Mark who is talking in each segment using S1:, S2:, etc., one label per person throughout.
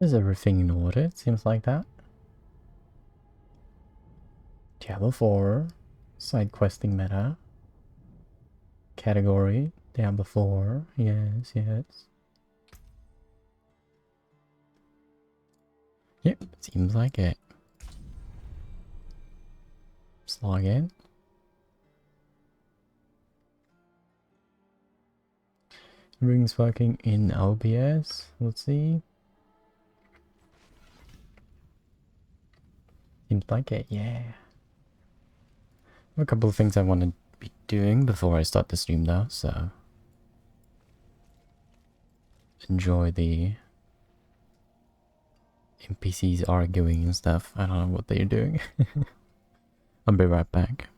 S1: Is everything in order? It seems like that. Diablo 4. Side questing meta. Category. Diablo 4. Yes, yes. Yep, seems like it. Let's log in. Everything's working in OBS. Let's see. Seems like it, yeah. I have a couple of things I want to be doing before I start the stream though, so enjoy the NPCs arguing and stuff. I don't know what they're doing. I'll be right back.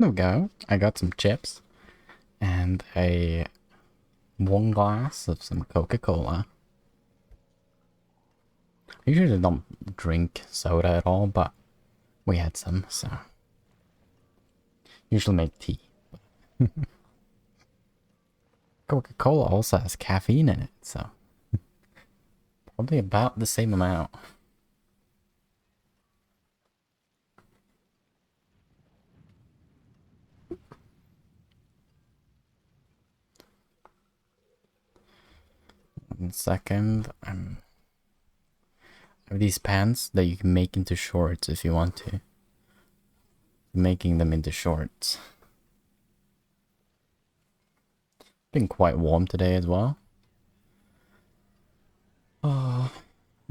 S1: There we go. I got some chips. And one glass of some Coca-Cola. I usually don't drink soda at all, but we had some, so... Usually make tea. Coca-Cola also has caffeine in it, so... Probably about the same amount. One second, I have these pants that you can make into shorts if you want to. Making them into shorts. Been quite warm today as well. Oh,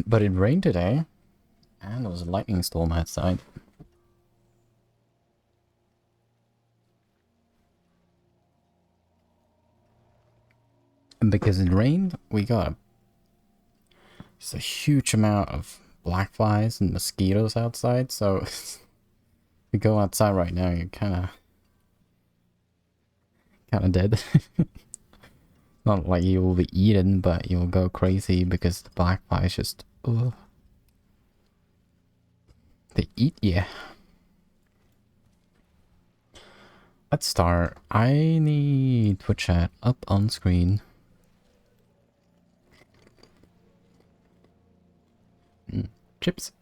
S1: but it rained today, and there was a lightning storm outside. And because it rained, we got just a huge amount of black flies and mosquitoes outside, so if you go outside right now, you're kinda dead. Not like you will be eaten, but you'll go crazy because the black flies just... Ugh. They eat you. Let's start. I need Twitch chat up on screen. Chips.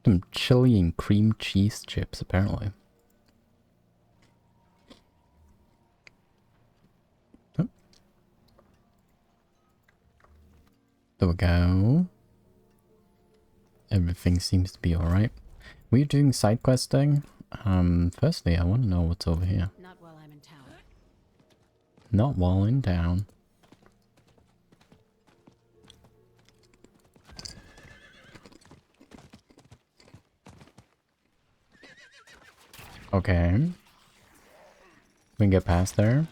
S1: Some chili and cream cheese chips, apparently. Oh. There we go. Everything seems to be alright. We're doing side questing. Firstly, I want to know what's over here.
S2: Not while I'm in town.
S1: Not while in town. Okay. We can get past there.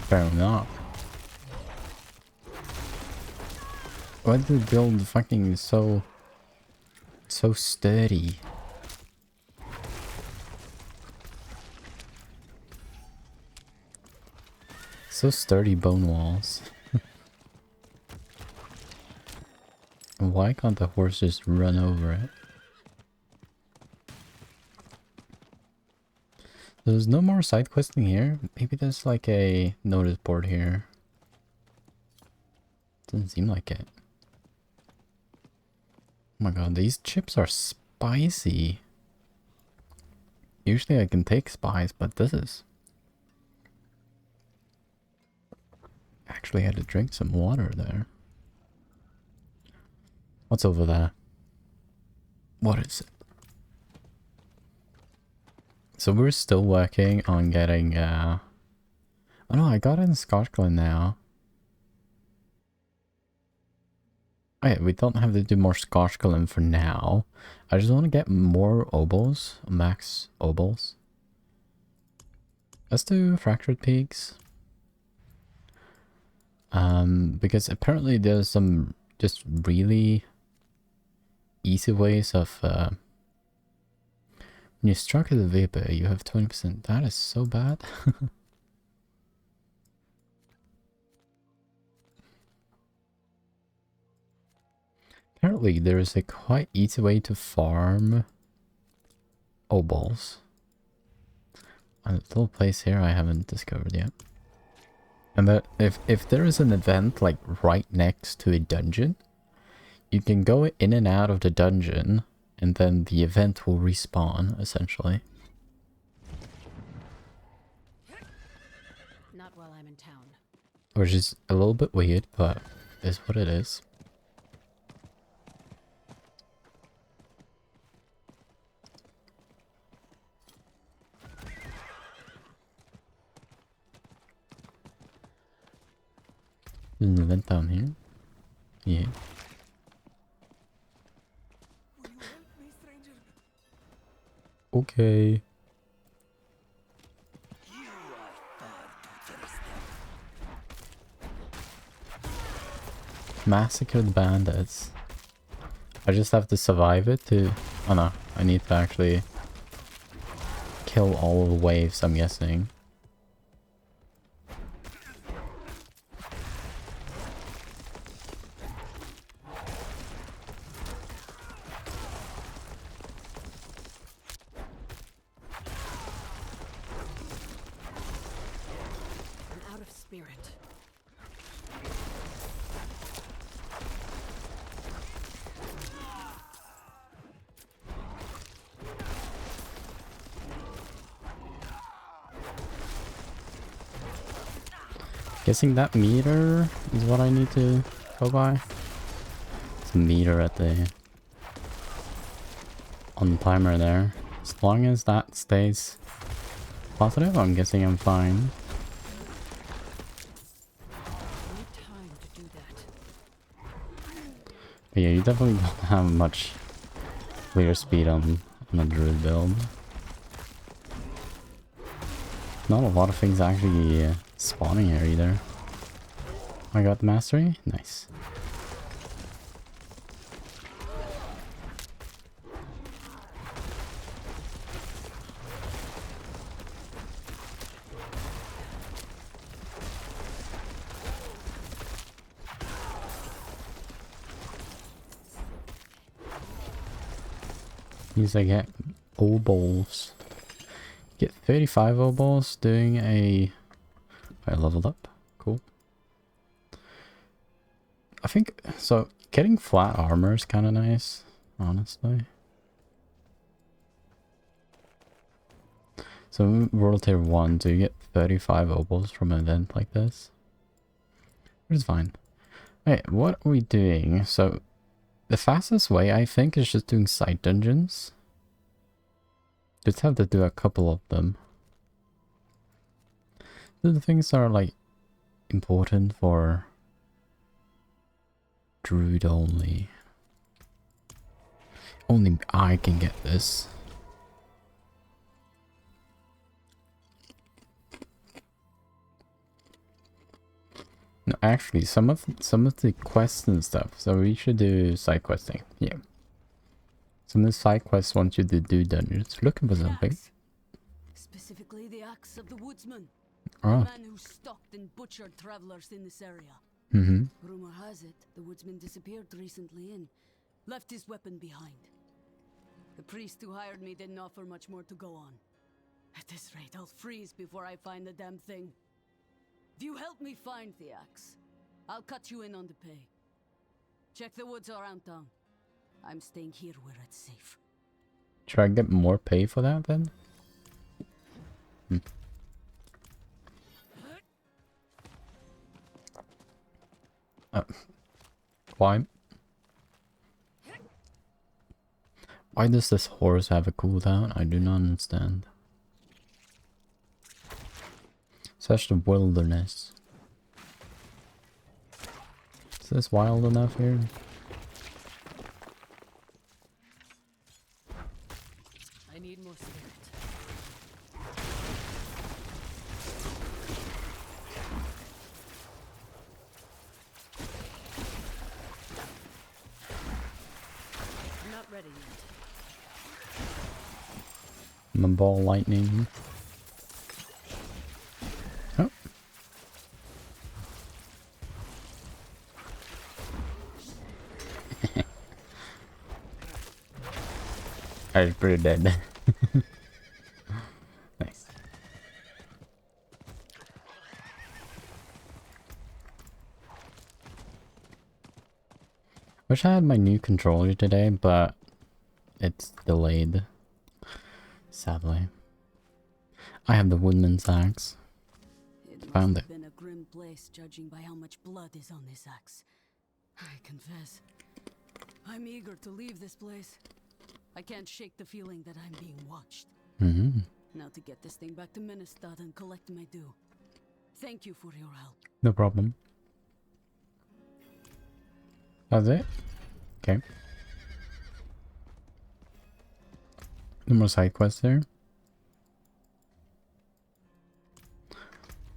S1: Fair enough. Why did they build fucking so sturdy? So sturdy bone walls. Why can't the horse just run over it? There's no more side questing here. Maybe there's like a notice board here. Doesn't seem like it. Oh my god, these chips are spicy. Usually I can take spice, but this is... Actually had to drink some water there. What's over there? What is it? So we're still working on getting, oh no, I got it in Scotland now. Oh yeah, we don't have to do more Scotland for now. I just want to get more obols, max obols. Let's do Fractured Peaks. Because apparently there's some just really easy ways of, when you struck at the vapor, you have 20%. That is so bad. Apparently, there is a quite easy way to farm obols. A little place here I haven't discovered yet. And that if there is an event like right next to a dungeon, you can go in and out of the dungeon. And then the event will respawn, essentially.
S2: Not while I'm in town.
S1: Which is a little bit weird, but is what it is. There's an event down here. Yeah. Okay. Massacre the bandits. I just have to survive it to... Oh no, I need to actually kill all the waves, I'm guessing.
S2: I'm out of spirit.
S1: Guessing that meter is what I need to go by. It's a meter at the on the timer there. As long as that stays positive, I'm guessing I'm fine.
S2: I need time to do that.
S1: But yeah, you definitely don't have much clear speed on a druid build. Not a lot of things actually spawning here either. I got the mastery? Nice. Means I get obols. Get 35 obols doing a... I leveled up. Cool. I think... So, getting flat armor is kind of nice, honestly. So, World Tier 1, do you get 35 obols from an event like this? Which is fine. Hey, what are we doing? So, the fastest way, I think, is just doing side dungeons. Just have to do a couple of them. The things that are, like, important for Druid only. Only I can get this. No, actually, some of the quests and stuff. So we should do side questing. Yeah. Some of the side quests want you to do dungeons. Looking for something.
S2: Axe. Specifically the axe of the woodsman.
S1: Oh.
S2: The man who stalked and butchered travelers in this area.
S1: Mm-hmm.
S2: Rumor has it, the woodsman disappeared recently and left his weapon behind. The priest who hired me didn't offer much more to go on. At this rate, I'll freeze before I find the damn thing. If you help me find the axe, I'll cut you in on the pay. Check the woods around town. I'm staying here where it's safe.
S1: Should I get more pay for that then? Hmm. Why? Why does this horse have a cooldown? I do not understand. Such the wilderness. Is this wild enough here?
S2: I need more spirit. I'm not ready yet.
S1: My ball lightning. Oh. I was pretty dead. Nice. Wish I had my new controller today, but it's delayed. Sadly. I have the woodman's axe.
S2: It
S1: Found
S2: must
S1: it.
S2: have been a grim place, judging by how much blood is on this axe. I confess, I'm eager to leave this place. I can't shake the feeling that I'm being watched.
S1: Mm-hmm.
S2: Now to get this thing back to Ministad and collect my due. Thank you for your help.
S1: No problem. That's it? Okay. No more side quests there.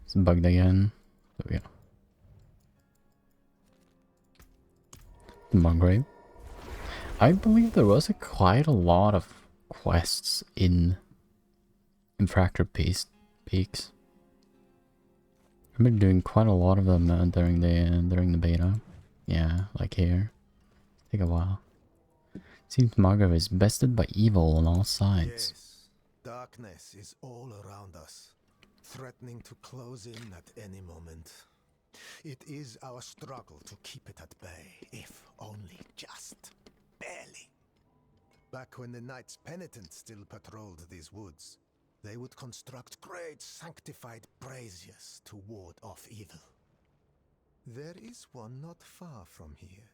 S1: It's bugged again. There we go. Mongrave. I believe there was quite a lot of quests in infractor peaks. I've been doing quite a lot of them during the beta. Yeah, like here. Take a while. Seems Margot is bested by evil on all sides.
S3: Yes, darkness is all around us, threatening to close in at any moment. It is our struggle to keep it at bay, if only just barely. Back when the Knights Penitent still patrolled these woods, they would construct great sanctified braziers to ward off evil. There is one not far from here.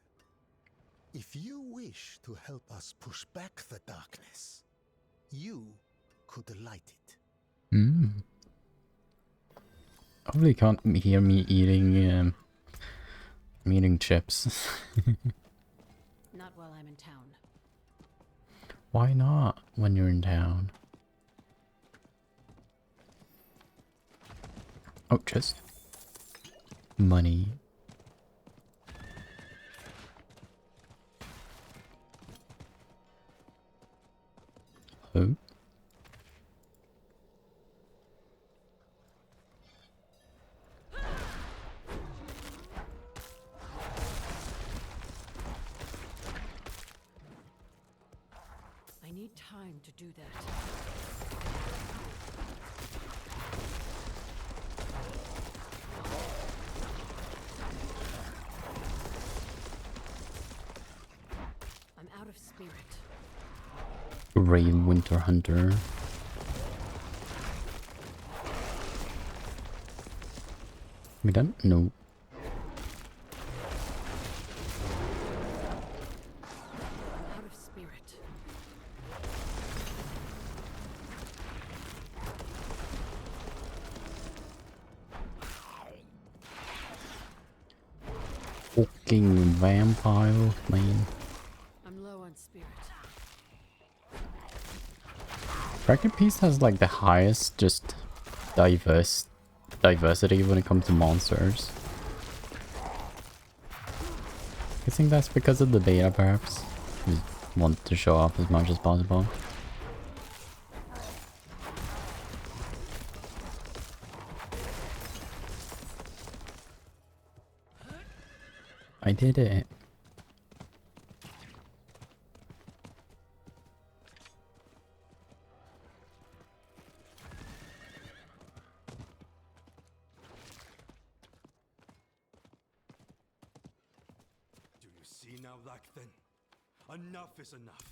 S3: If you wish to help us push back the darkness, you could light it.
S1: Hmm. Hopefully you can't hear me eating chips.
S2: Not while I'm in town.
S1: Why not when you're in town? Oh, just money. Oh.
S2: I need time to do that. I'm out of spirit.
S1: Ray Winter Hunter. We done? No.
S2: Out of spirit.
S1: Fucking vampire, man.
S2: I'm low on spirit.
S1: Bracket Beast has like the highest just diversity when it comes to monsters. I think that's because of the beta, perhaps. Just want to show off as much as possible. I did it.
S3: Do you see now, Lackton? Enough is enough.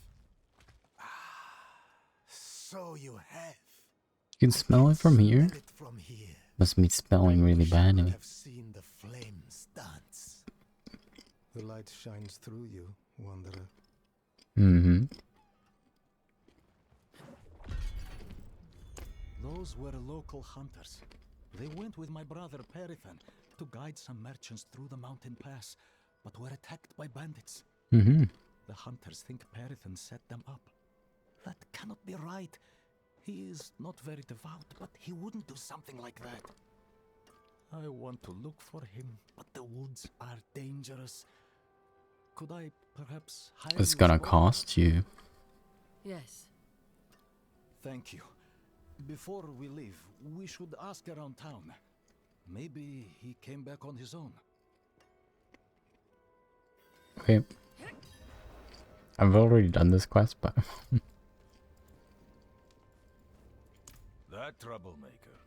S3: So you have.
S1: You can smell it from here?
S3: Smell it from here.
S1: Must be smelling really bad.
S3: I have seen the flames dance. The light shines through you, wanderer.
S1: Mm-hmm.
S4: Those were local hunters. They went with my brother Perithan to guide some merchants through the mountain pass, but were attacked by bandits.
S1: Mm-hmm.
S4: The hunters think Perithan set them up. That cannot be right. He is not very devout, but he wouldn't do something like that. I want to look for him, but the woods are dangerous. Could I perhaps hire
S1: It's
S4: you
S1: gonna
S4: as well?
S1: cost you.
S2: Yes.
S4: Thank you. Before we leave, we should ask around town. Maybe he came back on his own.
S1: Okay. I've already done this quest, but
S5: That troublemaker?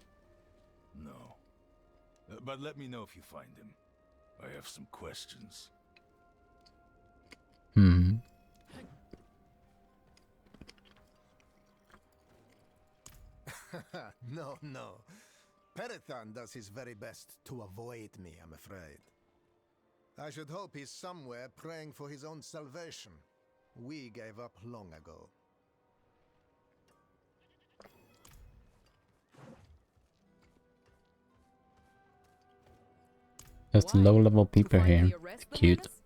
S5: No. But let me know if you find him. I have some questions.
S1: hmm.
S3: No. Perithan does his very best to avoid me, I'm afraid. I should hope he's somewhere praying for his own salvation. We gave up long ago.
S1: There's
S6: Why?
S1: low-level
S6: To
S1: people
S6: finally
S1: here.
S6: arrest
S1: It's cute.
S6: Venegas?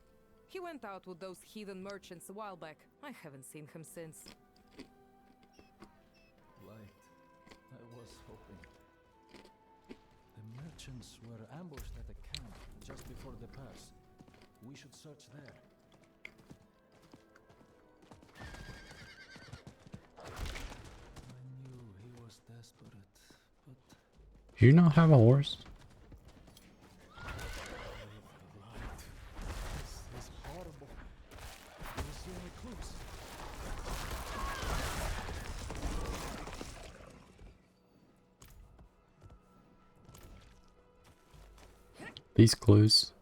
S6: He went out with those heathen merchants a while back. I haven't seen him since.
S4: Light. I was hoping. The merchants were ambushed at a camp just before the pass. We should search there. I knew he was desperate.
S1: Do you not have a horse?
S4: This is horrible. Do you see any clues?
S1: These clues.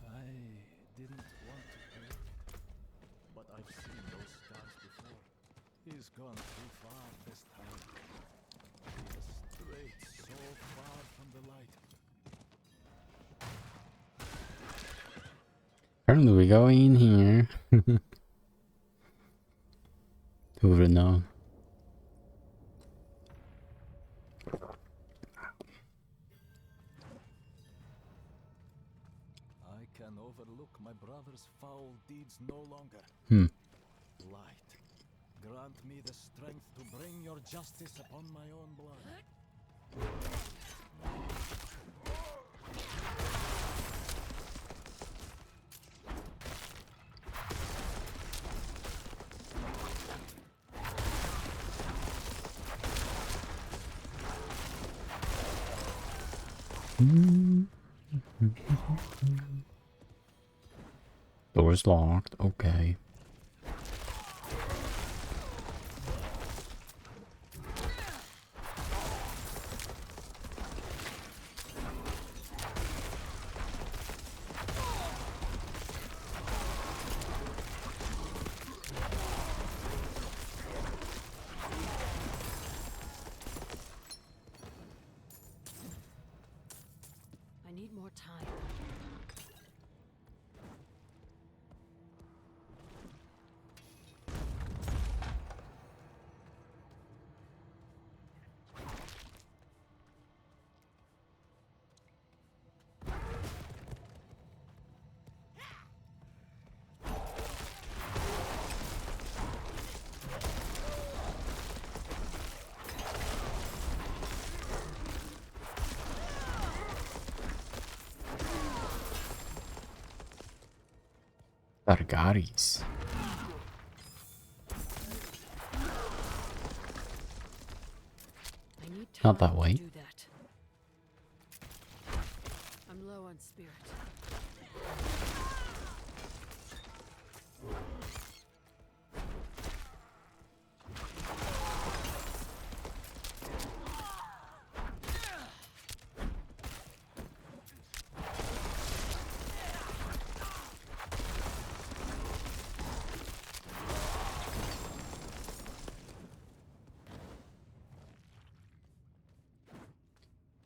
S4: I didn't want to hurt, but I've seen those scars before. He's gone too far this time. He has strayed so far from the light.
S1: Apparently we go in here. Who would have known?
S4: I can overlook my brother's foul deeds no longer. Light, grant me the strength to bring your justice upon my own blood.
S1: Door's locked. Okay.
S2: I need more time.
S1: Targaris.
S2: I need
S1: Not
S2: time
S1: that way.
S2: to do that. I'm low on spirit.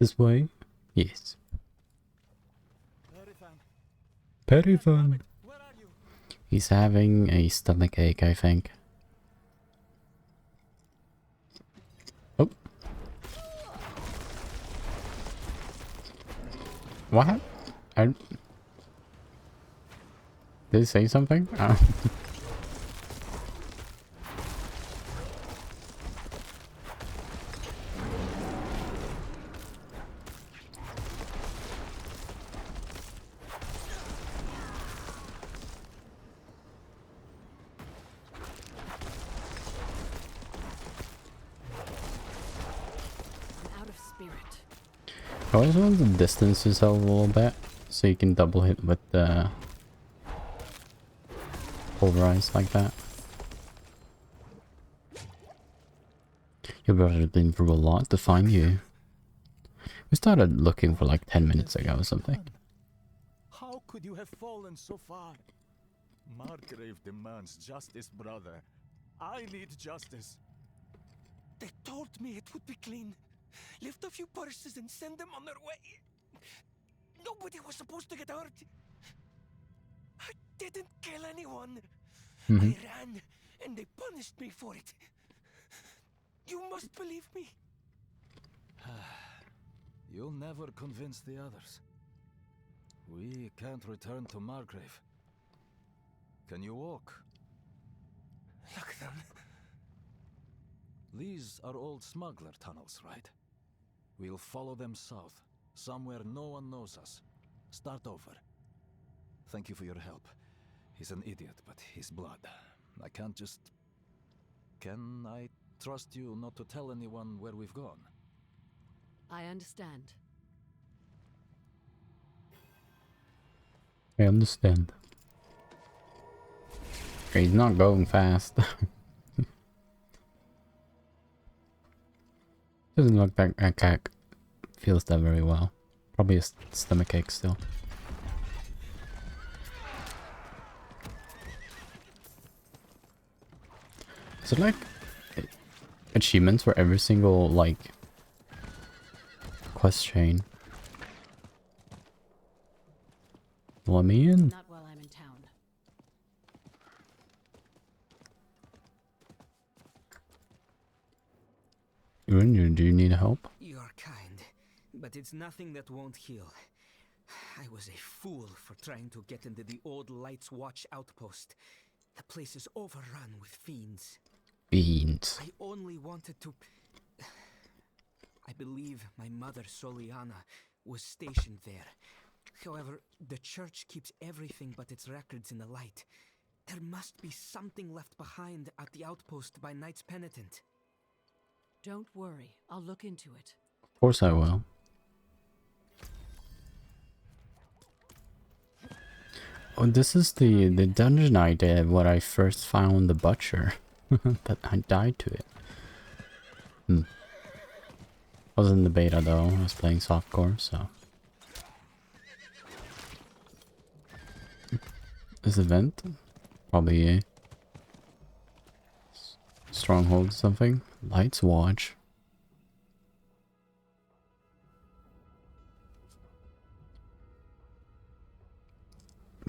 S1: This way? Yes.
S4: Erithan,
S1: Perifon.
S4: where are you?
S1: He's having a stomach ache, I think. Oh. What? Did he say something? Oh.
S2: I'm out of spirit.
S1: I always want to distance yourself a little bit so you can double hit with the pulverize like that. Your brother's been through a lot to find you. We started looking for like 10 minutes ago or something.
S4: How could you have fallen so far? Margrave demands justice, brother. I need justice.
S7: They told me it would be clean. Lift a few purses and send them on their way. Nobody was supposed to get hurt. I didn't kill anyone. I ran, and they punished me for it. You must believe me.
S4: You'll never convince the others. We can't return to Margrave. Can you walk?
S7: Look, then.
S4: These are old smuggler tunnels, right? We'll follow them south, somewhere no one knows us. Start over. Thank you for your help. He's an idiot, but he's blood. I can't just... Can I trust you not to tell anyone where we've gone.
S2: I understand.
S1: I understand. He's not going fast. Doesn't look like that cat feels that very well. Probably a stomach ache still. Is it like achievements for every single like quest chain? Let me in.
S2: Not while I'm in town.
S1: Do you need help?
S7: You're kind, but it's nothing that won't heal. I was a fool for trying to get into the old Lights Watch outpost. The place is overrun with fiends.
S1: Fiends.
S7: I only wanted to... I believe my mother, Soliana, was stationed there. However, the church keeps everything but its records in the light. There must be something left behind at the outpost by Knights Penitent.
S2: Don't worry, I'll look into it.
S1: Of course I will. Oh, this is the dungeon I did when I first found the butcher. But I died to it. I was in the beta though. I was playing softcore, so. This event? Probably a stronghold or something. Lights Watch.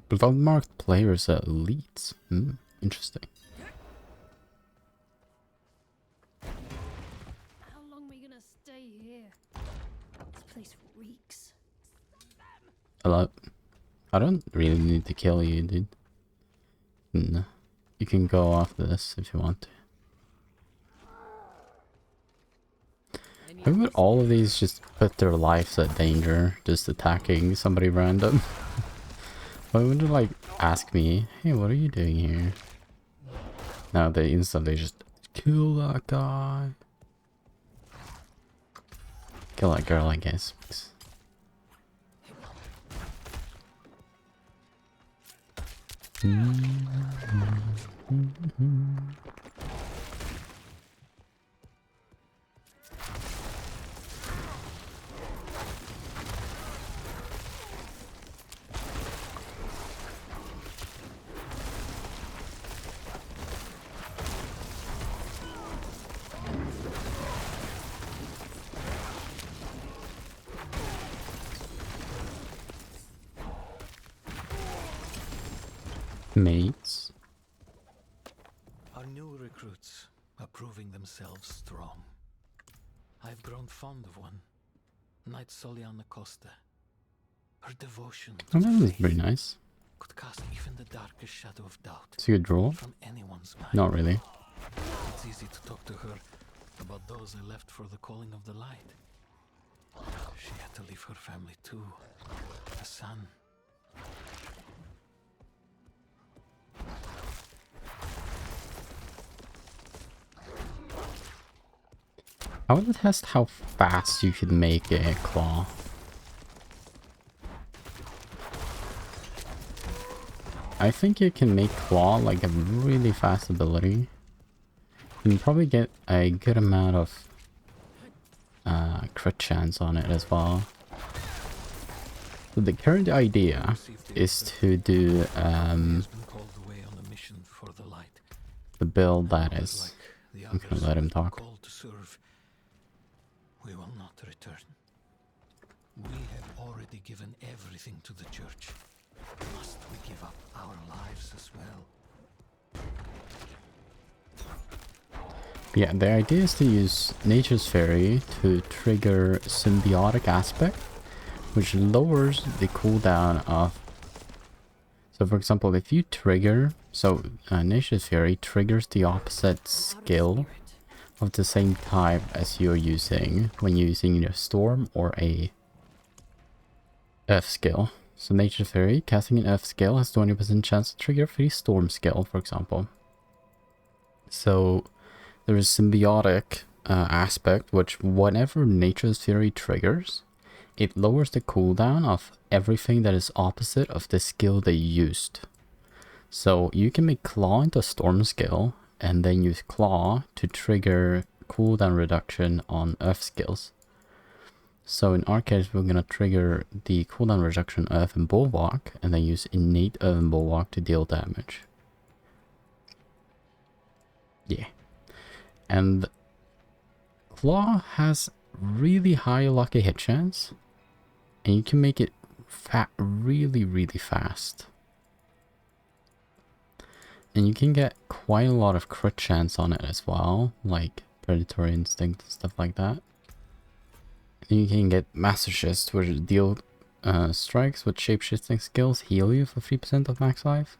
S1: Without marked players at elites. Interesting.
S2: How long are we gonna stay here? This place reeks.
S1: A lot. I don't really need to kill you, dude. No. You can go after this if you want to. Why would all of these just put their lives at danger just attacking somebody random? Why would you like ask me, hey, what are you doing here? Now they instantly just kill that guy. Kill that girl, I guess. Mates.
S4: Our new recruits are proving themselves strong. I've grown fond of one, Knight Soliana Costa. Her devotion
S1: Oh,
S4: to
S1: that was
S4: faith
S1: very nice.
S4: could cast even the darkest shadow of doubt
S1: It's a good draw.
S4: from anyone's mind.
S1: Not really.
S4: It's easy to talk to her about those I left for the calling of the light. She had to leave her family too. A son.
S1: I want to test how fast you can make a claw. I think you can make claw like a really fast ability. You can probably get a good amount of crit chance on it as well. So the current idea is to do
S4: Has been called away on a mission for the light.
S1: the build that
S4: Others,
S1: is.
S4: like the
S1: I'm gonna
S4: others
S1: let him
S4: who've been
S1: talk.
S4: called to serve. We will not return. We have already given everything to the church. Must we give up our lives as well?
S1: Yeah, the idea is to use Nature's Fairy to trigger Symbiotic Aspect, which lowers the cooldown of... So for example, if you trigger... So Nature's Fairy triggers the opposite skill of the same type as you're using when you're using a Storm or a F skill. So Nature's Fairy, casting an F skill, has 20% chance to trigger a free Storm skill, for example. So there is symbiotic aspect, which whenever Nature's Fury triggers, it lowers the cooldown of everything that is opposite of the skill they used. So you can make Claw into a Storm skill, and then use Claw to trigger cooldown reduction on Earth skills. So in our case, we're going to trigger the cooldown reduction Earth and Bulwark, and then use innate Earth and Bulwark to deal damage. Yeah. And Claw has really high lucky hit chance, and you can make it really fast. And you can get quite a lot of crit chance on it as well, like Predatory Instinct and stuff like that. And you can get Master Shist, which deal strikes with shapeshifting skills heal you for 3% of max life.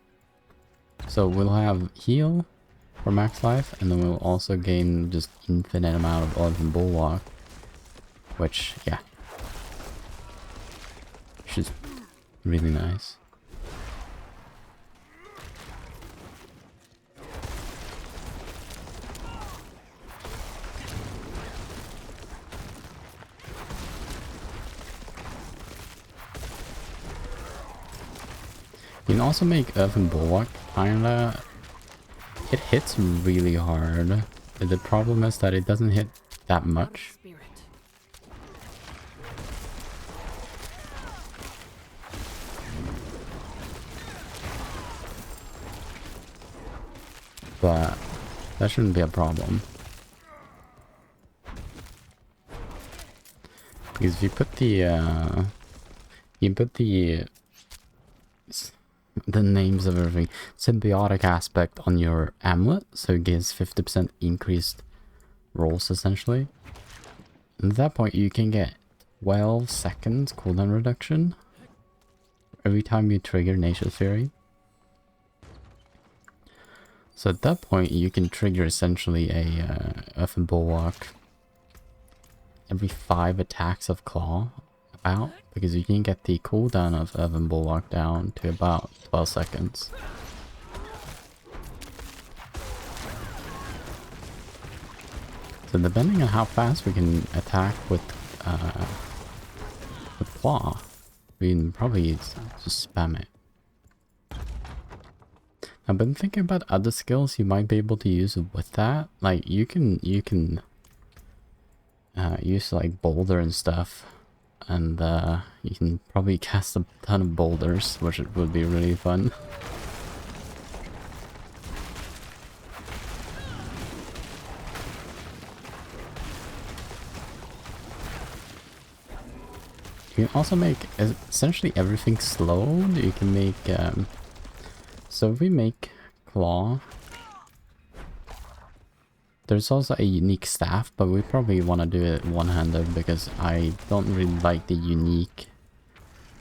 S1: So we'll have heal for max life, and then we'll also gain just infinite amount of Earth and Bulwark, which, yeah, which is really nice. You can also make Earth and Bulwark kinda... It hits really hard. The problem is that it doesn't hit that much. But that shouldn't be a problem. Because if you put the the names of everything, symbiotic aspect on your amulet, so it gives 50% increased rolls essentially. And at that point you can get 12 seconds cooldown reduction every time you trigger Nature's Fury. So at that point you can trigger essentially a Earth and Bulwark every 5 attacks of Claw. Because you can get the cooldown of Earth and Bulwark down to about 12 seconds. So depending on how fast we can attack with Claw, we can probably just spam it. I've been thinking about other skills you might be able to use with that. Like you can use like Boulder and stuff. And you can probably cast a ton of boulders, which would be really fun. You can also make essentially everything slowed. You can make... so if we make Claw... There's also a unique staff, but we probably want to do it one-handed because I don't really like the unique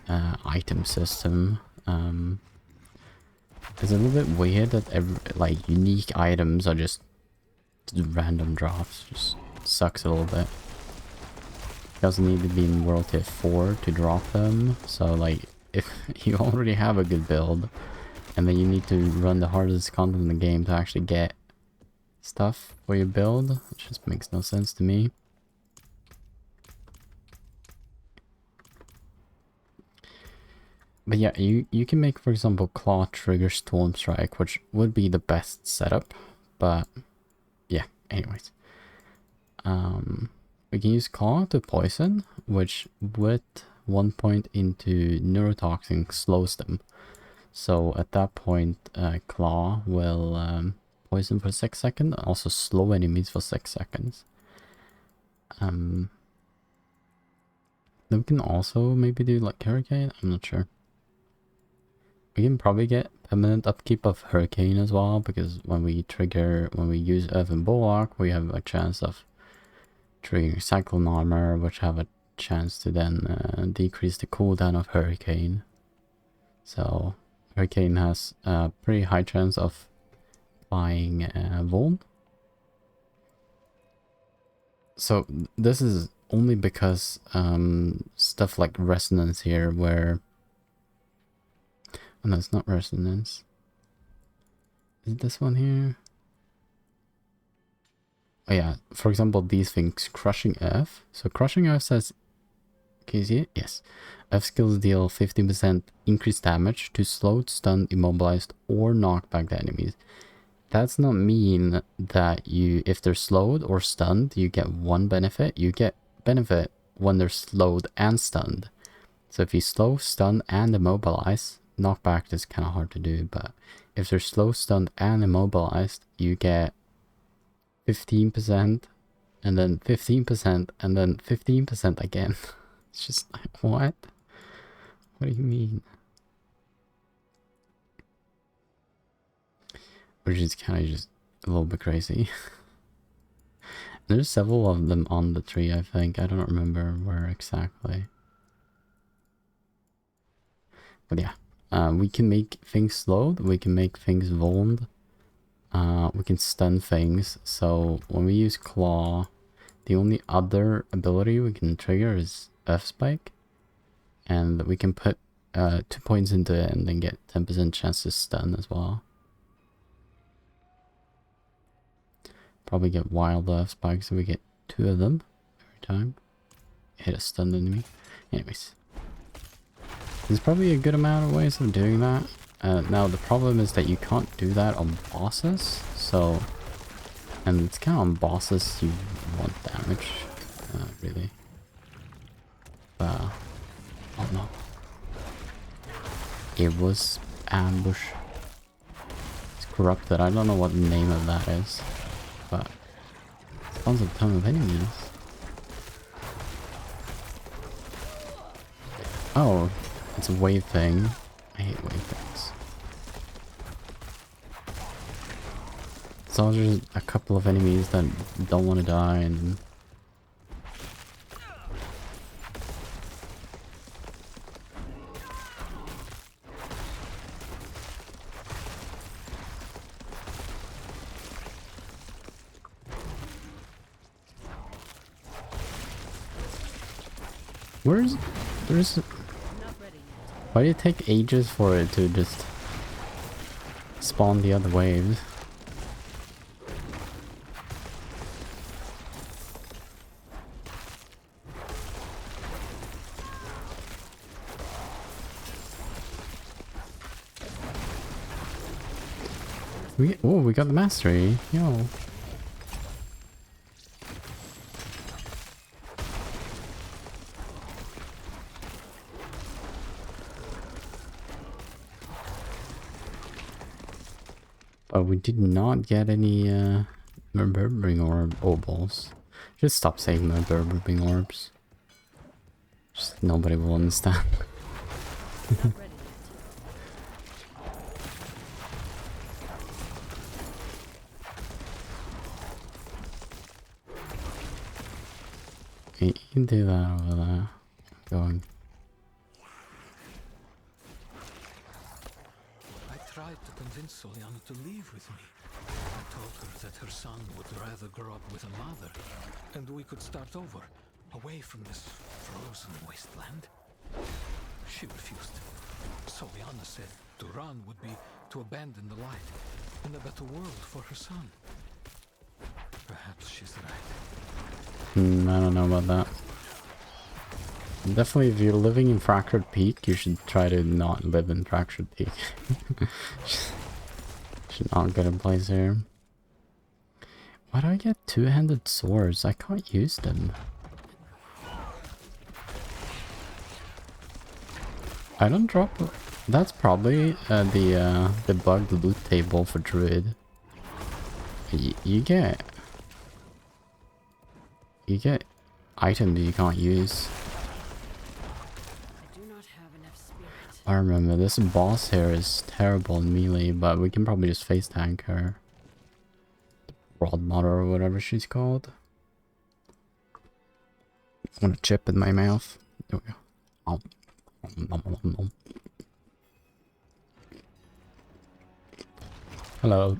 S1: item system. It's a little bit weird that like unique items are just random drops. Just sucks a little bit. You also need to be in World Tier 4 to drop them. So like if you already have a good build and then you need to run the hardest content in the game to actually get stuff for your build, it just makes no sense to me. But yeah, you can make, for example, Claw trigger Storm Strike, which would be the best setup. But yeah, anyways. We can use Claw to poison, which with 1 point into neurotoxin slows them. So at that point, Claw will poison for 6 seconds, also slow enemies for 6 seconds. Then we can also maybe do like Hurricane, I'm not sure. We can probably get permanent upkeep of Hurricane as well, because when we use Earth and Bulwark, we have a chance of triggering Cyclone Armor, which have a chance to then decrease the cooldown of Hurricane. So Hurricane has a pretty high chance of buying Vuln. So this is only because stuff like Resonance here, where... Oh, no, it's not Resonance. Is it this one here? Oh yeah, for example, these things, Crushing F. So Crushing F says, can you see it? Yes. F skills deal 15% increased damage to slowed, stunned, immobilized, or knocked back the enemies. That's not mean that you, if they're slowed or stunned, you get one benefit. You get benefit when they're slowed and stunned. So if you slow, stun, and immobilize, knockback is kind of hard to do, but if they're slow, stunned, and immobilized, you get 15%, and then 15%, and then 15% again. It's just like, what? What do you mean? Which is kind of just a little bit crazy. There's several of them on the tree, I think. I don't remember where exactly. But yeah, we can make things slowed, we can make things vulned, we can stun things. So when we use claw, the only other ability we can trigger is F-spike. And we can put 2 points into it and then get 10% chance to stun as well. Probably get wild F-spikes, so we get 2 of them every time. Hit a stunned enemy. Anyways. There's probably a good amount of ways of doing that. Now the problem is that you can't do that on bosses, so... And it's kind of on bosses you want damage, really. Oh no. It was ambush. It's corrupted, I don't know what the name of that is, but... Spawns a ton of enemies. Oh, it's a wave thing. I hate wave things. So there's a couple of enemies that don't want to die and... There's... Why do it take ages for it to just spawn the other waves? We got the mastery. Yo. But we did not get any reverberating orb obols. Just stop saying reverberating orbs. Just nobody will understand. You can do that over there. Going.
S4: I tried to convince Soliana to leave with me. I told her that her son would rather grow up with a mother, and we could start over, away from this frozen wasteland. She refused. Soliana said to run would be to abandon the light and a better world for her son. Perhaps she's right.
S1: I don't know about that. Definitely, if you're living in Fractured Peak, you should try to not live in Fractured Peak. Should not get a place here. Why do I get two-handed swords? I can't use them. I don't drop... That's probably the bugged loot table for Druid. You get items you can't use.
S2: I do not have enough spirit.
S1: I remember this boss here is terrible in melee, but we can probably just face tank her. Rod Mother or whatever she's called. I want a chip in my mouth. There we go. Oh. Hello.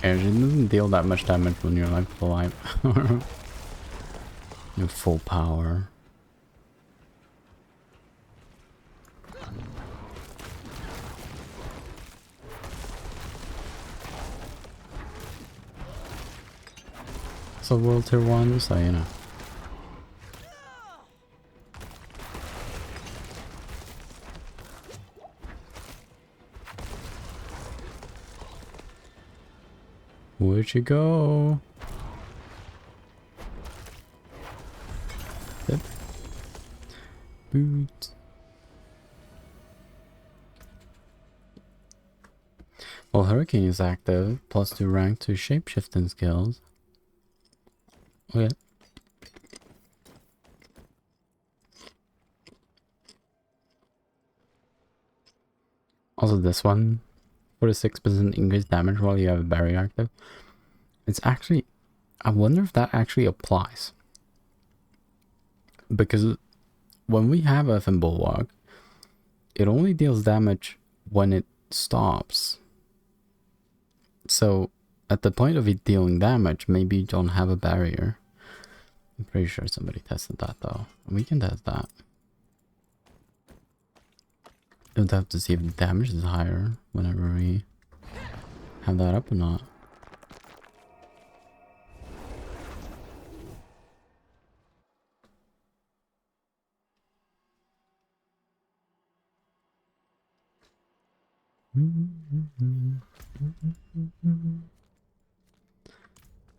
S1: Yeah, she doesn't deal that much damage when you're like full life. You're full power. So World Tier 1, so you know. Where'd you go? Yep. Boot. Well, Hurricane is active, +2 rank to shapeshifting skills. Okay. Also this one, 46% increased damage while you have a barrier active. It's actually, I wonder if that actually applies. Because when we have FN Bulwark, it only deals damage when it stops. So at the point of it dealing damage, maybe you don't have a barrier. I'm pretty sure somebody tested that though. We can test that. We'll have to see if the damage is higher whenever we have that up or not.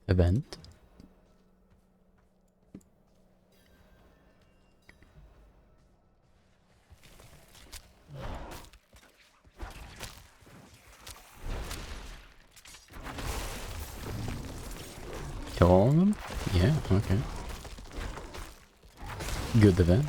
S1: Event. Kill all of them? Yeah, okay. Good event.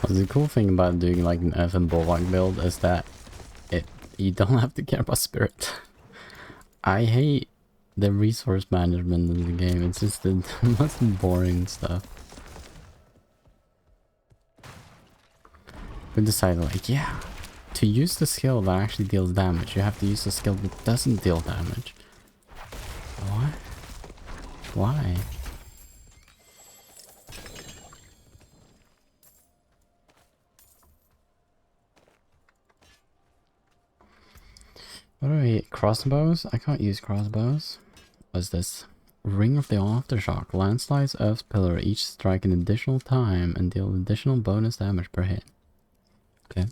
S1: Well, the cool thing about doing like an FN Bulwark build is that you don't have to care about spirit. I hate the resource management in the game. It's just the most boring stuff. We decided like, yeah, to use the skill that actually deals damage, you have to use the skill that doesn't deal damage. What? Why? What do I hit? Crossbows? I can't use crossbows. What's this? Ring of the Aftershock. Landslides Earth's pillar. Each strike an additional time and deal additional bonus damage per hit. Okay.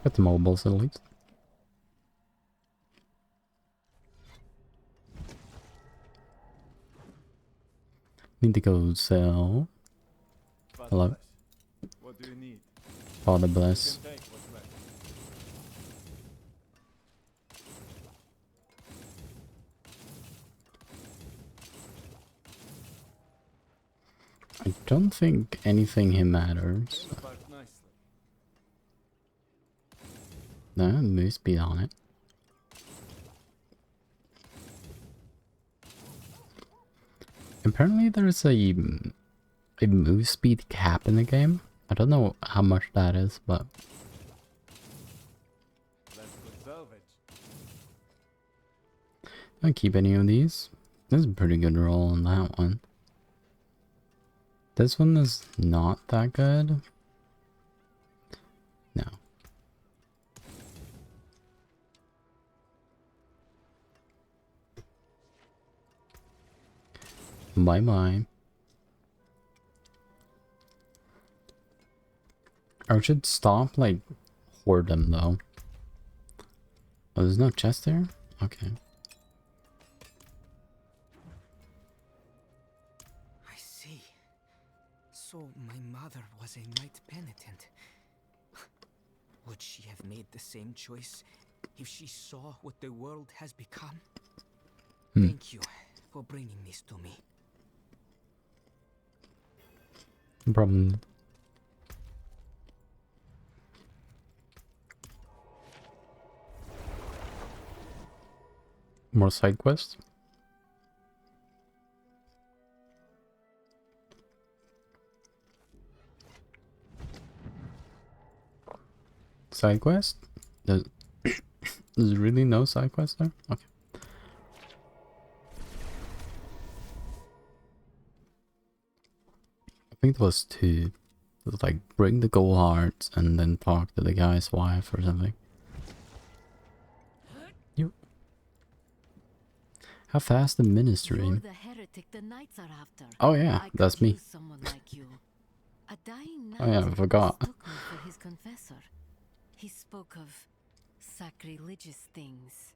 S1: Got the mobiles at least. Need to go sell. Hello.
S5: What do you need?
S1: Father bless.
S5: Take what's left.
S1: I don't think anything here matters.
S5: Start nicely.
S1: No, move speed on it. Apparently there's a move speed cap in the game. I don't know how much that is, but
S5: Let's go salvage.
S1: don't keep any of these. There's a pretty good roll on that one. This one is not that good. No. Bye bye. I should stop, like, hoard them though. Oh, there's no chest there? Okay.
S7: I see. So my mother was a knight penitent. Would she have made the same choice if she saw what the world has become? Thank you for bringing this to me.
S1: No problem. More side quests? Side quest? There's really no side quest there? Okay. I think there was two. It was like bring the gold hearts and then talk to the guy's wife or something. You. How fast the ministry?
S8: You're the heretic the knights are after.
S1: Oh yeah,
S8: I
S1: that's
S8: could
S1: me.
S8: use someone like you. A dying knight
S1: Oh yeah, I forgot.
S8: mistook me for his confessor. He spoke of sacrilegious things.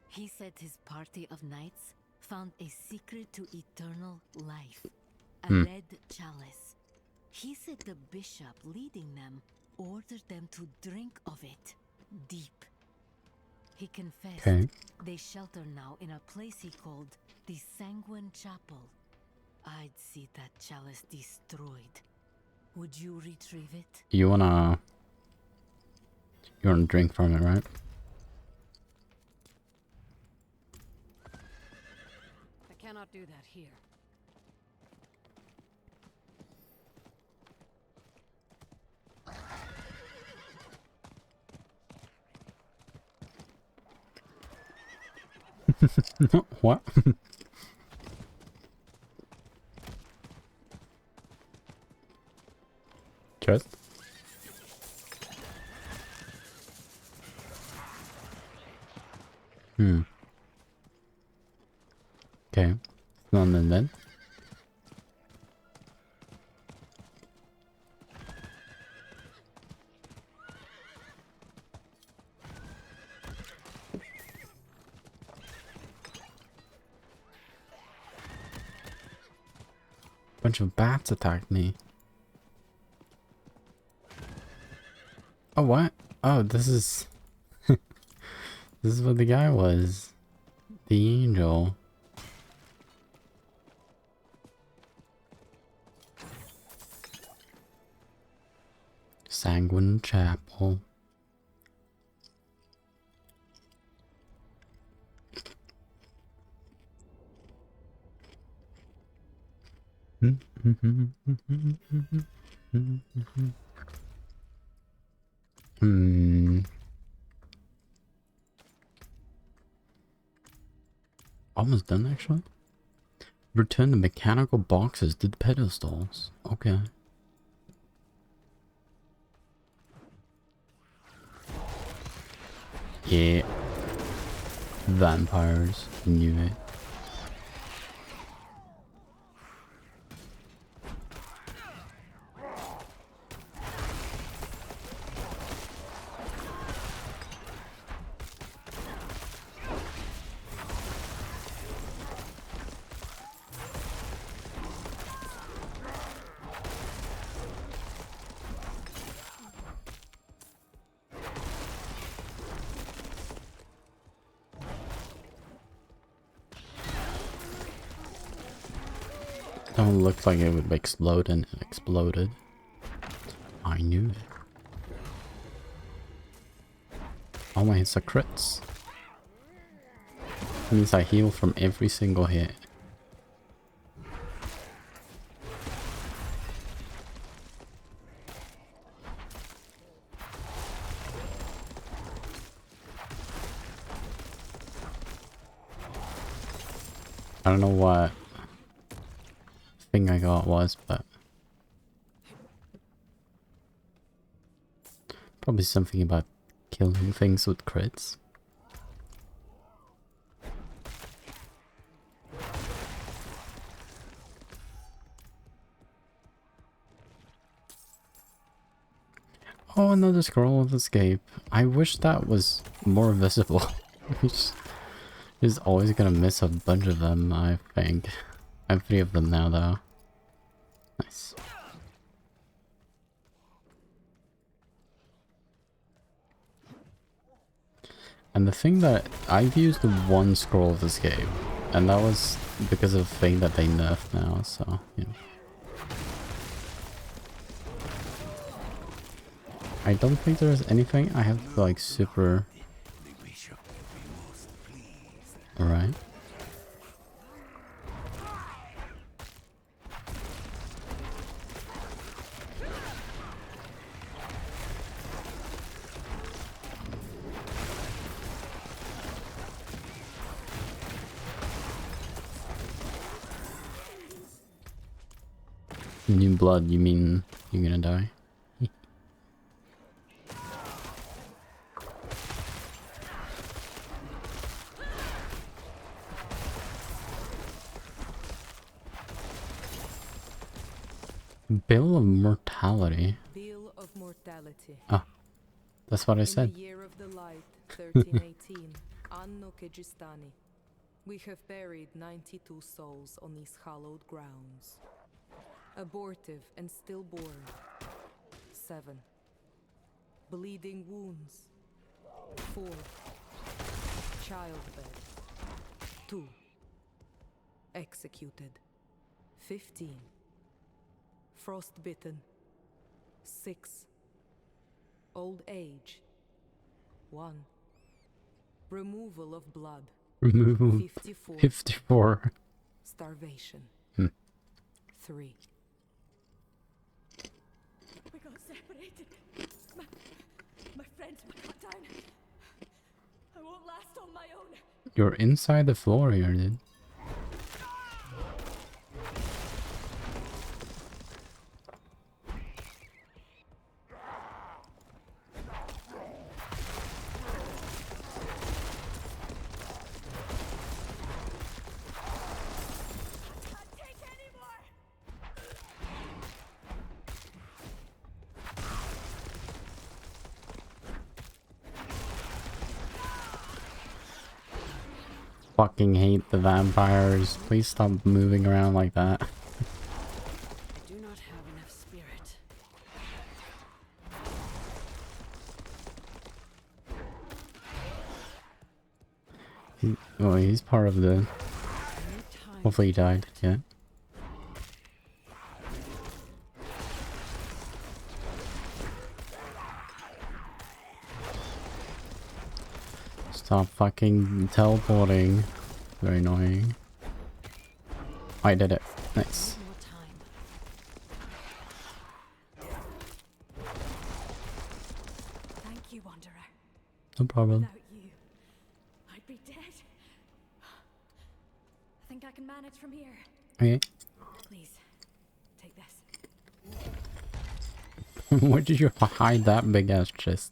S8: He said his party of knights found a secret to eternal life. A red chalice. He said the bishop leading them ordered them to drink of it deep. He confessed they shelter now in a place he called the Sanguine Chapel. I'd see that chalice destroyed. Would you retrieve it?
S1: You wanna drink from it, right?
S2: I cannot do that here.
S1: What? Chest? Okay. None then. Bunch of bats attacked me. Oh, what? Oh, this is... this is what the guy was. The angel. Sanguine Chapel. Almost done, actually. Return the mechanical boxes to the pedestals. Okay. Yeah. Vampires. Knew it. That one looked like it would explode and it exploded. I knew it. All my hits are crits. That means I heal from every single hit. I don't know what thing I got was, but probably something about killing things with crits. Oh, another scroll of escape. I wish that was more visible. He's always gonna miss a bunch of them, I think. I have 3 of them now, though. Nice. And the thing that I've used the one scroll of escape, and that was because of a thing that they nerfed now, so, you know. I don't think there's anything I have to like super... Alright. New blood, you mean you're gonna die? Bill of Mortality.
S6: Bill of Mortality.
S1: Ah, that's what I said.
S6: In the year of the light, 1318, Anno Kegistani, we have buried 92 souls on these hallowed grounds. Abortive and stillborn, 7. Bleeding wounds, 4. Childbed, 2. Executed, 15. Frostbitten, 6. Old age, 1. Removal of blood,
S1: Removal
S6: 54.
S1: 54.
S6: Starvation, 3.
S2: We got separated. My friends were cut down. I won't last on my own.
S1: You're inside the floor here, dude. Fucking hate the vampires. Please stop moving around like that.
S2: I do not have enough spirit.
S1: Oh, he's part of the... Hopefully he died, yeah. Stop fucking teleporting. Very annoying. I did it. Nice.
S2: Thank you, Wanderer.
S1: No problem.
S2: Without you, I'd be dead. I think I can manage from here.
S1: Okay.
S2: Please, take this.
S1: Where did you hide that big ass chest?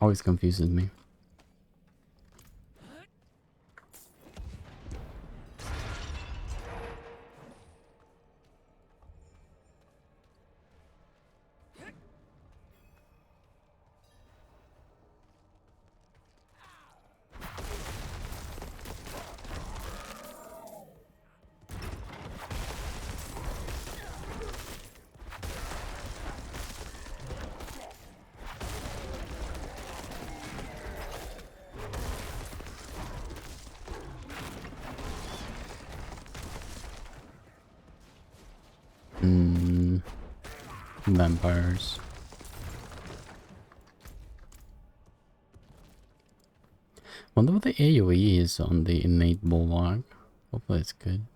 S1: Always confuses me. Vampires. Wonder what the AoE is on the innate bulwark. Hopefully it's good.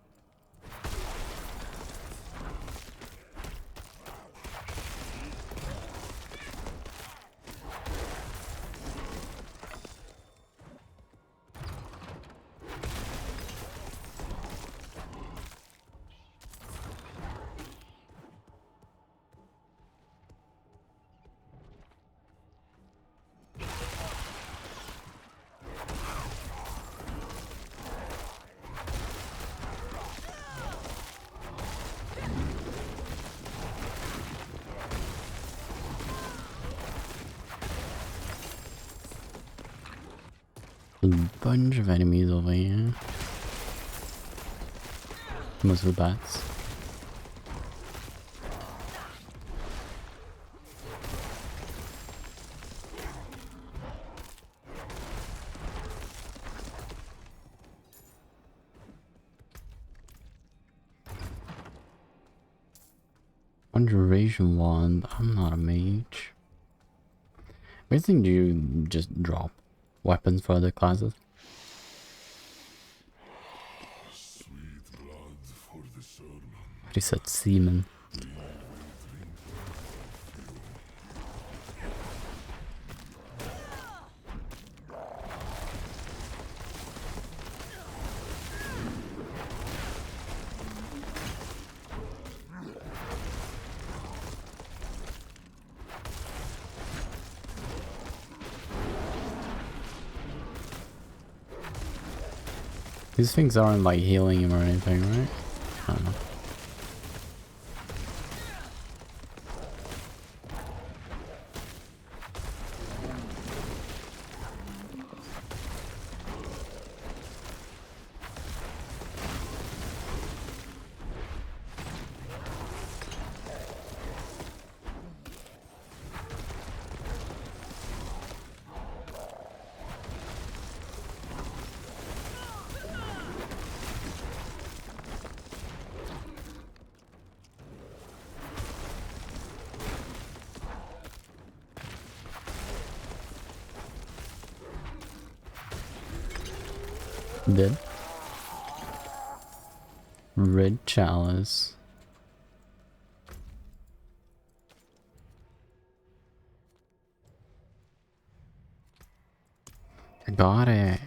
S1: A bunch of enemies over here. Mostly bats. Conjuration wand. I'm not a mage. Basically, do you just drop weapons for other classes? He said semen. These things aren't like healing him or anything, right? I don't know. Dead. Red chalice. I got it.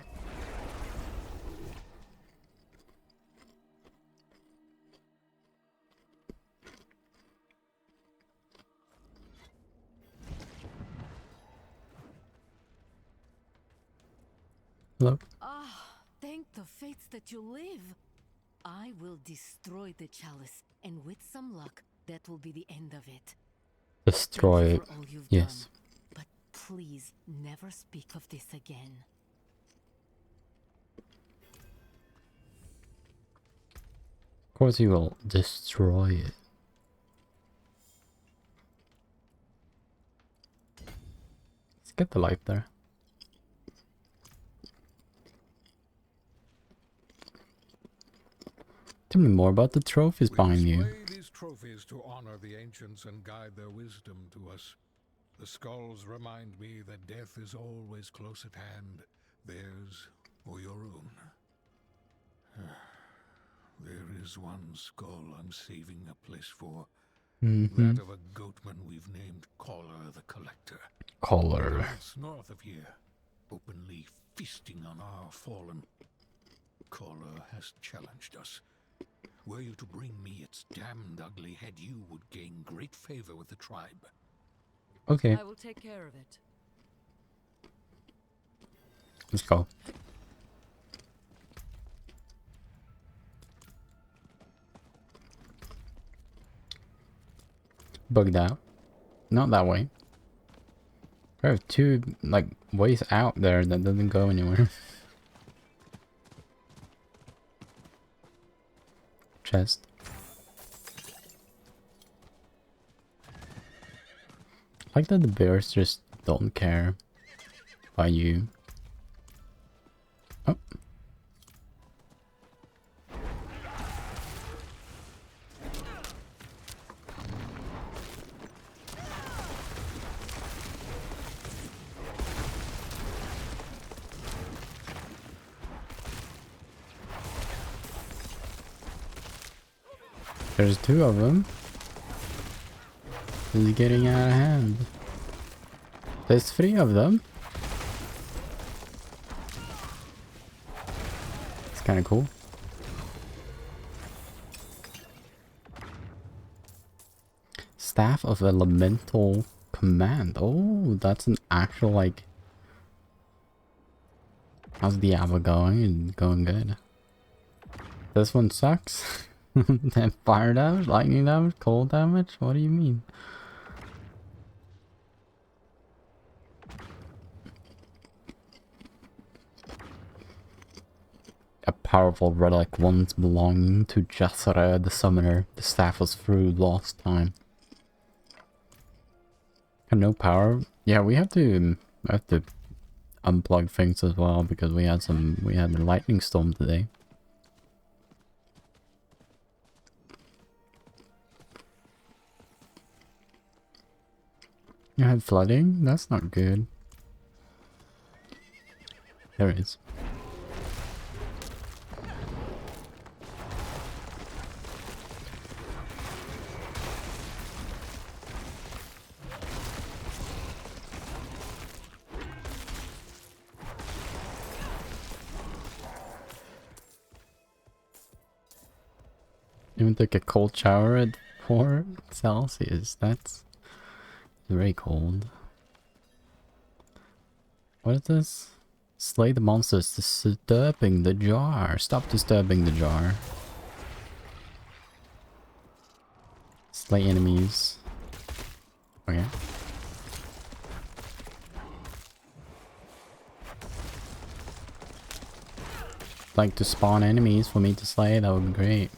S1: Hello.
S8: Thank the fates that you live. I will destroy the chalice, and with some luck, that will be the end of it.
S1: Destroy
S8: Thank
S1: it.
S8: you for all you've
S1: Yes.
S8: done, but please never speak of this again.
S1: Of course he will destroy it. Let's get the light there. Tell me more about the trophies behind you.
S9: We display these trophies to honor the ancients and guide their wisdom to us. The skulls remind me that death is always close at hand, theirs or your own. There is one skull I'm saving a place for. That of a goatman we've named Caller the Collector.
S1: Caller.
S9: It's north of here, openly feasting on our fallen. Caller has challenged us. Were you to bring me its damned ugly head, you would gain great favor with the tribe.
S1: Okay,
S2: I will take care of it.
S1: let's go. Bugged out. Not that way. There are two, like, ways out there that doesn't go anywhere. Chest. I like that the bears just don't care about you. Oh. There's two of them. This is getting out of hand. There's three of them. It's kind of cool. Staff of Elemental Command. Oh, that's an actual, like... How's Diablo going? It's going good. This one sucks. And fire damage, lightning damage, cold damage? What do you mean? A powerful relic once belonging to Jassara the Summoner. The staff was through lost time. And no power? Yeah, we have to unplug things as well because we had a lightning storm today. You had flooding? That's not good. There is. Even took a cold shower at 4 Celsius. That's very cold. What is this? Slay the monsters disturbing the jar. Stop disturbing the jar. Slay enemies. Okay. Like to spawn enemies for me to slay, that would be great.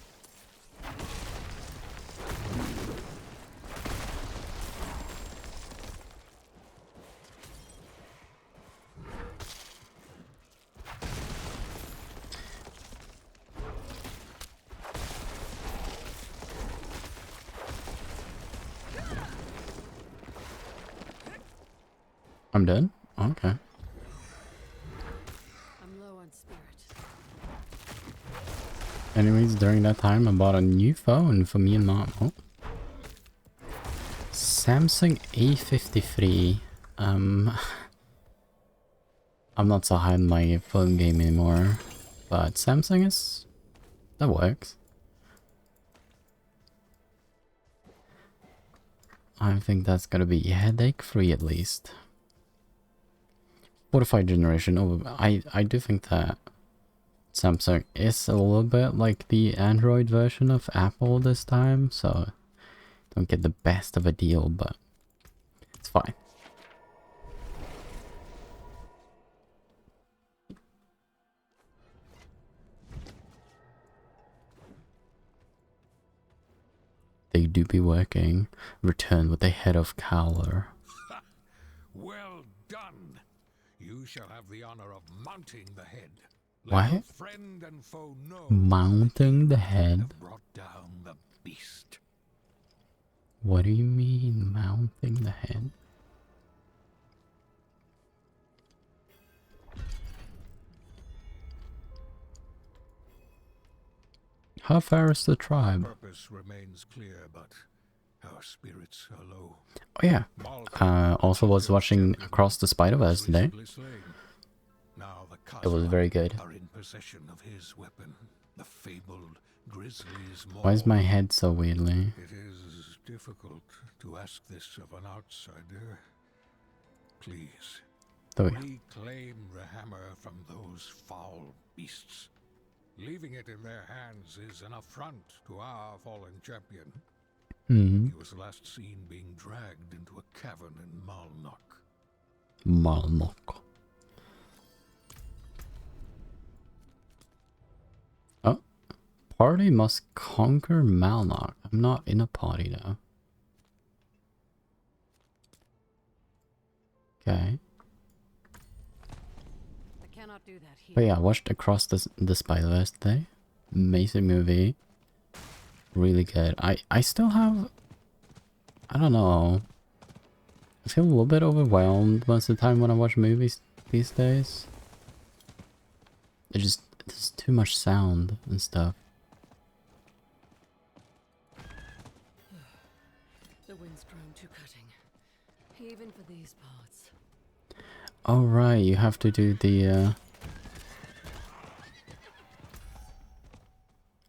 S1: I'm done? Okay.
S2: I'm low on spirit.
S1: Anyways, during that time, I bought a new phone for me and mom. Oh. Samsung A53. I'm not so high on my phone game anymore, but Samsung is... that works. I think that's gonna be headache-free at least. 45 generation. Oh, I do think that Samsung is a little bit like the Android version of Apple this time, so don't get the best of a deal, but it's fine. They do be working. Return with the head of Cowler.
S9: Well done. You shall have the honor of mounting the head.
S1: What?
S9: Let friend and foe know
S1: Mounting the head?
S9: have brought down the beast.
S1: What do you mean, mounting the head? How far is the tribe?
S9: Purpose remains clear, but our spirits are low.
S1: Oh yeah. Also was watching Across the Spider-Verse today.
S9: Now the
S1: It was very good.
S9: are in possession of his weapon, the fabled Grizzly's maul.
S1: Why is my head so weirdly?
S9: It is difficult to ask this of an outsider. Please,
S1: Oh, yeah.
S9: reclaim the hammer from those foul beasts. Leaving it in their hands is an affront to our fallen champion. He was last seen being dragged into a cavern in Malnock.
S1: Malnock. Oh. Party must conquer Malnock. I'm not in a party though. Okay.
S2: I cannot do that here.
S1: But yeah, I watched Across the Spider-Verse today. Amazing movie. Really good. I still have... I don't know. I feel a little bit overwhelmed most of the time when I watch movies these days. There's too much sound and stuff.
S2: The wind's grown too cutting. Even for these parts.
S1: Oh right, you have to do the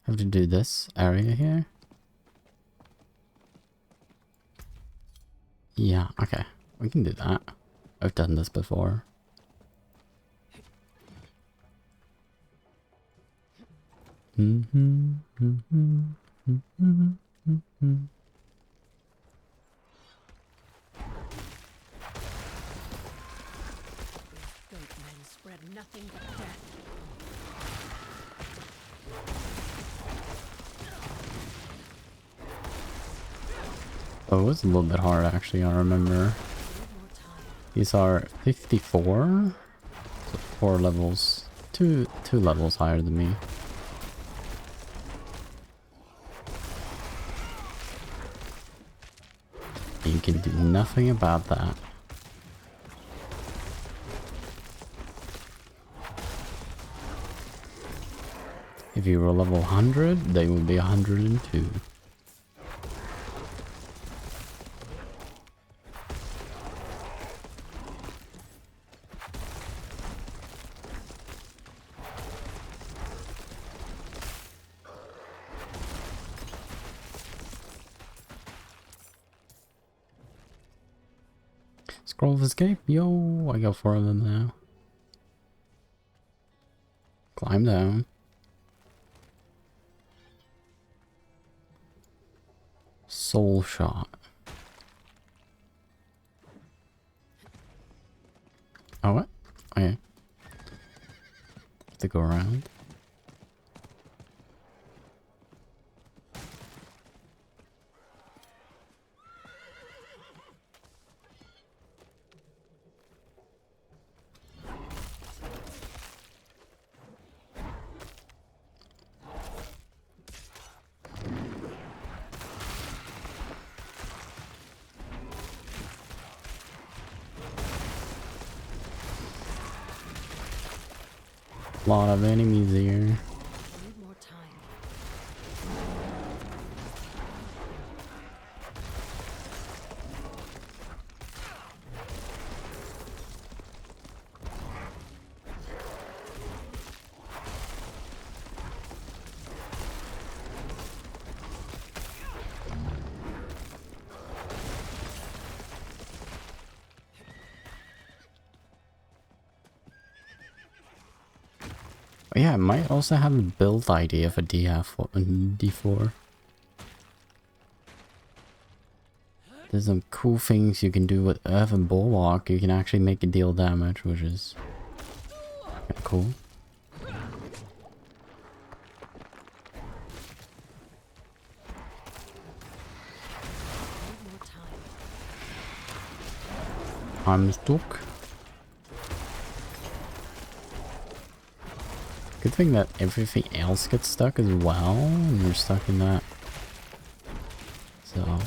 S1: have to do this area here. Yeah, okay. We can do that. I've done this before.
S2: Goat men spread nothing but death.
S1: Oh, it was a little bit hard actually, I remember. These are 54? So 4 levels. Two levels higher than me. You can do nothing about that. If you were level 100, they would be 102. Scroll of escape? Yo, I got 4 of them now. Climb down. Soul shot. Oh, what? Okay. Have to go around. Lot of enemies here.
S8: Need more time.
S1: Oh, yeah, I might also have a build idea for D4. There's some cool things you can do with Earthen Bulwark. You can actually make it deal damage, which is kinda cool.
S8: Need more time.
S1: I'm stuck. Good thing that everything else gets stuck as well, and you're stuck in that. So.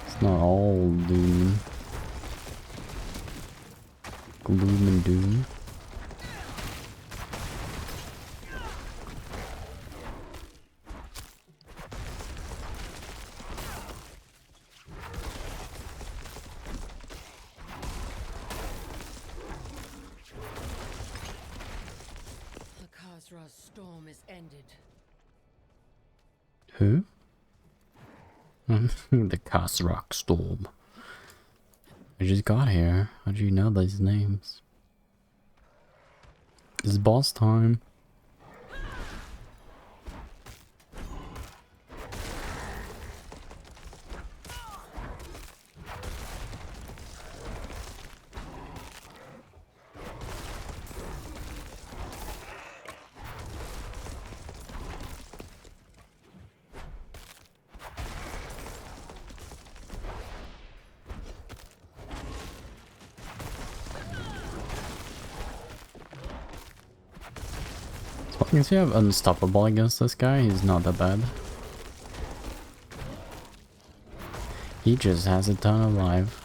S1: It's not all doom. Gloom and doom.
S2: Khazra's storm is ended.
S1: Who? The Khazrak Storm. I just got here. How do you know these names? It's boss time. As long as you have unstoppable against this guy, he's not that bad. He just has a ton of life.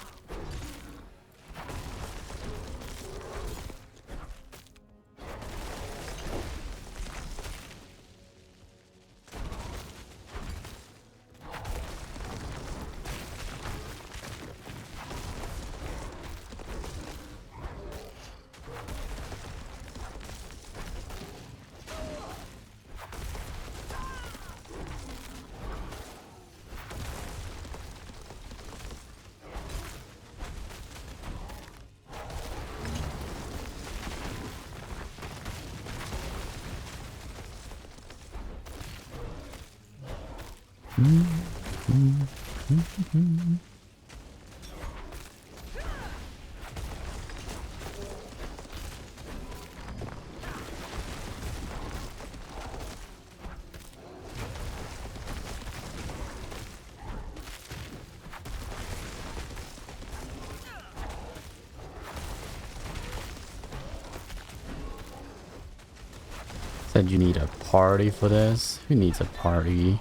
S1: Said you need a party for this? Who needs a party?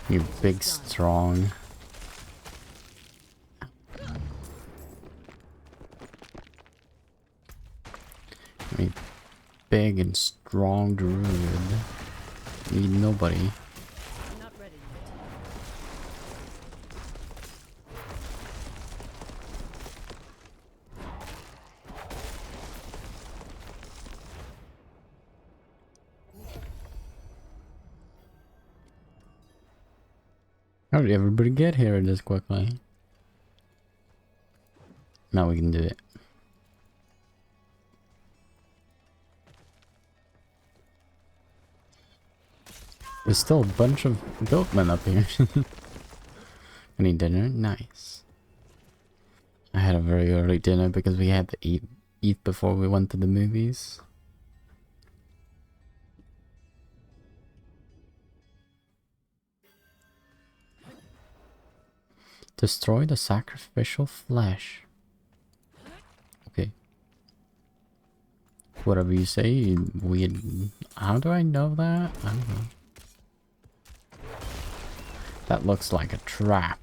S1: You big strong. I mean, big and strong druid. Need nobody.
S2: I'm not ready yet.
S1: How did everybody get here this quickly? Now we can do it. There's still a bunch of goatmen up here. Any dinner? Nice. I had a very early dinner because we had to eat before we went to the movies. Destroy the sacrificial flesh. Okay. Whatever you say, how do I know that? I don't know. That looks like a trap.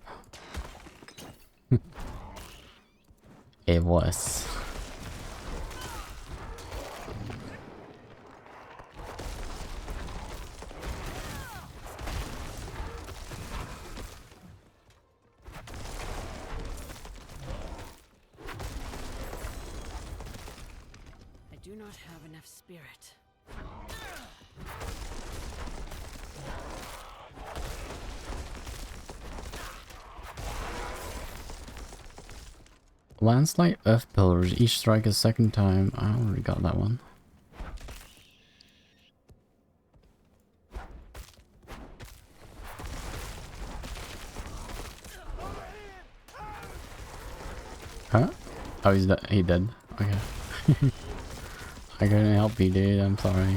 S1: It was.
S2: I do not have enough spirit.
S1: Landslide Earth Pillars. Each strike a second time. I already got that one. Huh? Oh, he's dead. He dead. Okay. I couldn't help you, dude. I'm sorry.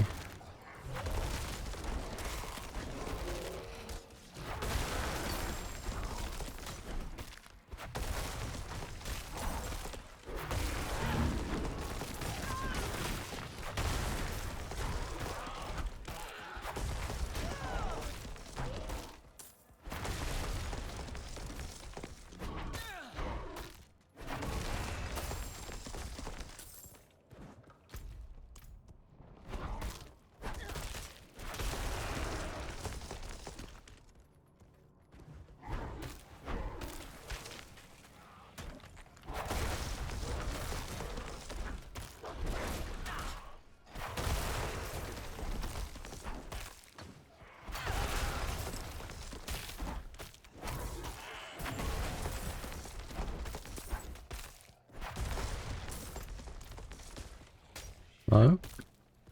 S1: Hello?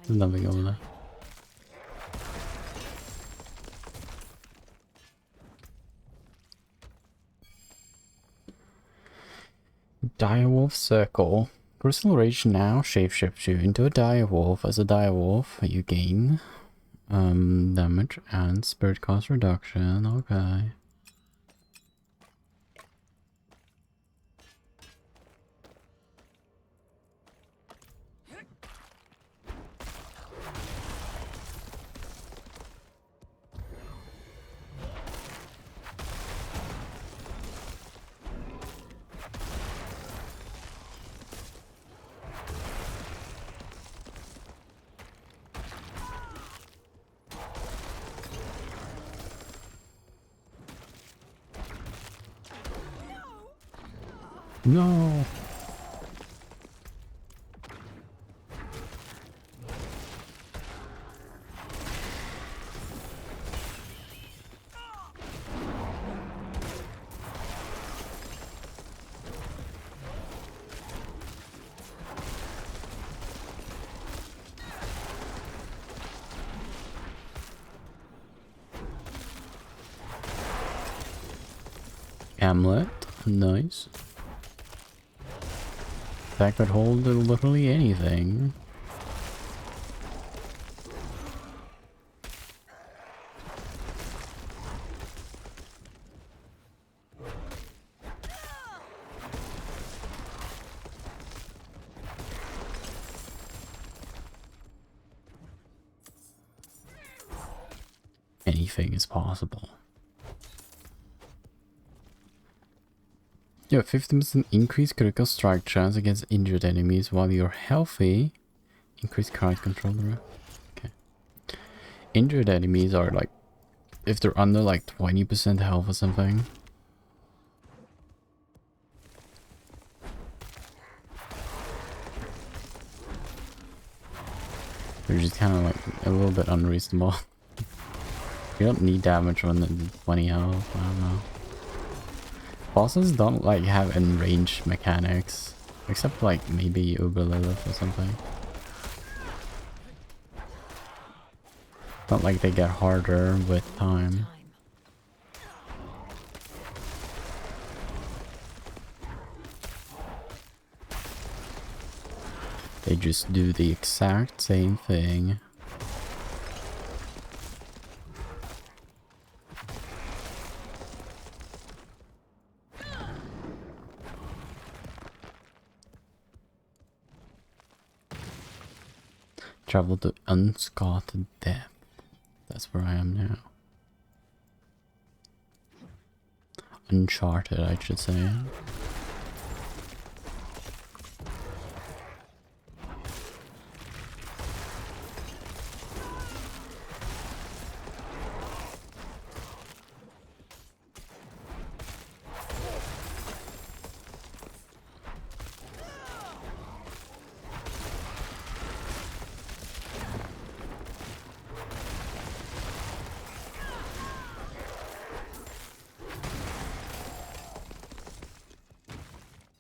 S1: There's nothing over there. Direwolf Circle. Crystal Rage now shapeshifts you into a direwolf. As a direwolf, you gain damage and spirit cost reduction. Okay. No. Amulet, nice. That could hold literally anything. anything is possible. Yeah, 50% increased critical strike chance against injured enemies while you're healthy. Increased card control. Okay. Injured enemies are like, if they're under like 20% health or something. They're just kind of like a little bit unreasonable. You don't need damage on the 20 health, I don't know. Bosses don't like have enraged mechanics, except like maybe Uber Lilith or something. Not like they get harder with time. They just do the exact same thing. Travel to unscathed death. That's where I am now. Uncharted, I should say.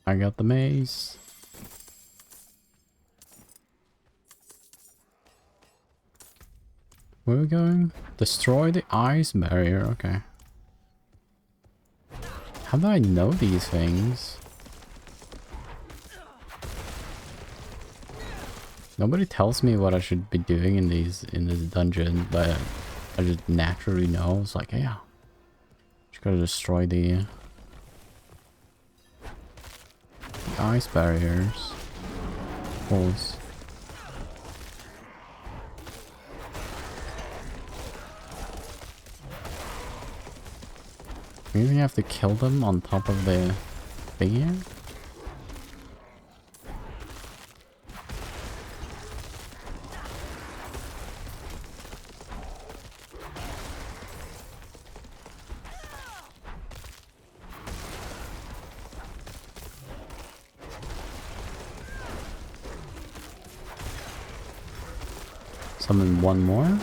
S1: I got the maze. Where are we going? Destroy the ice barrier. Okay. How do I know these things? Nobody tells me what I should be doing in this dungeon, but I just naturally know. It's like, yeah, just gotta destroy the ice barriers. Holes. Maybe I have to kill them on top of the thing here? Summon one more?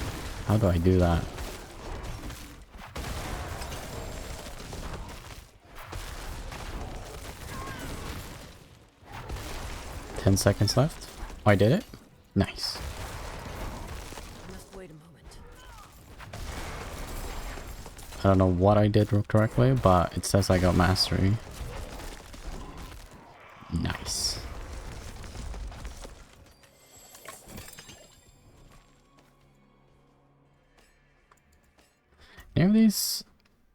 S1: How do I do that? Seconds left. Oh, I did it? Nice.
S2: Must wait a moment.
S1: I don't know what I did correctly, but it says I got mastery. Nice. Any of these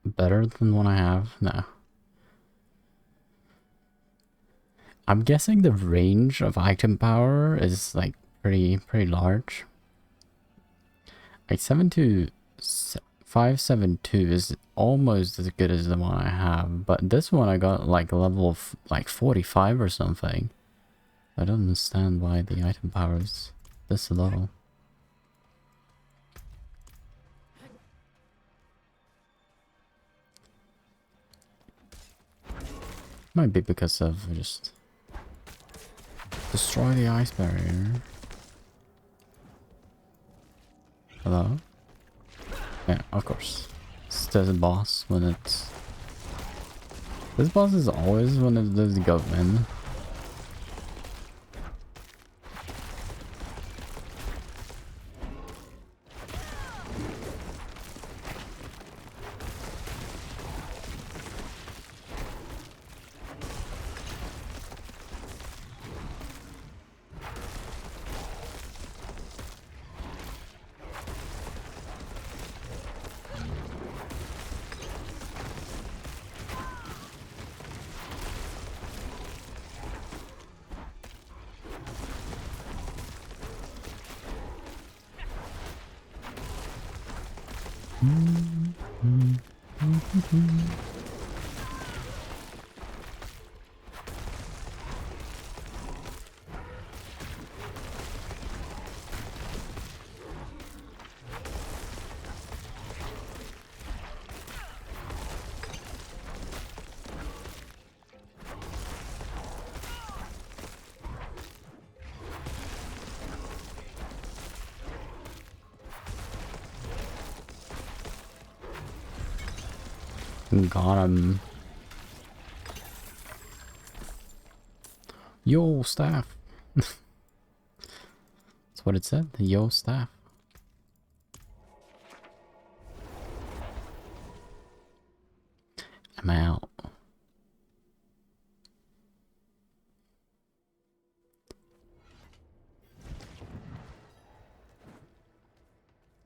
S1: better than one I have? No. I'm guessing the range of item power is like pretty large. Like 572 is almost as good as the one I have, but this one I got like a level of like 45 or something. I don't understand why the item power is this low. Might be because of just destroy the ice barrier. Hello? Yeah, of course. There's a boss when it's... This boss is always when there's the goatman. Got him. Yo, staff. That's what it said. Yo, staff. I'm out.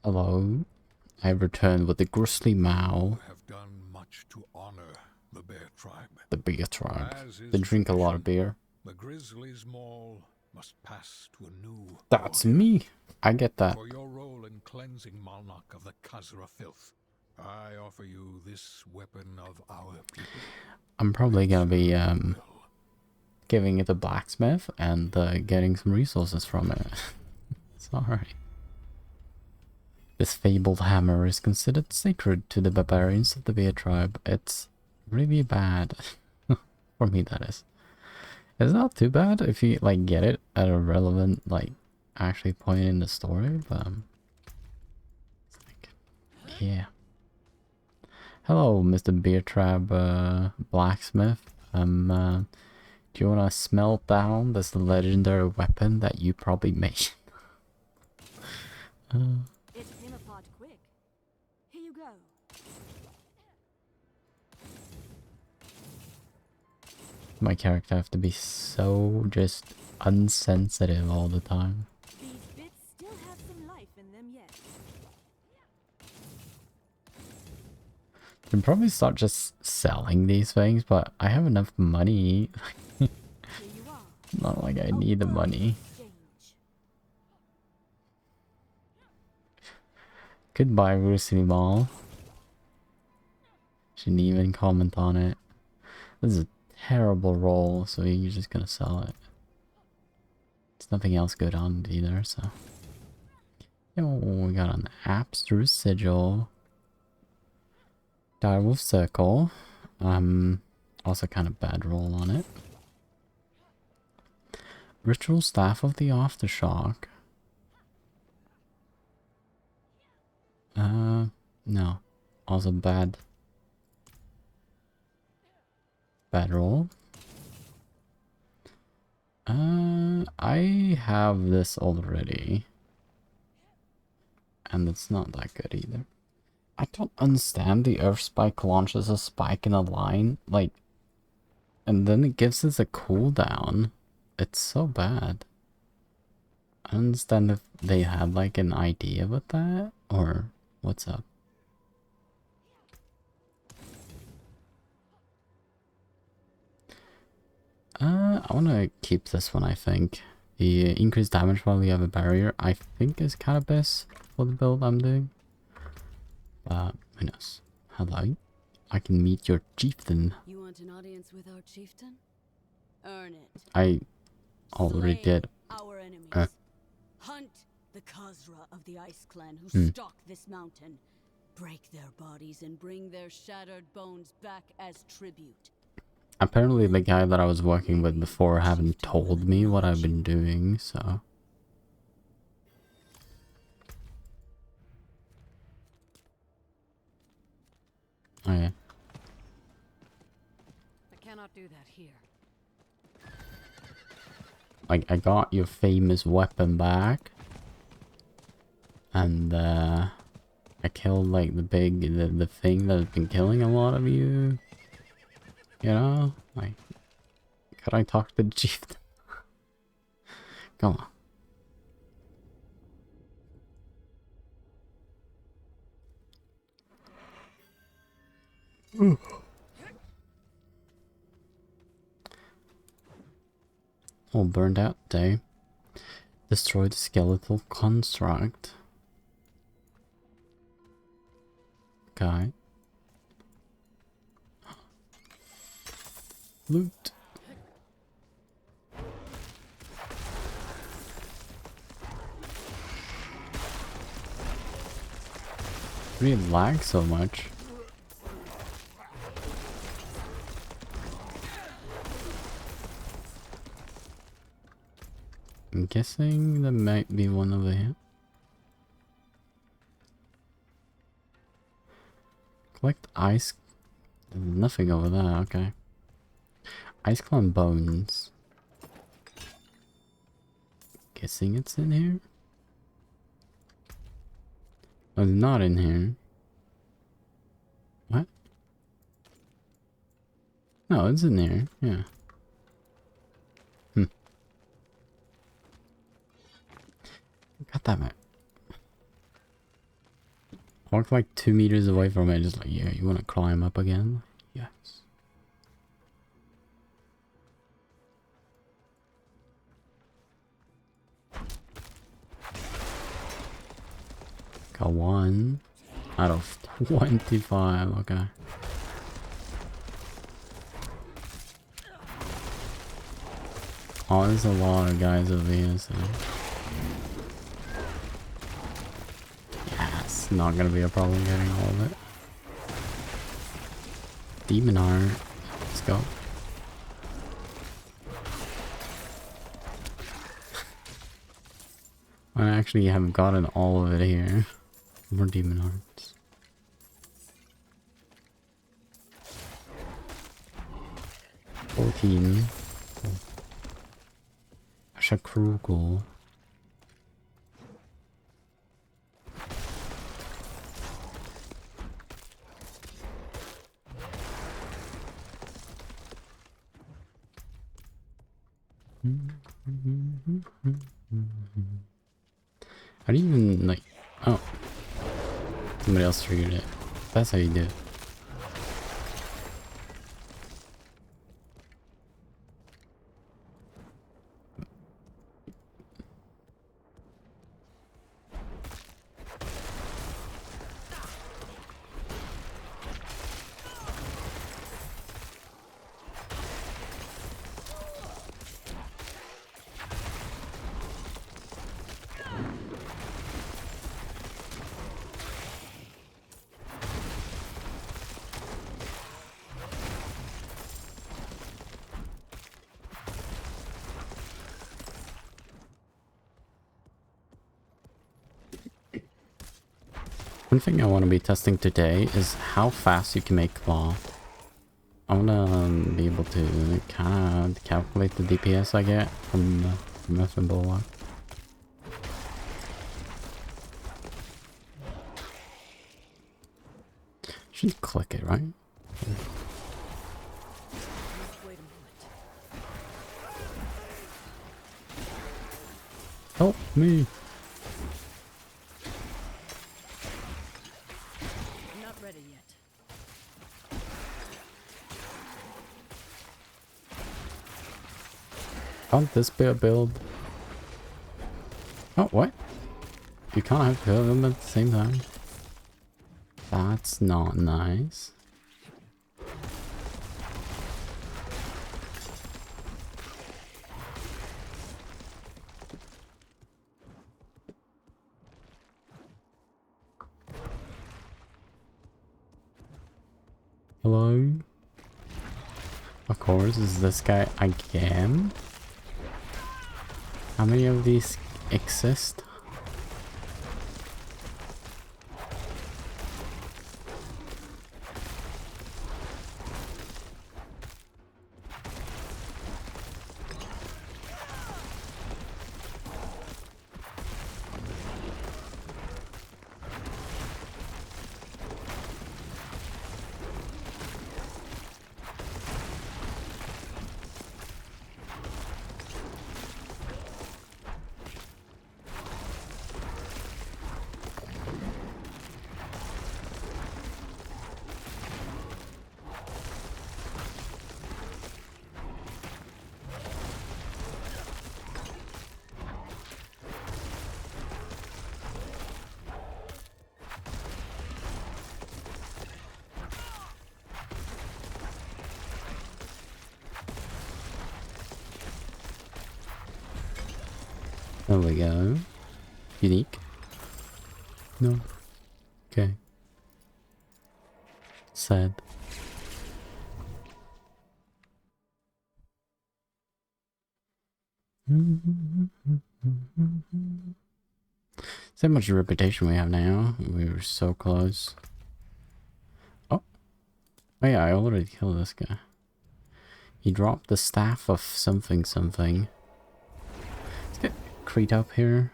S1: Hello. I have returned with the grisly Mao.
S9: Have done much to honor the bear tribe.
S1: The beer tribe.
S9: As is
S1: They drink a lot of
S9: tradition,
S1: beer.
S9: The Grizzlies Maul must pass to a new
S1: That's
S9: warrior.
S1: me. I get that.
S9: For your role in cleansing Malnak of the Khazra filth, I offer you this weapon of our people.
S1: I'm probably gonna be giving it a blacksmith and getting some resources from it. It's alright. This fabled hammer is considered sacred to the barbarians of the bear tribe. It's really bad. For me, that is. It's not too bad if you like get it at a relevant, like, actually point in the story, but it's like, yeah. Hello, Mr. Beer Trap blacksmith. Do you wanna smelt down this legendary weapon that you probably made?
S2: It came apart quick. Here you go.
S1: My character have to be so just unsensitive all the time.
S2: These bits still have some life in them yet.
S1: Can probably start just selling these things, but I have enough money.
S2: Here you are.
S1: Not like I need the money.
S2: Exchange.
S1: Goodbye, Rusty Mall. Shouldn't even comment on it. This is a terrible roll, so you're just gonna sell it. There's nothing else good on it either, so. Yo, we got an Abstruse Sigil. Direwolf Circle. Also kind of bad roll on it. Ritual Staff of the Aftershock. No. Also bad. Bad roll. I have this already. And it's not that good either. I don't understand the Earth Spike launches a spike in a line, like, and then it gives us a cooldown. It's so bad. I don't understand if they had like an idea with that, or what's up. I want to keep this one, I think. The increased damage while you have a barrier, I think is kind of best for the build I'm doing. But, who knows. Hello. I can meet your chieftain.
S2: You want an audience with our chieftain? Earn it.
S1: I already
S2: Slay
S1: did.
S2: our enemies. Hunt the Khazra of the Ice Clan who stalk this mountain. Break their bodies and bring their shattered bones back as tribute.
S1: Apparently the guy that I was working with before haven't told me what I've been doing, so... Okay.
S2: I cannot do that here.
S1: Like, I got your famous weapon back. And, I killed, like, the thing that has been killing a lot of you. You know? Like, could I talk to the chieftain? Come on. Oh, burned out day. Destroy the skeletal construct. Okay. Loot. Really lag so much. I'm guessing there might be one over here. Collect ice. There's nothing over there, okay. Ice climb bones. Guessing it's in here? Oh, it's not in here. What? No, it's in here, yeah. Got that map. Walk like 2 meters away from it, just like, yeah, you want to climb up again? Yes. Got 1 out of 25, okay. Oh, there's a lot of guys over here, so... It's not gonna be a problem getting all of it. Demon heart. Let's go. I actually haven't gotten all of it here. More demon hearts. $14. Shakrugul. How do you even, like... Oh. Somebody else triggered it. That's how you do it. One thing I want to be testing today is how fast you can make claw. I want to be able to kind of calculate the DPS I get from the Bulwark. Should click it, right? Help me! Can't this be a build? Oh, what? You can't have two of them at the same time? That's not nice. Hello? Of course, is this guy again? How many of these exist? There we go. Unique? No. Okay. Sad. See how much reputation we have now? We were so close. Oh. Oh yeah, I already killed this guy. He dropped the staff of something something. Let's get Crete up here.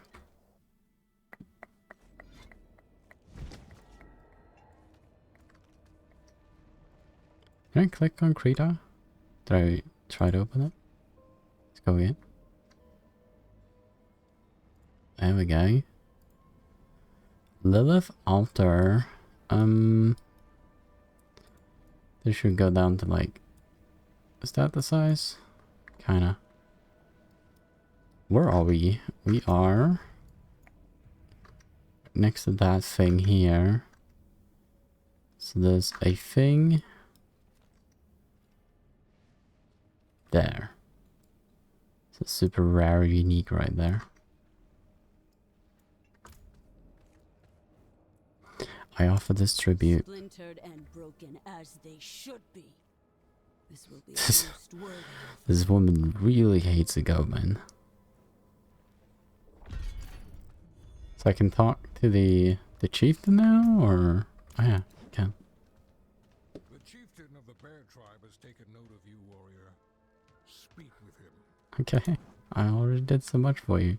S1: Can I click on Krita? Did I try to open it? Let's go again. There we go. Lilith altar. This should go down to like... Is that the size? Kinda. Where are we? We are... next to that thing here. So there's a thing... there. It's a super rare unique right there. I offer this tribute.
S2: Splintered and broken as they should be. This will be most worthy.
S1: This woman really hates the goat, man. So I can talk to the chieftain now, or... Oh yeah, I can.
S9: The chieftain of the bear tribe has taken note of you, warrior. Speak with him.
S1: Okay, I already did so much for you.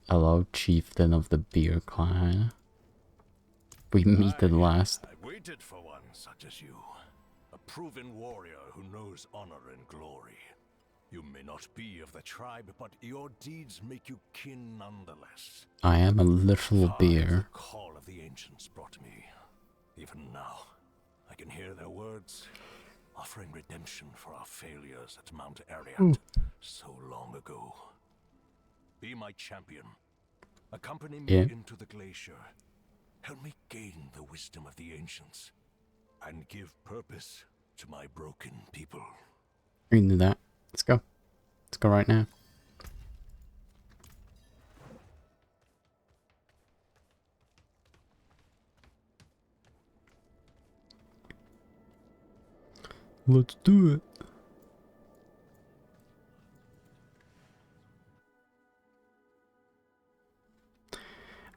S1: Hello, chieftain of the beer clan. We meet at last.
S5: I waited for one such as you. A proven warrior who knows honor and glory. You may not be of the tribe, but your deeds make you kin nonetheless.
S1: I am a literal beer.
S5: The call of the ancients brought me. Even now, I can hear their words, offering redemption for our failures at Mount Ariat so long ago. Be my champion. Accompany me into the glacier. Help me gain the wisdom of the ancients, and give purpose to my broken people.
S1: We can do that. Let's go. Let's go right now. Let's do it.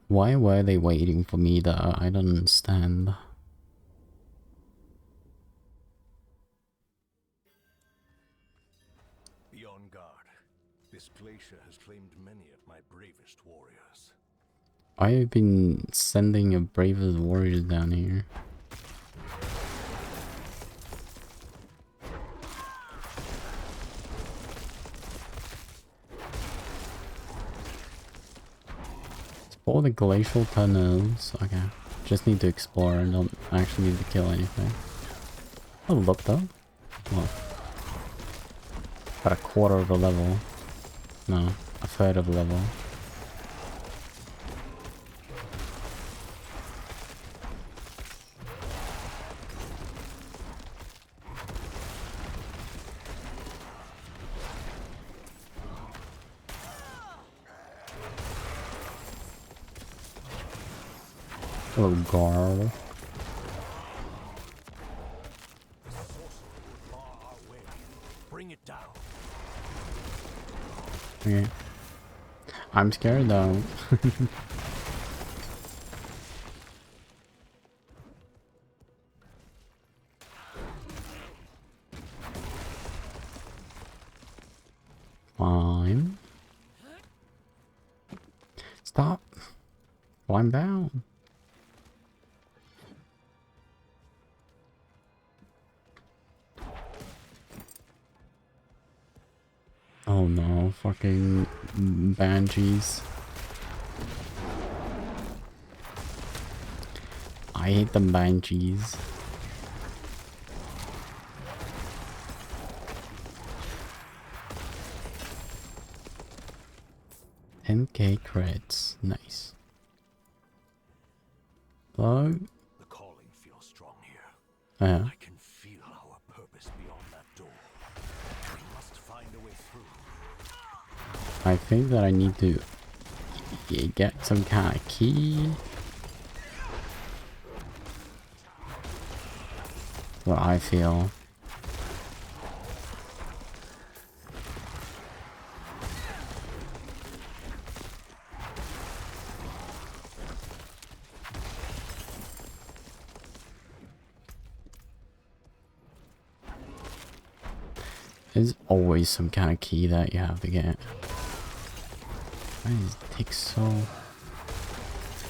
S1: Why were they waiting for me though? I don't understand.
S5: Be on guard. This glacier has claimed many of my bravest warriors.
S1: I've been sending a bravest warriors down here. All the glacial tunnels. Okay. Just need to explore and don't actually need to kill anything. Oh, look though. Well, about a quarter of a level. No, a third of a level. Little girl.
S5: Bring it down.
S1: Okay. I'm scared though. Climb. Stop. Climb down. Oh no, fucking banshees. I hate the banshees. $10K creds, nice. Plug.
S5: The calling feels strong here.
S1: Yeah.
S5: I can feel our purpose beyond that door. We must find a way through.
S1: I think that I need to get some kind of key. What I feel. There's always some kind of key that you have to get. Why does it take so...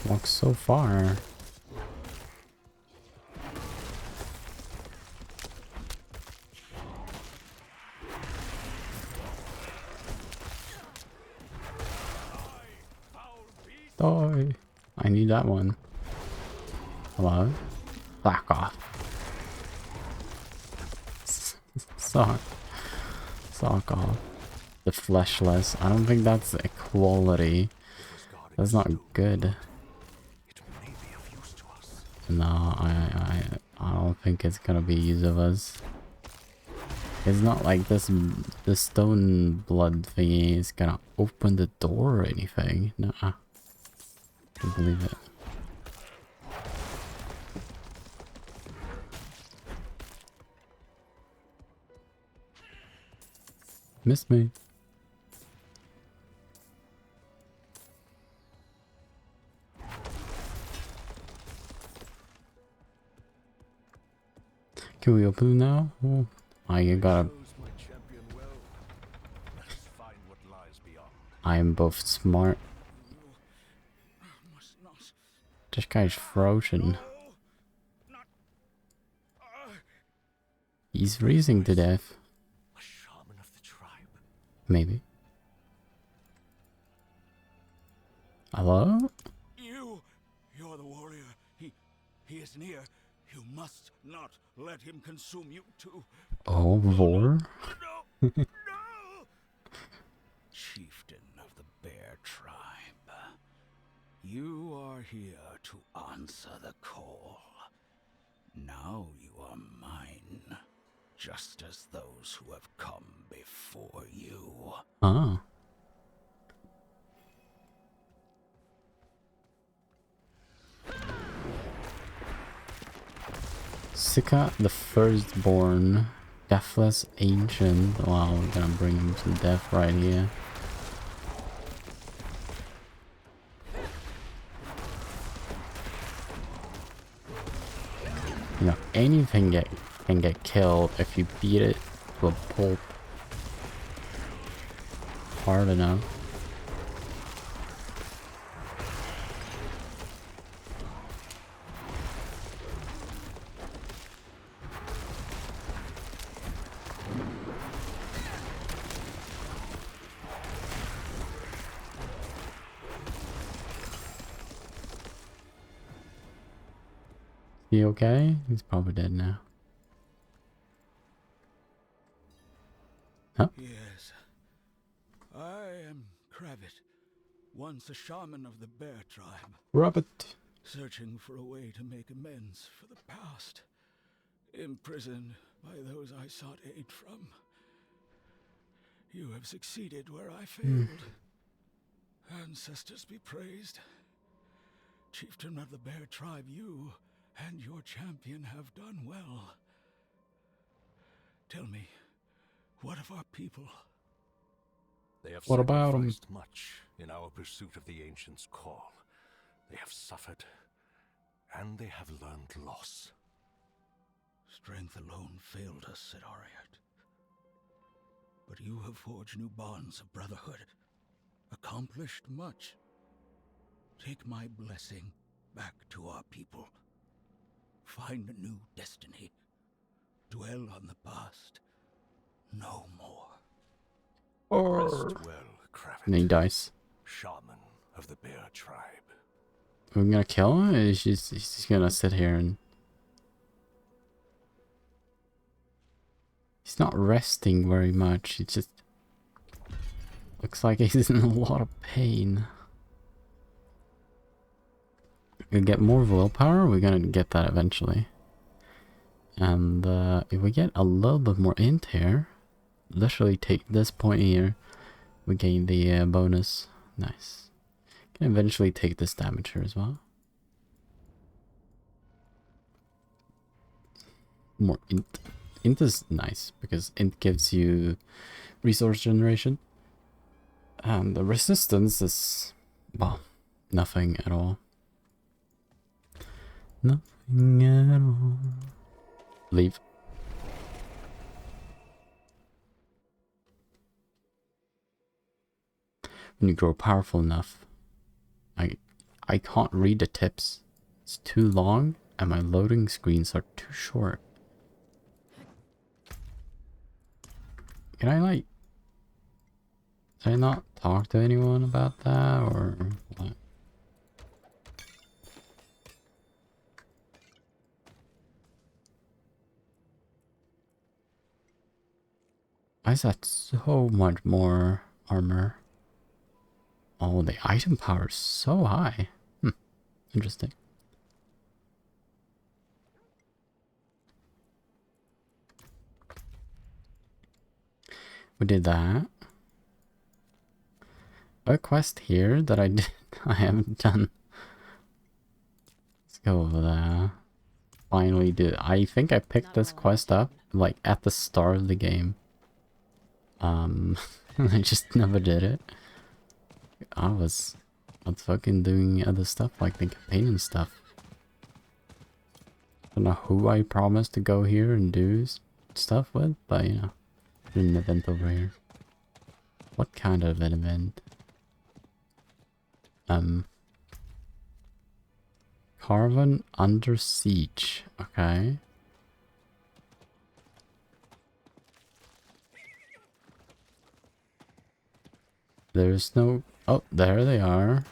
S1: walk so far? Die! I need that one. Hello? Back off. Sock off. The fleshless. I don't think that's equality. That's not good. No, I don't think it's gonna be use of us. It's not like this stone blood thingy is gonna open the door or anything. Nuh-uh. Don't believe it. Missed me. Can we open it now? Oh, I gotta... I am both smart. This guy's frozen. He's freezing to death. Maybe. Hello?
S9: You're the warrior. He is near. You must not let him consume you too.
S1: Oh, war?
S9: No! No! Chieftain of the Bear Tribe, you are here to answer the call. Now you are mine, just as those who have come before you.
S1: Ah. Sika the Firstborn, Deathless Ancient. Wow, we're gonna bring him to death right here. You know, anything can get killed if you beat it to a pulp hard enough. He okay? He's probably dead now. Huh?
S9: Yes. I am Kravit, once a shaman of the Bear Tribe.
S1: Rabbit.
S9: Searching for a way to make amends for the past. Imprisoned by those I sought aid from. You have succeeded where I failed. Ancestors be praised. Chieftain of the Bear Tribe, you and your champion have done well. Tell me, what of our people?
S5: They have
S1: What about 'em?
S5: sacrificed much in our pursuit of the Ancient's call. They have suffered, and they have learned loss.
S9: Strength alone failed us, said Ariat. But you have forged new bonds of brotherhood, accomplished much. Take my blessing back to our people. Find a new destiny. Dwell on the past. No more.
S5: Rest well, Kravit.
S1: And he dies.
S5: Shaman of the Bear Tribe.
S1: We're gonna kill him? Or he's just gonna sit here and... He's not resting very much. It just... looks like he's in a lot of pain. We get more willpower, we're gonna get that eventually. And if we get a little bit more int here, literally take this point here, We gain the bonus. Nice. Can eventually take this damage here as well. More int. Int is nice because int gives you resource generation. And the resistance is, well, nothing at all. Nothing at all. Leave. When you grow powerful enough, I can't read the tips. It's too long and my loading screens are too short. Can I like... Did I not talk to anyone about that or what? I said so much more armor. Oh, the item power is so high. Interesting. We did that. A quest here that I haven't done. Let's go over there. Finally do. I think I picked this quest up like at the start of the game. I just never did it. I was fucking doing other stuff like the campaign and stuff. Don't know who I promised to go here and do stuff with, but you know, an event over here. What kind of an event? Caravan under siege. Okay. There's no... Oh, there they are.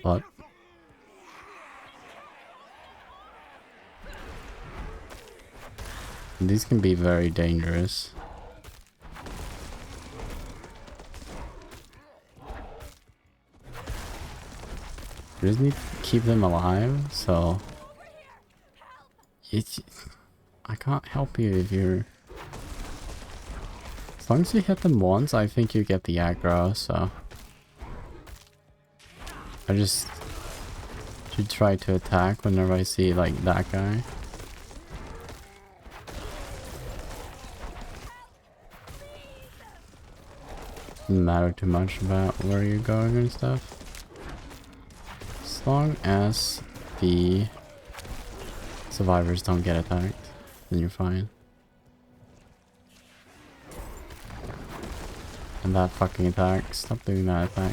S1: What? These can be very dangerous. We just need to keep them alive, so... I can't help you if you're... As long as you hit them once, I think you get the aggro, so... I just should try to attack whenever I see, like, that guy. Doesn't matter too much about where you're going and stuff. As long as the survivors don't get attacked, then you're fine. And that fucking attack. Stop doing that attack.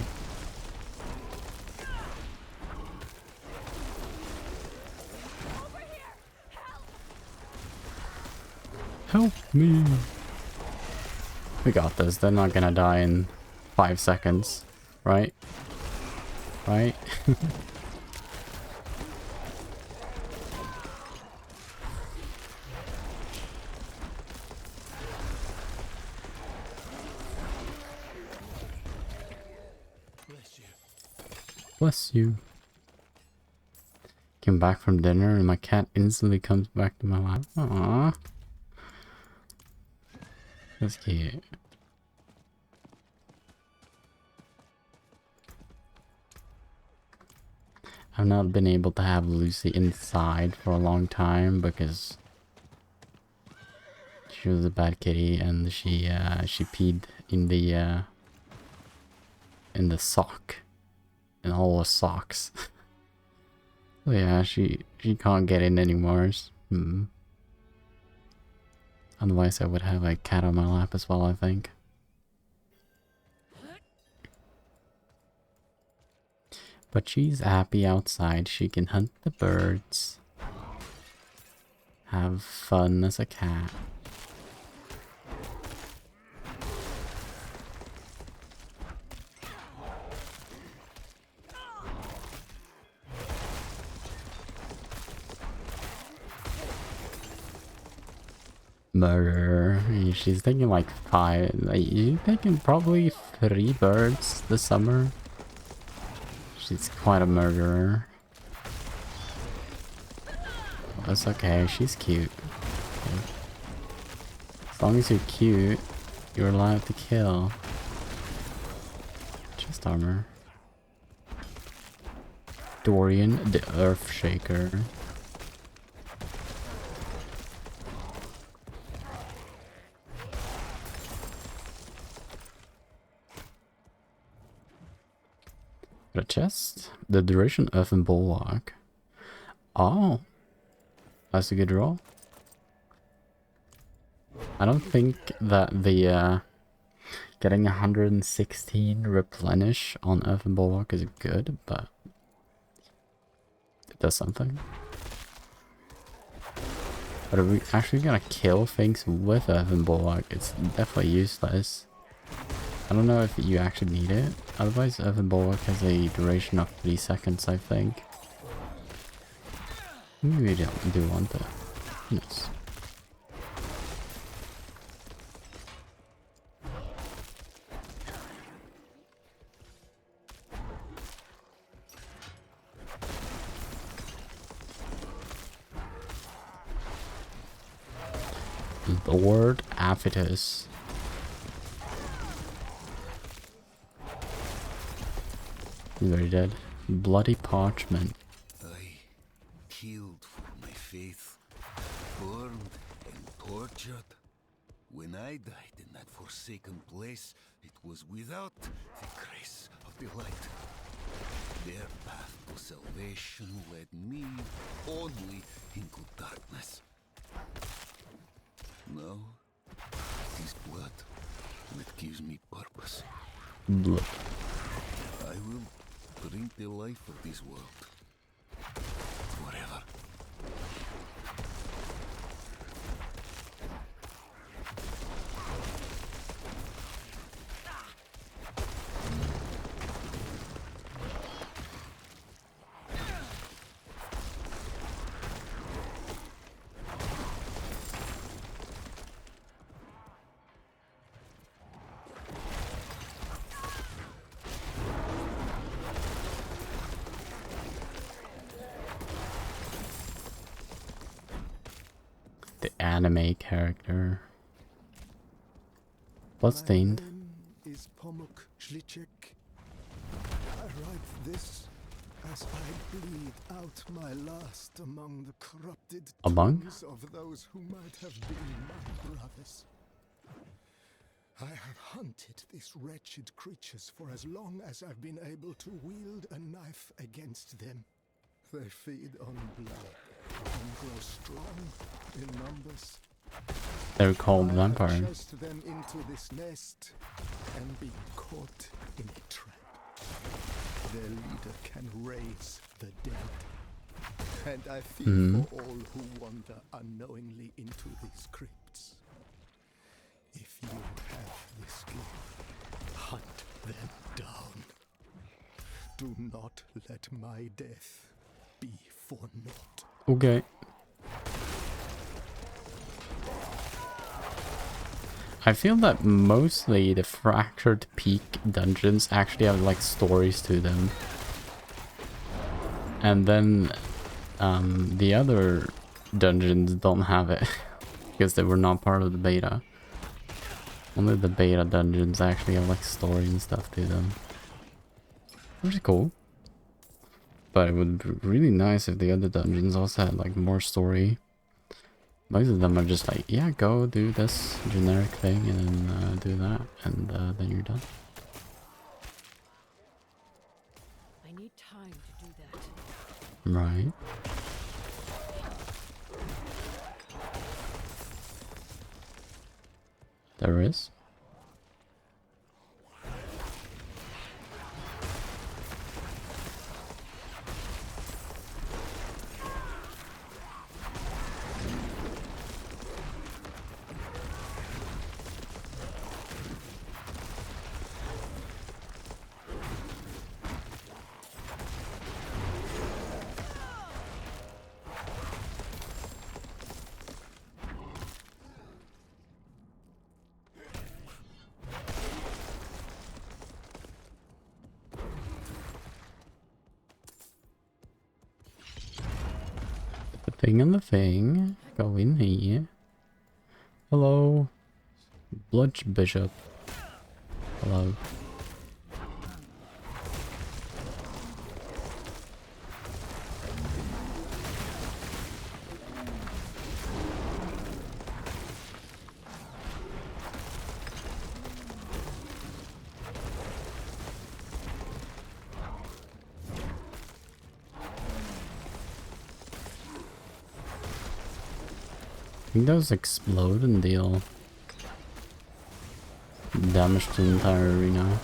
S1: Help me! We got this. They're not gonna die in 5 seconds. Right? Right? Bless you. Came back from dinner and my cat instantly comes back to my lap. Aww. That's cute. I've not been able to have Lucy inside for a long time because she was a bad kitty and she peed in the sock. In all the socks. So yeah, she can't get in anymore. Otherwise I would have a cat on my lap as well, I think. But she's happy outside. She can hunt the birds. Have fun as a cat. Murder. She's taking like 5. Like, she's taking probably 3 birds this summer. She's quite a murderer. That's okay, she's cute. Okay. As long as you're cute, you're allowed to kill. Chest armor. Dorian the Earthshaker. Got a chest. The duration Earthen Bulwark. Oh, that's a good roll. I don't think that the getting 116 replenish on Earthen Bulwark is good, but it does something. But are we actually gonna kill things with Earthen Bulwark? It's definitely useless. I don't know if you actually need it. Otherwise, Earthen Bulwark has a duration of 3 seconds, I think. Maybe we don't do want that. Who knows? Lord Aphitus. He's very dead. Bloody Parchment.
S10: I killed for my faith, burned and tortured. When I died in that forsaken place, it was without the grace of the light. Their path to salvation led me only into darkness. Now, it is blood that gives me purpose.
S1: Blood.
S10: I will drink the life of this world. Forever.
S1: The anime character. Bloodstained.
S3: My name is Pomuk Shlicek. I write this as I bleed out my last among the corrupted tongues of those who might have been my brothers. I have hunted these wretched creatures for as long as I've been able to wield a knife against them. They feed on blood and grow strong in numbers.
S1: They're called
S3: I
S1: vampire.
S3: have chased them into this nest and been caught in a trap. Their leader can raise the dead. And I fear for all who wander unknowingly into these crypts. If you have the skill, hunt them down. Do not let my death be for naught.
S1: Okay. I feel that mostly the Fractured Peak dungeons actually have like stories to them. And then the other dungeons don't have it because they were not part of the beta. Only the beta dungeons actually have like story and stuff to them. Which is cool. But it would be really nice if the other dungeons also had like more story. Most of them are just like, yeah, go do this generic thing and then do that, and then you're done.
S2: I need time to do that.
S1: Right. There is. Thing on the thing. Go in here. Hello. Bludge Bishop. Hello. I think those explode and deal damage to the entire arena.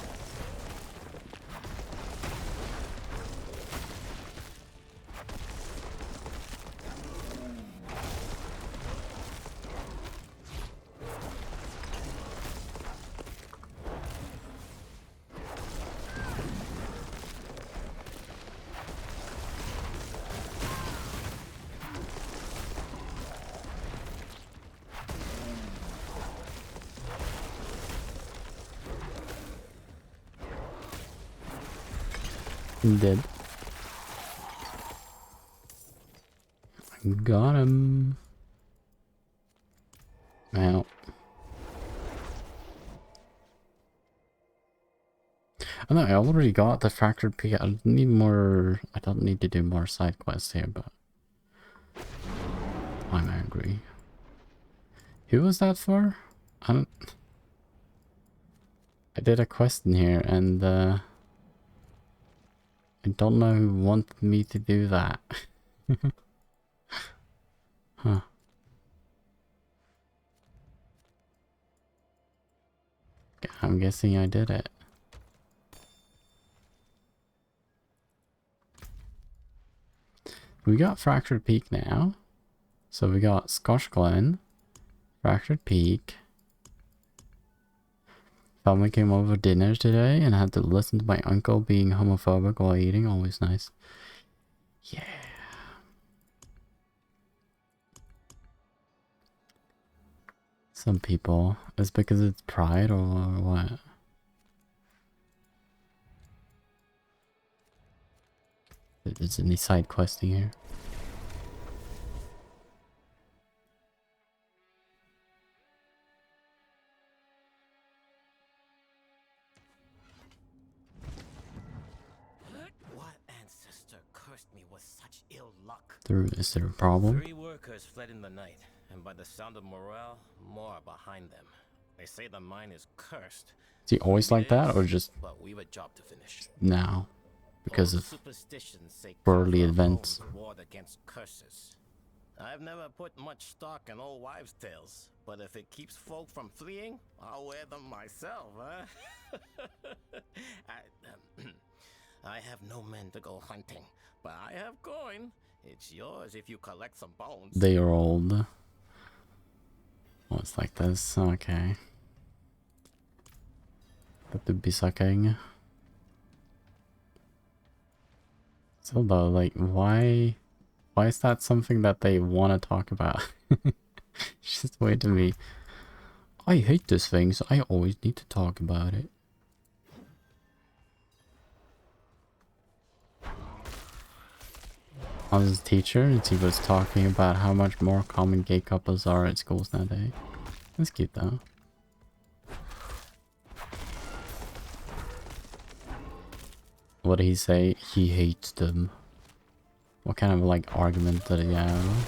S1: Dead. Got him. Well. Oh no, I already got the fractured peak. I need more. I don't need to do more side quests here, but I'm angry. Who was that for? I did a quest in here and I don't know who wanted me to do that. Huh. I'm guessing I did it. We got Fractured Peak now. So we got Scotch Glen, Fractured Peak. Family came over for dinner today and had to listen to my uncle being homophobic while eating. Always nice. Yeah. Some people. It's because it's pride or what? Is any side questing here?
S11: What ancestor cursed me with such ill luck?
S1: Is there a problem?
S11: 3 workers fled in the night, and by the sound of morale, more are behind them. They say the mine is cursed.
S1: Is he always like that, or just
S11: But we've a job to finish.
S1: now? Because
S11: Old
S1: of
S11: superstitions say
S1: worldly
S11: Kafka
S1: events.
S11: always warred against curses. I've never put much stock in old wives' tales, but if it keeps folk from fleeing, I'll wear them myself, huh? I have no men to go hunting, but I have coin. It's yours if you collect some bones.
S1: They are old. Oh, it's like this. Okay. That would be sucking. So though, like, why is that something that they want to talk about? Just wait to me. I hate this thing, so I always need to talk about it. I was a teacher and he was talking about how much more common gay couples are at schools nowadays. That's cute though. What did he say? He hates them. What kind of like argument did he have?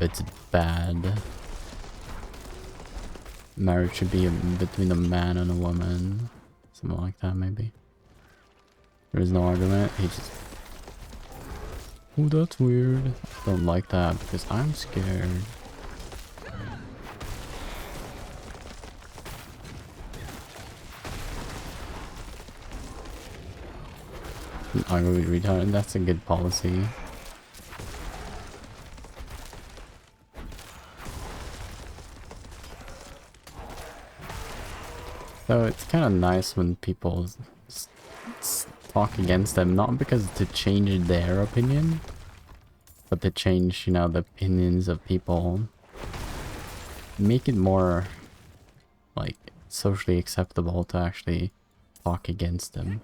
S1: It's bad. Marriage should be between a man and a woman. Something like that maybe. There is no argument. He just... Oh, that's weird. Don't like that because I'm scared. Argue with retarded. That's a good policy. So it's kind of nice when people talk against them, not because to change their opinion, but to change, you know, the opinions of people. Make it more, like, socially acceptable to actually talk against them.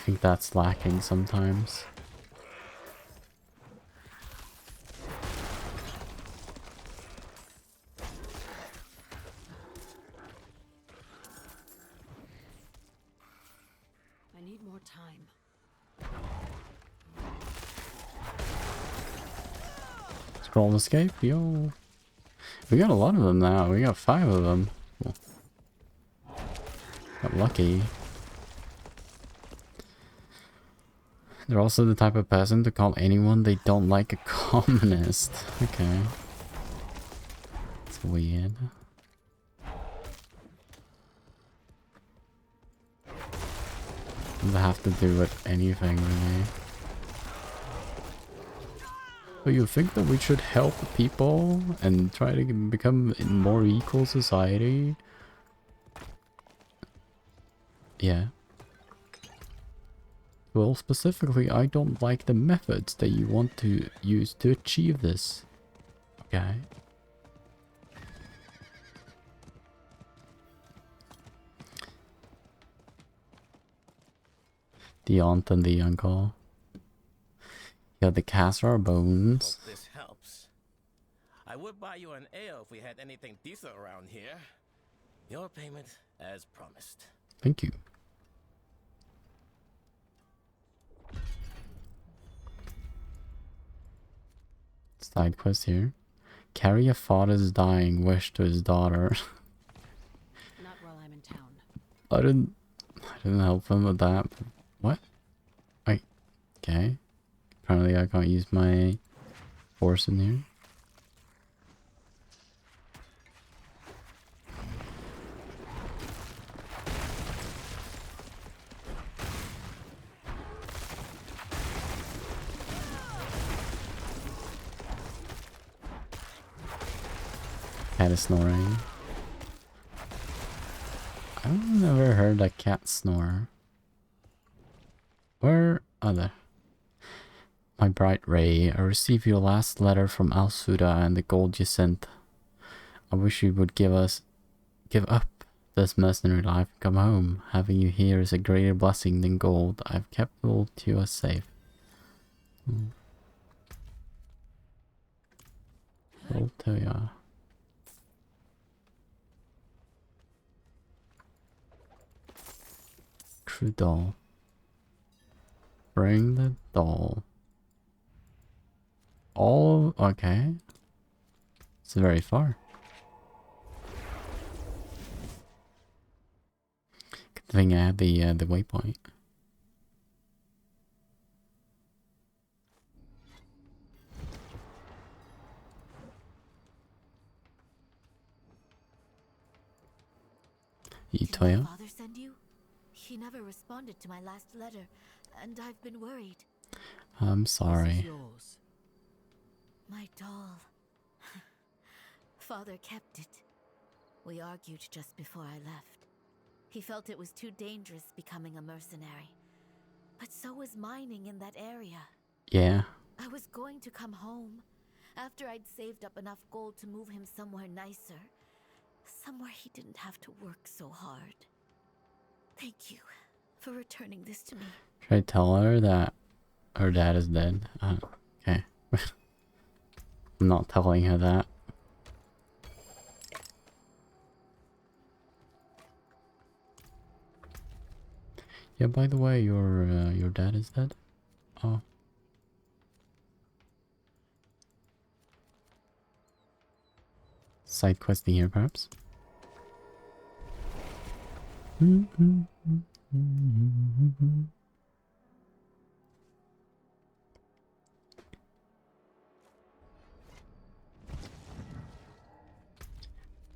S1: think that's lacking sometimes.
S2: I need more time.
S1: Scroll escape, yo. We got a lot of them now. We got 5 of them. Cool. Got lucky. They're also the type of person to call anyone they don't like a communist. Okay. It's weird. Doesn't have to do with anything really. But you think that we should help people and try to become a more equal society? Yeah. Well, specifically, I don't like the methods that you want to use to achieve this. Okay. The aunt and the uncle. You got the cast our bones.
S11: Hope this helps. I would buy you an ale if we had anything decent around here. Your payment as promised.
S1: Thank you. Side quest here. Carry a father's dying wish to his daughter.
S2: Not while I'm in town.
S1: I didn't help him with that. What? Wait. Okay. Apparently I can't use my force in here. Cat is snoring. I've never heard a cat snore. Where are they? My bright ray, I received your last letter from Al-Suda and the gold you sent. I wish you would give up this mercenary life and come home. Having you here is a greater blessing than gold. I've kept all to you safe. Gold to ya. True doll. Bring the doll. All okay. It's very far. Good thing I had the waypoint.
S8: Did my father send you? He never responded to my last letter, and I've been worried.
S1: I'm sorry.
S8: My doll. Father kept it. We argued just before I left. He felt it was too dangerous becoming a mercenary. But so was mining in that area.
S1: Yeah.
S8: I was going to come home after I'd saved up enough gold to move him somewhere nicer. Somewhere he didn't have to work so hard. Thank you for returning this to me.
S1: Should I tell her that her dad is dead? Okay. I'm not telling her that. Yeah, by the way, your dad is dead? Oh. Side questing here, perhaps?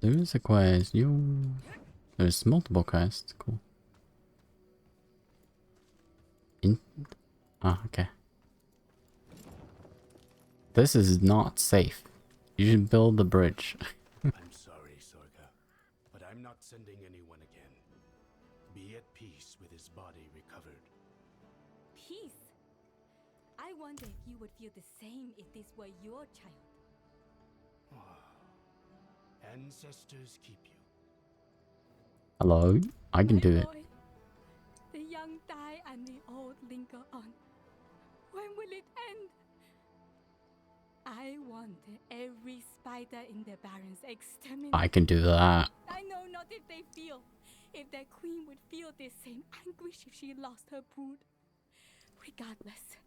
S1: There's a quest. There's multiple quests. Cool. Okay. This is not safe. You should build the bridge.
S12: I'm sorry, Sorga, but I'm not sending anyone again. Be at peace with his body recovered.
S13: Peace? I wonder if you would feel the same if this were your child.
S12: Ancestors keep you.
S1: Hello? I can do it.
S13: The young young die and the old linger on. When will it end? I want every spider in the barrens exterminated.
S1: I can do that.
S13: I know not if they feel, if their queen would feel this same anguish if she lost her brood. Regardless,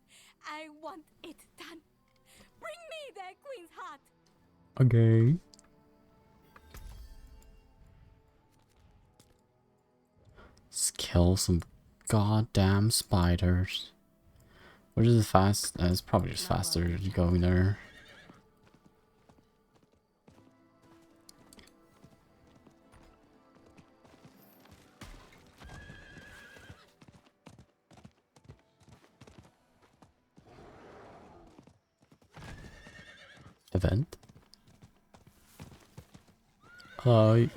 S13: I want it done. Bring me their queen's heart.
S1: Okay. Let's kill some goddamn spiders. What is the fast? It's probably just faster going there. Event. Hi.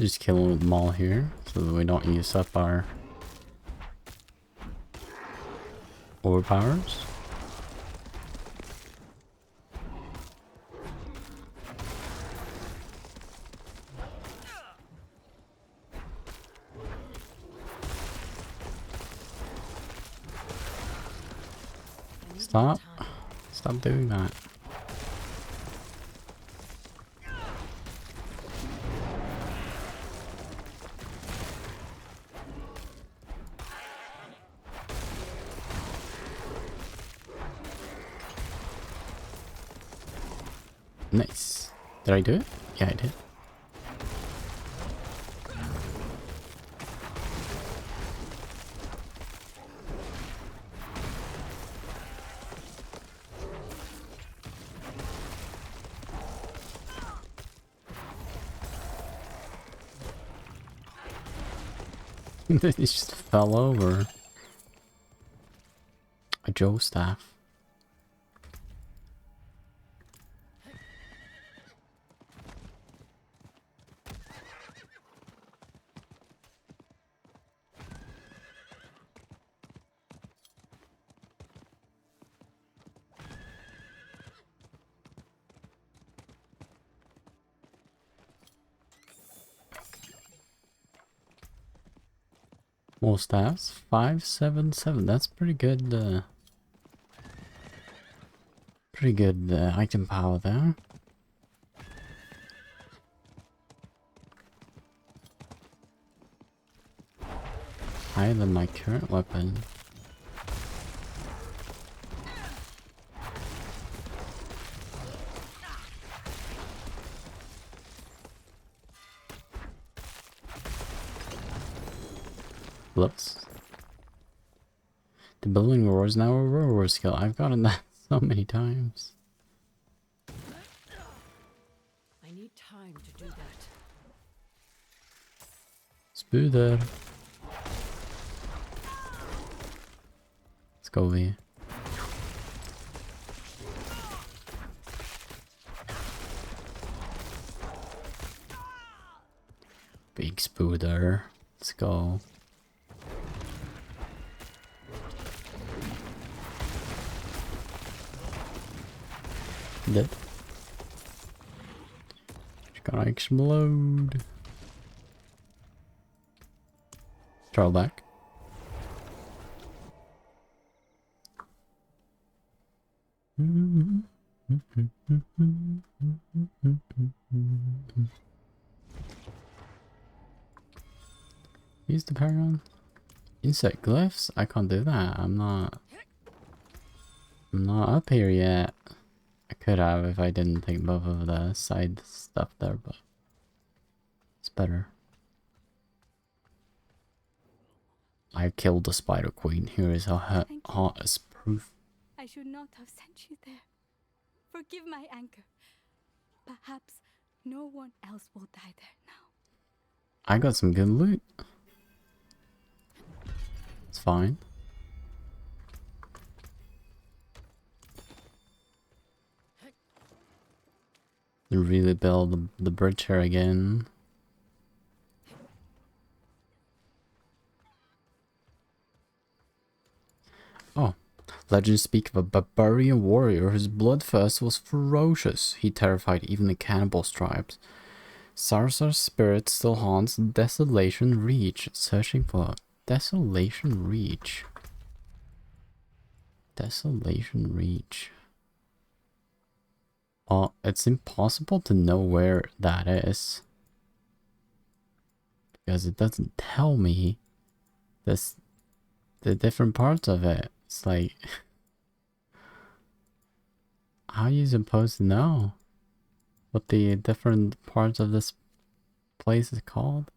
S1: Just kill them all here so that we don't use up our overpowers. Stop. Stop doing that. Nice. Did I do it? Yeah, I did. He just fell over. A Joe staff. More staffs. 577. That's pretty good. Pretty good item power there. Higher than my current weapon. Whoops. The building roar is now a roar skill. I've gotten that so many times.
S2: I need time to do that.
S1: Smoother. Let's go over here. Big spooder. Let's go. Dead. It's gonna explode. Draw back. Use the paragon. Insect glyphs? I can't do that. I'm not up here yet. I could have if I didn't take both of the side stuff there, but it's better. I killed the spider queen. Here is her heart as proof.
S13: I should not have sent you there. Forgive my anger. Perhaps no one else will die there now.
S1: I got some good loot. It's fine. Really build the bridge here again. Oh, Legends speak of a barbarian warrior whose bloodthirst was ferocious. He terrified even the cannibal tribes. Sarsar's spirit still haunts Desolation Reach, searching for Desolation Reach. Desolation Reach. Oh, it's impossible to know where that is. Because it doesn't tell me the different parts of it. It's like, how are you supposed to know what the different parts of this place is called?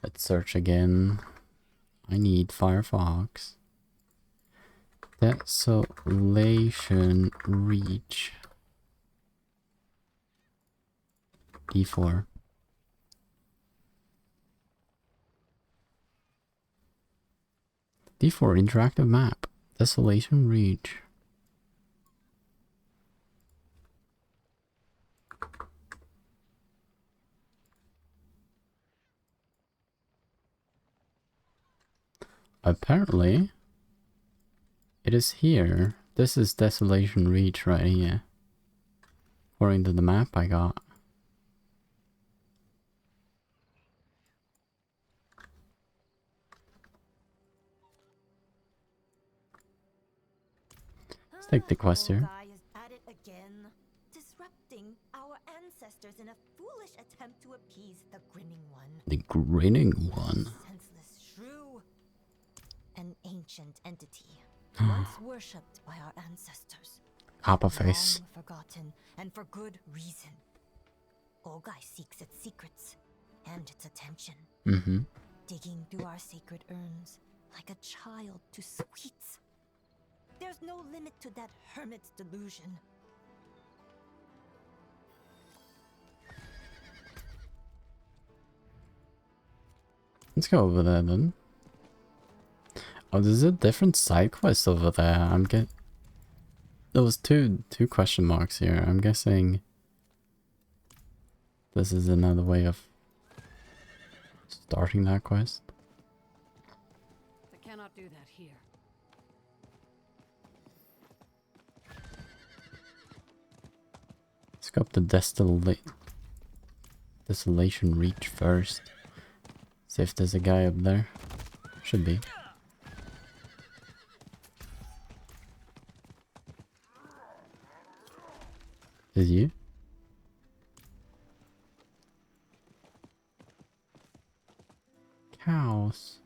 S1: Let's search again. I need Firefox. Desolation Reach. D4. D4 interactive map. Desolation Reach. Apparently, it is here. This is Desolation Reach right here. According to the map I got. Let's take the quest here.
S14: Disrupting our ancestors in a foolish attempt to appease the grinning one.
S1: The grinning one.
S14: Senseless shrew. An ancient entity, once worshipped by our ancestors.
S1: Copperface.
S14: Long forgotten, and for good reason. Ogai seeks its secrets and its attention. Digging through our sacred urns like a child to sweets. There's no limit to that hermit's delusion.
S1: Let's go over there then. Oh, there's a different side quest over there. There was two question marks here. I'm guessing this is another way of starting that quest.
S2: I cannot do that here.
S1: Let's go up to Desolation Reach first. See if there's a guy up there. Should be. Is you? Cows.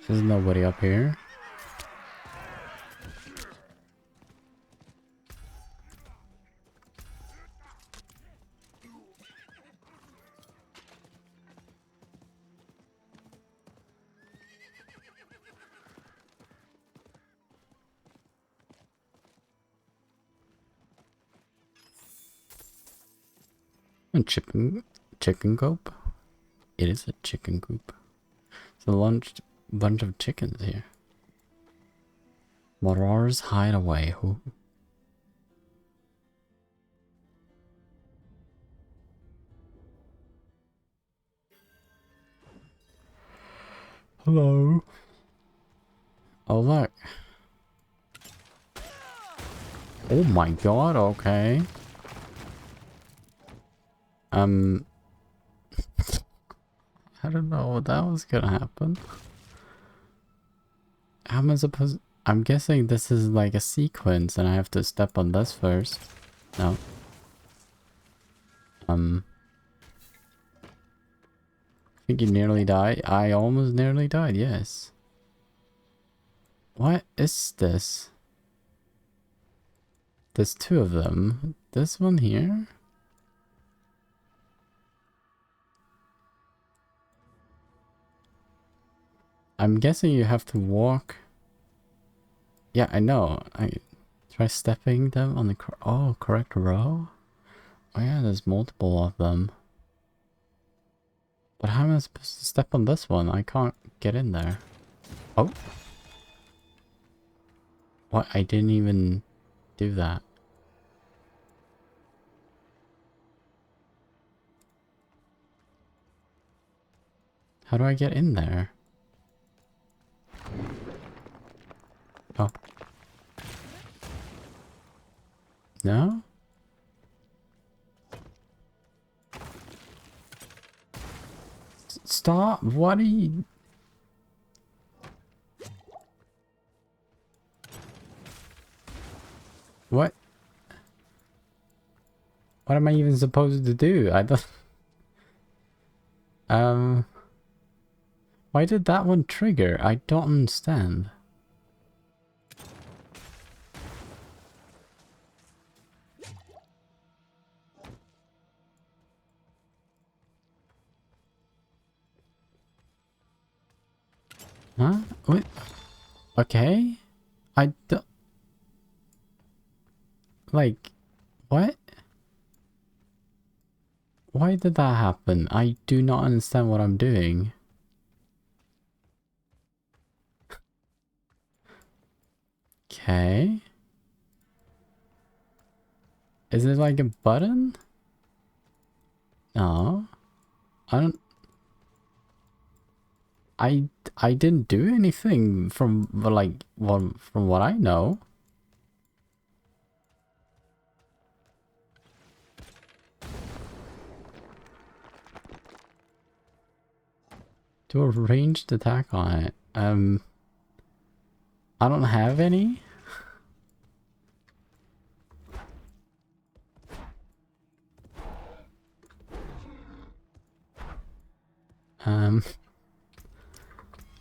S1: There's nobody up here. A chicken coop? It is a chicken coop. It's a bunch of chickens here. Marar's Hideaway. Who? Hello. Oh look. Oh my god, okay. I don't know that was gonna happen. How am I supposed... I'm guessing this is like a sequence and I have to step on this first. No. I think you nearly died. I almost nearly died, yes. What is this? There's two of them. This one here? I'm guessing you have to walk. Yeah, I know. I try stepping them on the correct row. Oh yeah, there's multiple of them. But how am I supposed to step on this one? I can't get in there. Oh. What? I didn't even do that. How do I get in there? Oh. No? Stop! What are you... What? What am I even supposed to do? I don't... Why did that one trigger? I don't understand. Huh? What? Okay. I don't... Like... What? Why did that happen? I do not understand what I'm doing. Okay. Is it like a button? No. I don't... I didn't do anything from like from what I know. Do a ranged attack on it. I don't have any.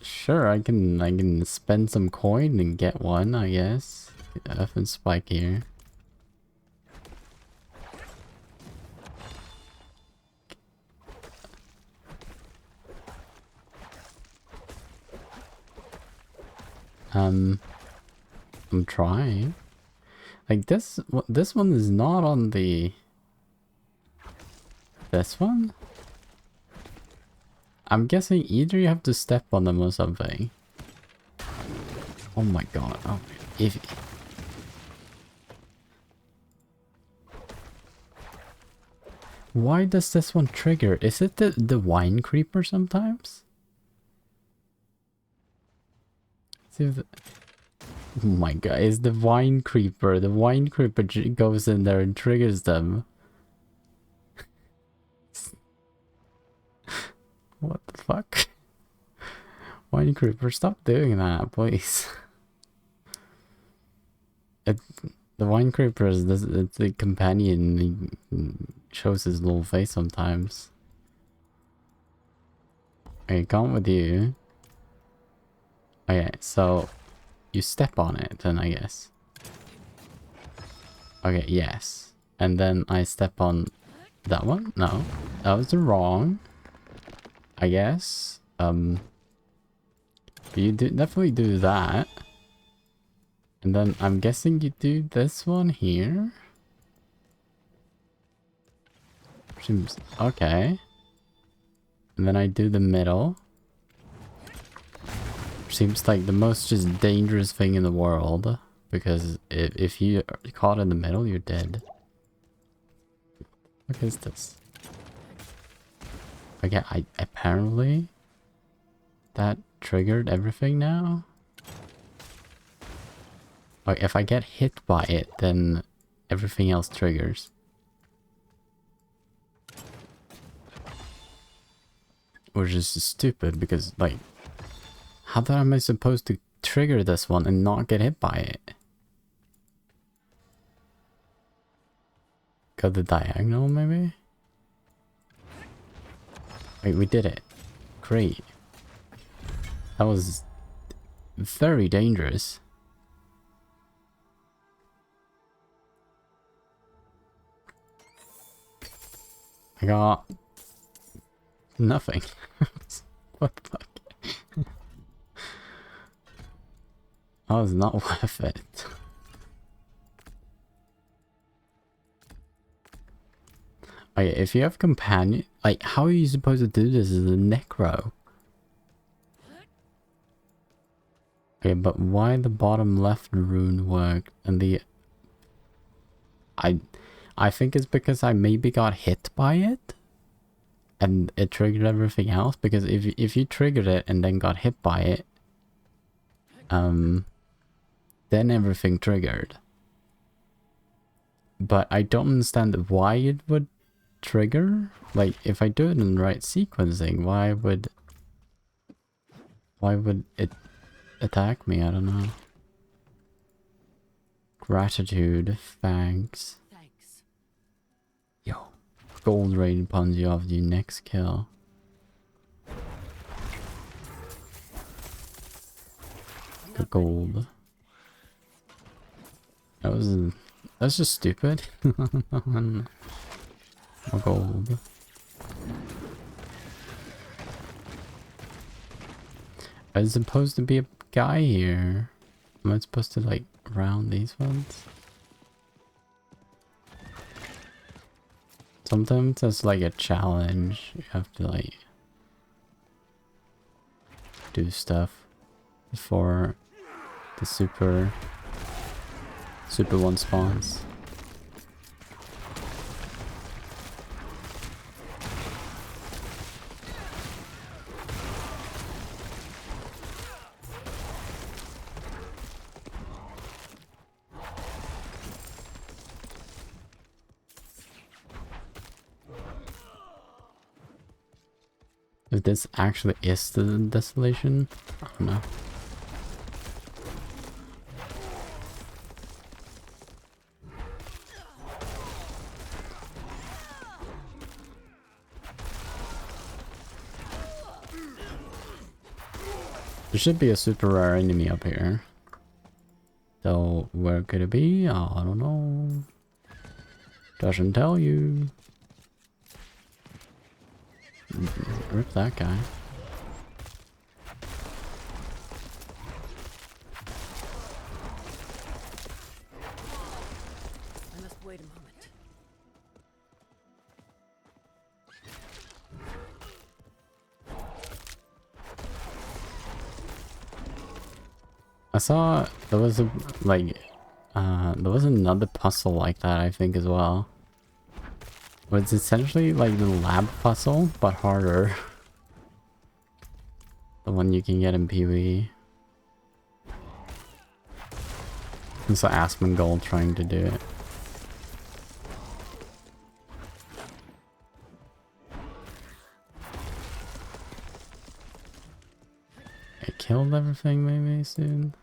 S1: Sure, I can spend some coin and get one, I guess. F and spike here. I'm trying. Like this one is not on the... This one? I'm guessing either you have to step on them or something. Oh my god. Oh, if... Why does this one trigger? Is it the wine creeper sometimes? See if oh my god, it's the wine creeper. The wine creeper goes in there and triggers them. What the fuck? Wine creeper, stop doing that, please. The wine creeper is it's the companion. He shows his little face sometimes. Okay, come with you. Okay, so you step on it then, I guess. Okay, yes. And then I step on that one? No. That was wrong. I guess. You definitely do that. And then I'm guessing you do this one here. Seems okay. And then I do the middle. Seems like the most just dangerous thing in the world. Because if you are caught in the middle, you're dead. What is this? Okay, apparently that triggered everything now. Like if I get hit by it, then everything else triggers. Which is stupid because like, how am I supposed to trigger this one and not get hit by it? Go the diagonal maybe? Wait, we did it. Great. That was very dangerous. I got nothing. What the fuck? That was not worth it. Okay, if you have companion, like how are you supposed to do this as a necro? Okay, but why the bottom left rune work and the... I think it's because I maybe got hit by it. and it triggered everything else, because if you triggered it and then got hit by it, then everything triggered. But I don't understand why it would trigger. Like, if I do it in the right sequencing, why would it attack me? I don't know. Gratitude, thanks. Yo, gold rain upon you of the next kill. The gold. That's just stupid. More gold. There's supposed to be a guy here. Am I supposed to like round these ones? Sometimes it's like a challenge. You have to like do stuff before the super one spawns. If this actually is the desolation, I don't know. There should be a super rare enemy up here. Though, where could it be? Oh, I don't know. Doesn't tell you. Rip that guy.
S2: I must wait a moment.
S1: I saw there was a like there was another puzzle like that, I think, as well. But it's essentially like the lab puzzle, but harder. The one you can get in PvE. It's the Asmongold trying to do it. I killed everything maybe soon.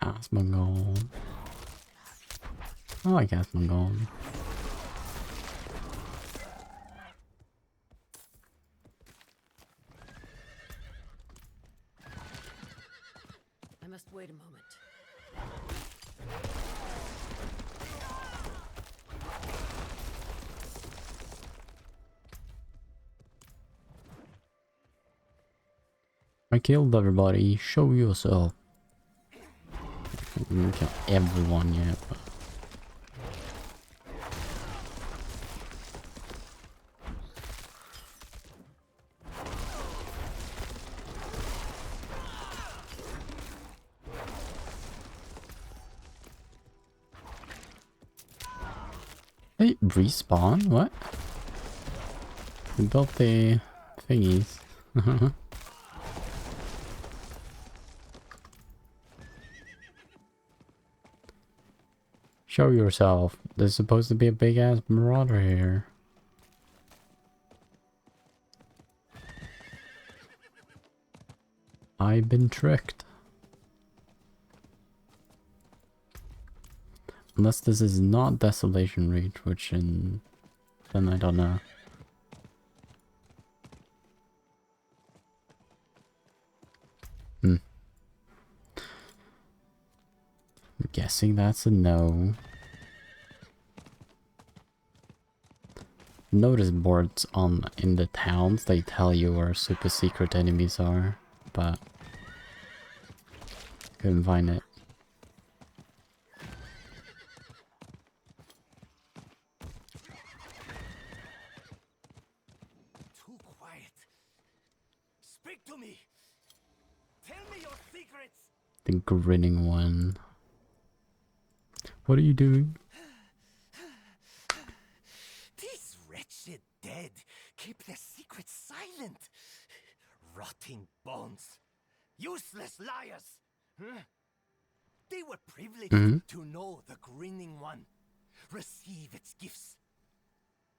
S1: Asmongold. I like Asmongold.
S2: I must wait a moment.
S1: I killed everybody. Show yourself. I didn't kill everyone yet, but... Hey, respawn? What? We built the thingies. Show yourself. There's supposed to be a big ass marauder here. I've been tricked. Unless this is not Desolation Reach, which then I don't know. I'm guessing that's a no. Notice boards in the towns, they tell you where super secret enemies are, but couldn't find it.
S10: Too quiet.
S1: The grinning one. What are you doing?
S7: These wretched dead keep their secrets silent. Rotting bones. Useless liars. Huh? They were privileged to know the grinning one. Receive its gifts.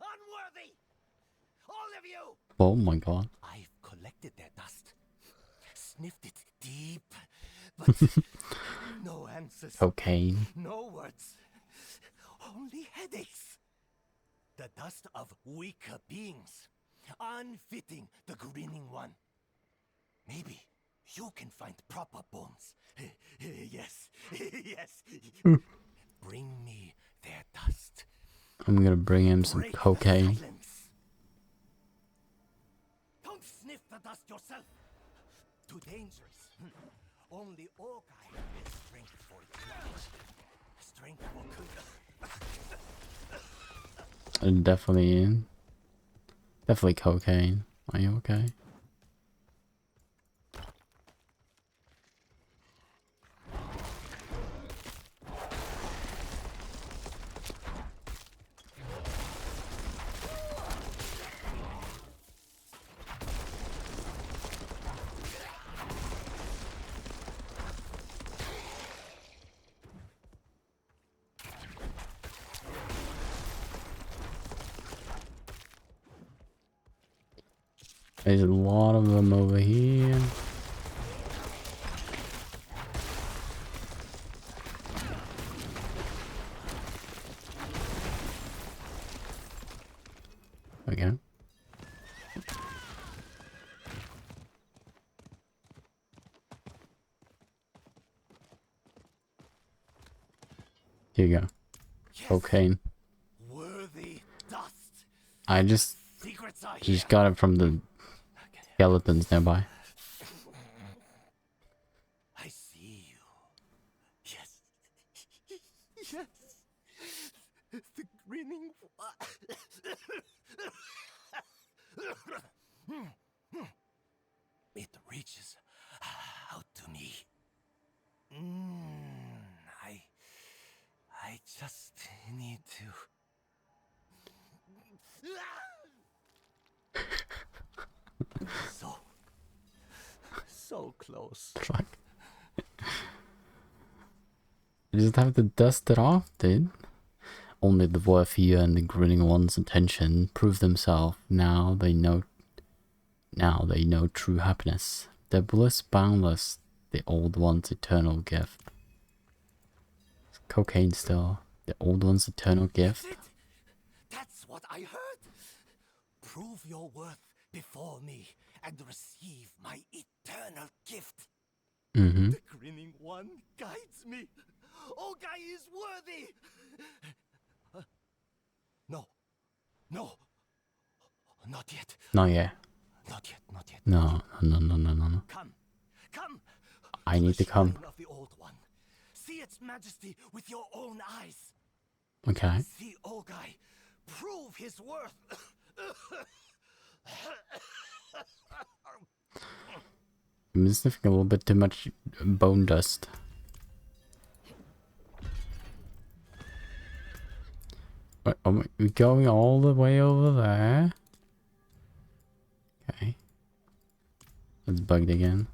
S7: Unworthy! All of you!
S1: Oh my god.
S7: I've collected their dust. Sniffed it deep. But no answers.
S1: Cocaine.
S7: No words. Only headaches. The dust of weaker beings. Unfitting the grinning one. Maybe you can find proper bones. Yes. Yes. Bring me their dust.
S1: I'm gonna bring him some cocaine.
S7: Don't sniff the dust yourself. Too dangerous. Only Ogai has strength for it. Strength for good.
S1: Definitely cocaine. Are you okay? There's a lot of them over here. Okay. Here you go. Cocaine.
S7: Worthy dust.
S1: I just got it from the skeletons nearby.
S7: I see you. Yes. Yes. The grinning It reaches out to me. I just need to. So close.
S1: Fuck. You just have to dust it off, dude. Only the Warfia and the grinning one's intention prove themselves. Now they know true happiness. Their bliss boundless, the old one's eternal gift. Cocaine still. The old one's eternal gift.
S7: That's what I heard. Prove your worth before me and receive my eternal gift. The grinning one guides me. Ogai is worthy. No. Not yet.
S1: Not yet.
S7: Not yet.
S1: No.
S7: Come.
S1: I need to come.
S7: Of the old one. See its majesty with your own eyes.
S1: Okay.
S7: See Ogai. Prove his worth.
S1: I'm sniffing a little bit too much bone dust. Wait, are we going all the way over there? Okay. It's bugged again.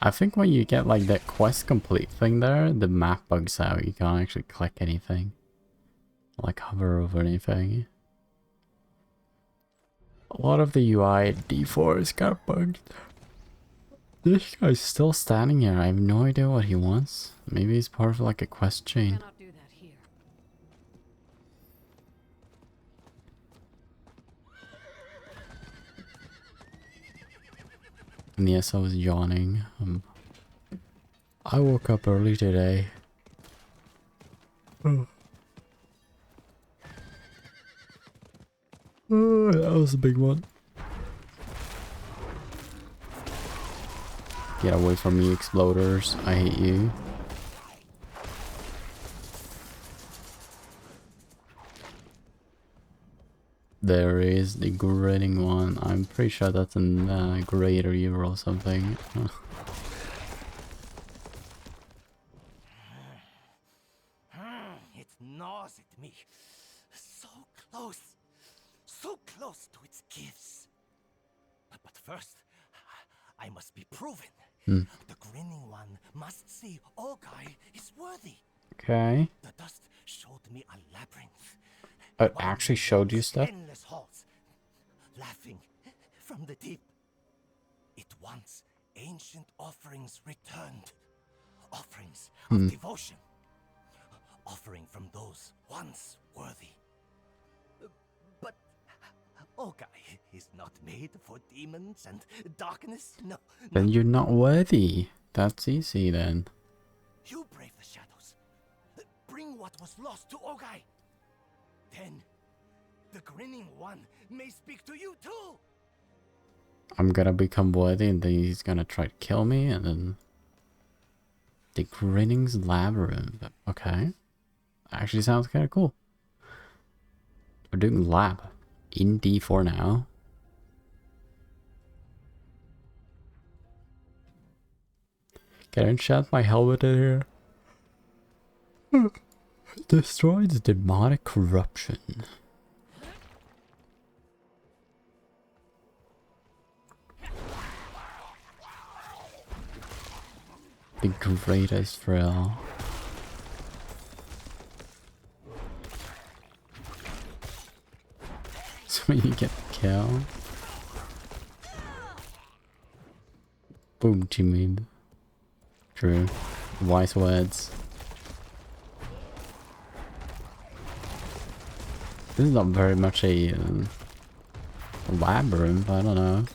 S1: I think when you get like that quest complete thing there, the map bugs out. You can't actually click anything. Like hover over anything. A lot of the UI at D4 is kind of bugged. This guy's still standing here. I have no idea what he wants. Maybe he's part of like a quest chain.
S2: Cannot do that here.
S1: And yes, I was yawning. I woke up early today. That was a big one. Get away from me, exploders. I hate you. there is the grinning one. I'm pretty sure that's a greater evil or something.
S7: It gnaws at me. So close to its gifts. But first, I must be proven.
S1: Hmm.
S7: The grinning one must see Ogai is worthy.
S1: Okay.
S7: The dust showed me a labyrinth.
S1: It actually showed you stuff?
S7: Endless halls, laughing from the deep. It wants ancient offerings returned. Offerings of devotion. Offering from those once worthy. But Ogai is not made for demons and darkness. No.
S1: Then you're not worthy. That's easy then.
S7: You brave the shadows. Bring what was lost to Ogai. Then the grinning one may speak to you too.
S1: I'm gonna become worthy and then he's gonna try to kill me and then... The Grinning's Labyrinth. Okay. Actually sounds kinda cool. We're doing lab. In D4 now. Can I enchant my helmet in here? Destroys demonic corruption. The greatest thrill. So you get killed. Boom, Jimmy. True. Wise words. This is not very much a labyrinth, I don't know.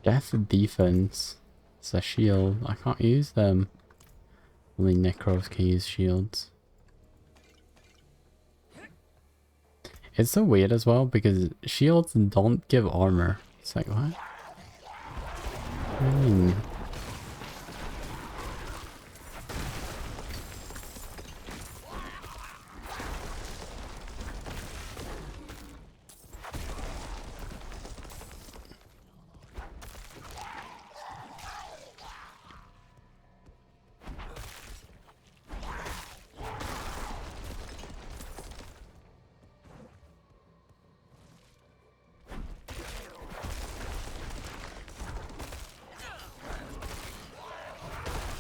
S1: Death defense. It's a shield. I can't use them. Only Necros can use shields. It's so weird as well because shields don't give armor. It's like, what? What do you mean?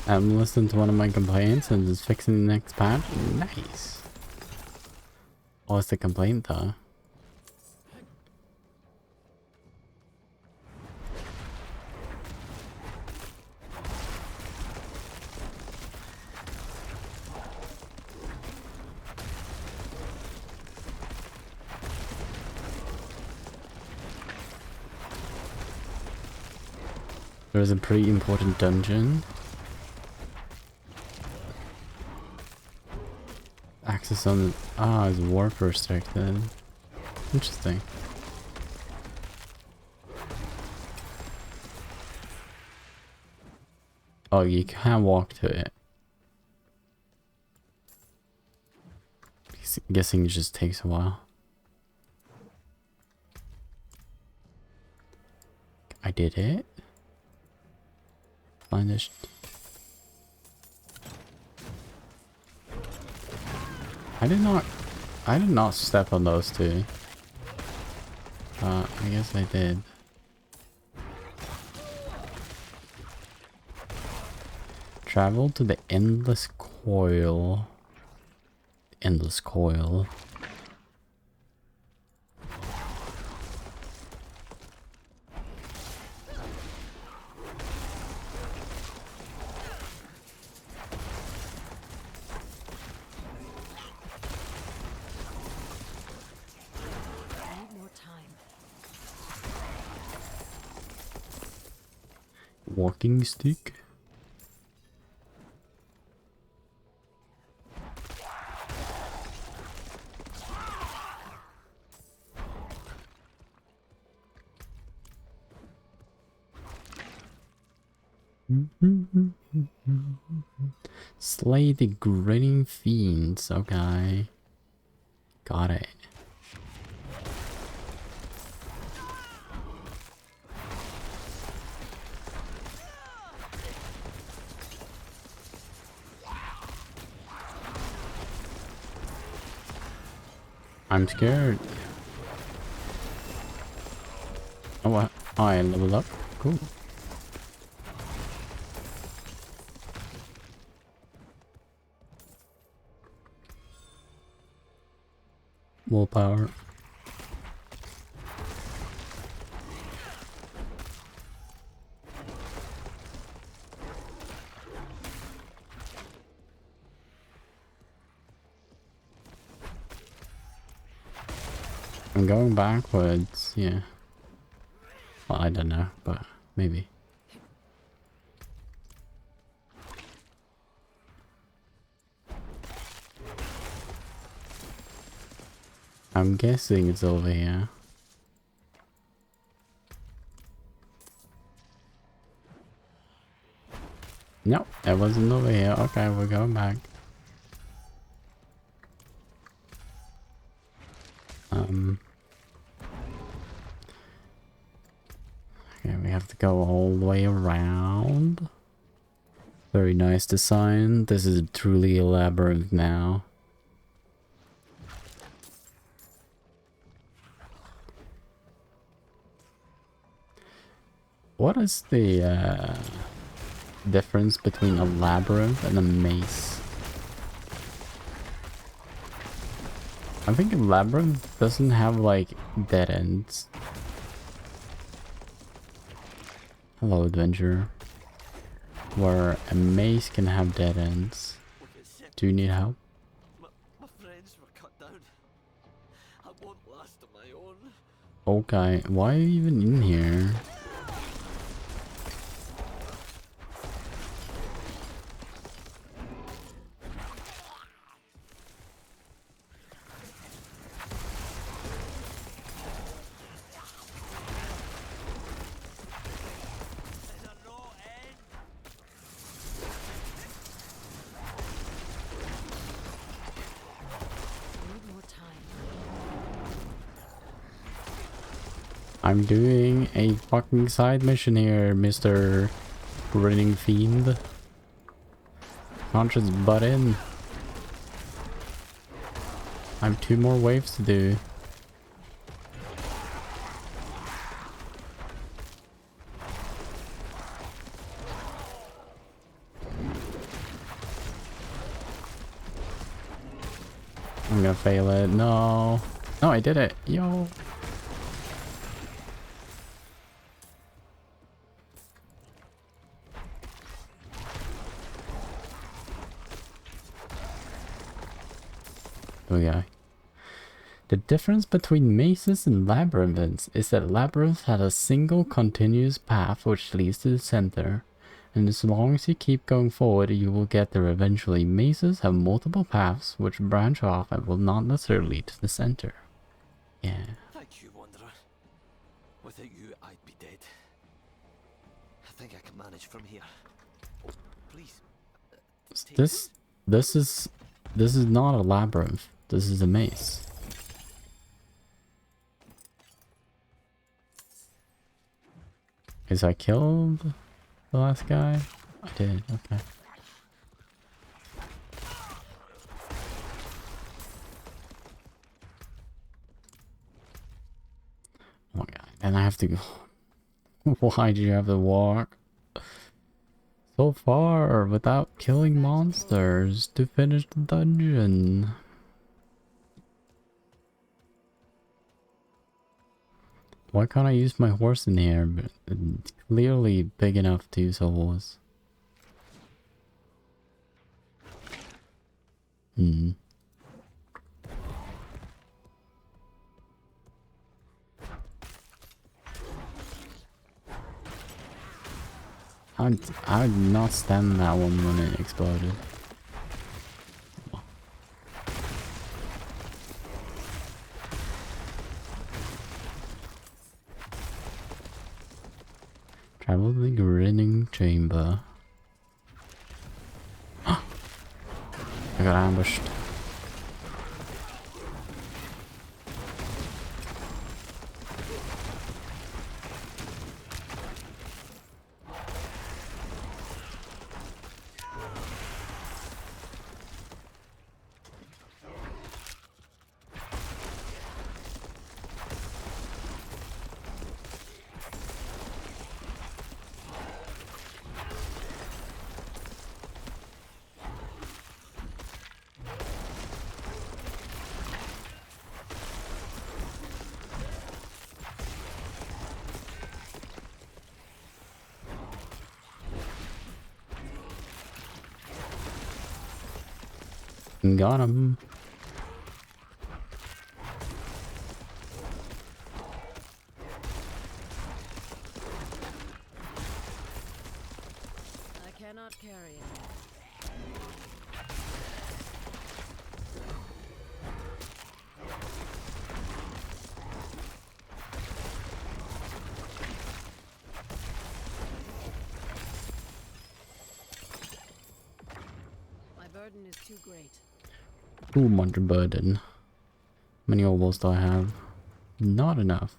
S1: I'm listening to one of my complaints and just fixing the next patch. Nice. What's the complaint though? There's a pretty important dungeon. Access on the... Ah, it's warp restricted. Interesting. Oh, you can't walk to it. Guessing it just takes a while. I did it. Find this. I did not step on those two. I guess I did. Travel to the endless coil. Endless coil. Walking stick. Slay the grinning fiends. Okay. Got it. I'm scared. Oh, what? Oh, I leveled up. Cool. More power. I'm going backwards, yeah. Well, I don't know, but maybe. I'm guessing it's over here. Nope, it wasn't over here. Okay, we're going back. Okay, we have to go all the way around. Very nice design. This is truly a labyrinth now. What is the difference between a labyrinth and a maze? I think a labyrinth doesn't have like dead ends. Hello, adventurer. Where a maze can have dead ends. Do you need help?
S7: My friends were cut down. I won't last on my own.
S1: Okay, why are you even in here? I'm doing a fucking side mission here, Mr. Grinning Fiend. Can't just butt in. I have 2 more waves to do. I'm gonna fail it. No. No, I did it. Yo. Okay. The difference between mazes and labyrinths is that labyrinths had a single continuous path which leads to the center, and as long as you keep going forward you will get there eventually. Mazes have multiple paths which branch off and will not necessarily lead to the center. Yeah.
S7: Thank you, Wanderer. Without you, I'd be dead. I think I can manage from here. Oh, please.
S1: This is not a labyrinth. This is a maze. Is I killed the last guy? I did, okay. Oh my god, and I have to go. Why do you have to walk so far without killing monsters to finish the dungeon? Why can't I use my horse in here? But it's clearly big enough to use a horse. I'd not stand that one when it exploded. Travel to the grinning chamber. I got ambushed. Got him.
S2: I cannot carry it. My burden is too great.
S1: Too much burden. How many ovals do I have? Not enough.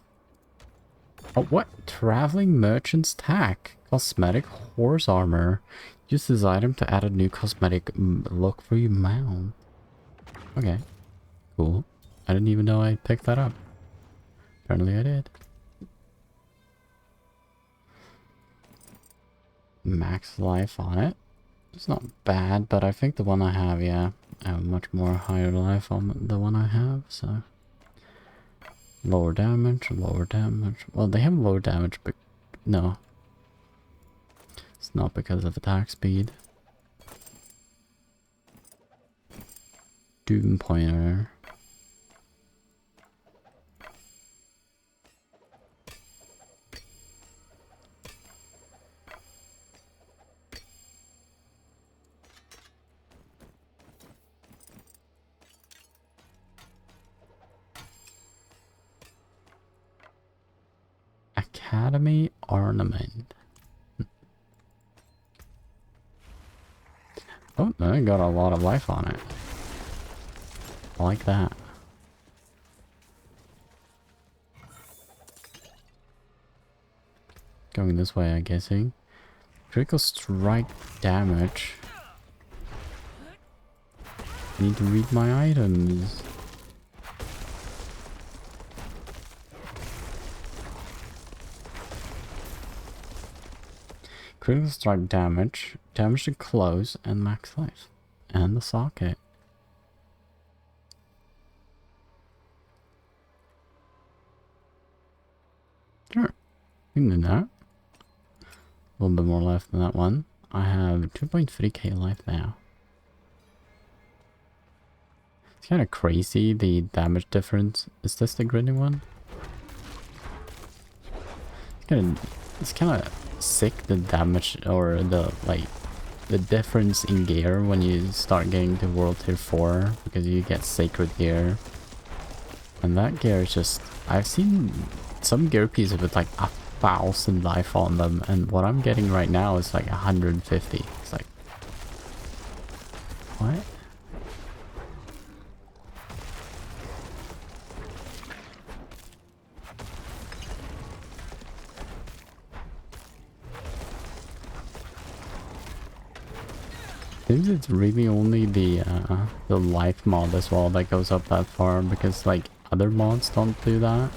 S1: Oh, what? Traveling Merchant's Tack. Cosmetic horse armor. Use this item to add a new cosmetic look for your mount. Okay. Cool. I didn't even know I picked that up. Apparently I did. Max life on it. It's not bad, but I think the one I have, yeah, I have much more higher life on the one I have, so... Lower damage, lower damage. Well, they have lower damage, but no. It's not because of attack speed. Doom pointer. Academy ornament. Oh, I got a lot of life on it. I like that. Going this way, I'm guessing. Critical strike damage. Need to read my items. Critical strike damage, damage to close, and max life. And the socket. Sure. We can do that. A little bit more life than that one. I have 2.3k life now. It's kind of crazy, the damage difference. Is this the grinning one? It's kind of sick, the damage, or the, like, the difference in gear when you start getting to World Tier 4, because you get Sacred Gear. And that gear is just... I've seen some gear pieces with like 1,000 life on them, and what I'm getting right now is like 150. It's like... What? Seems it's really only the life mod as well that goes up that far, because like other mods don't do that.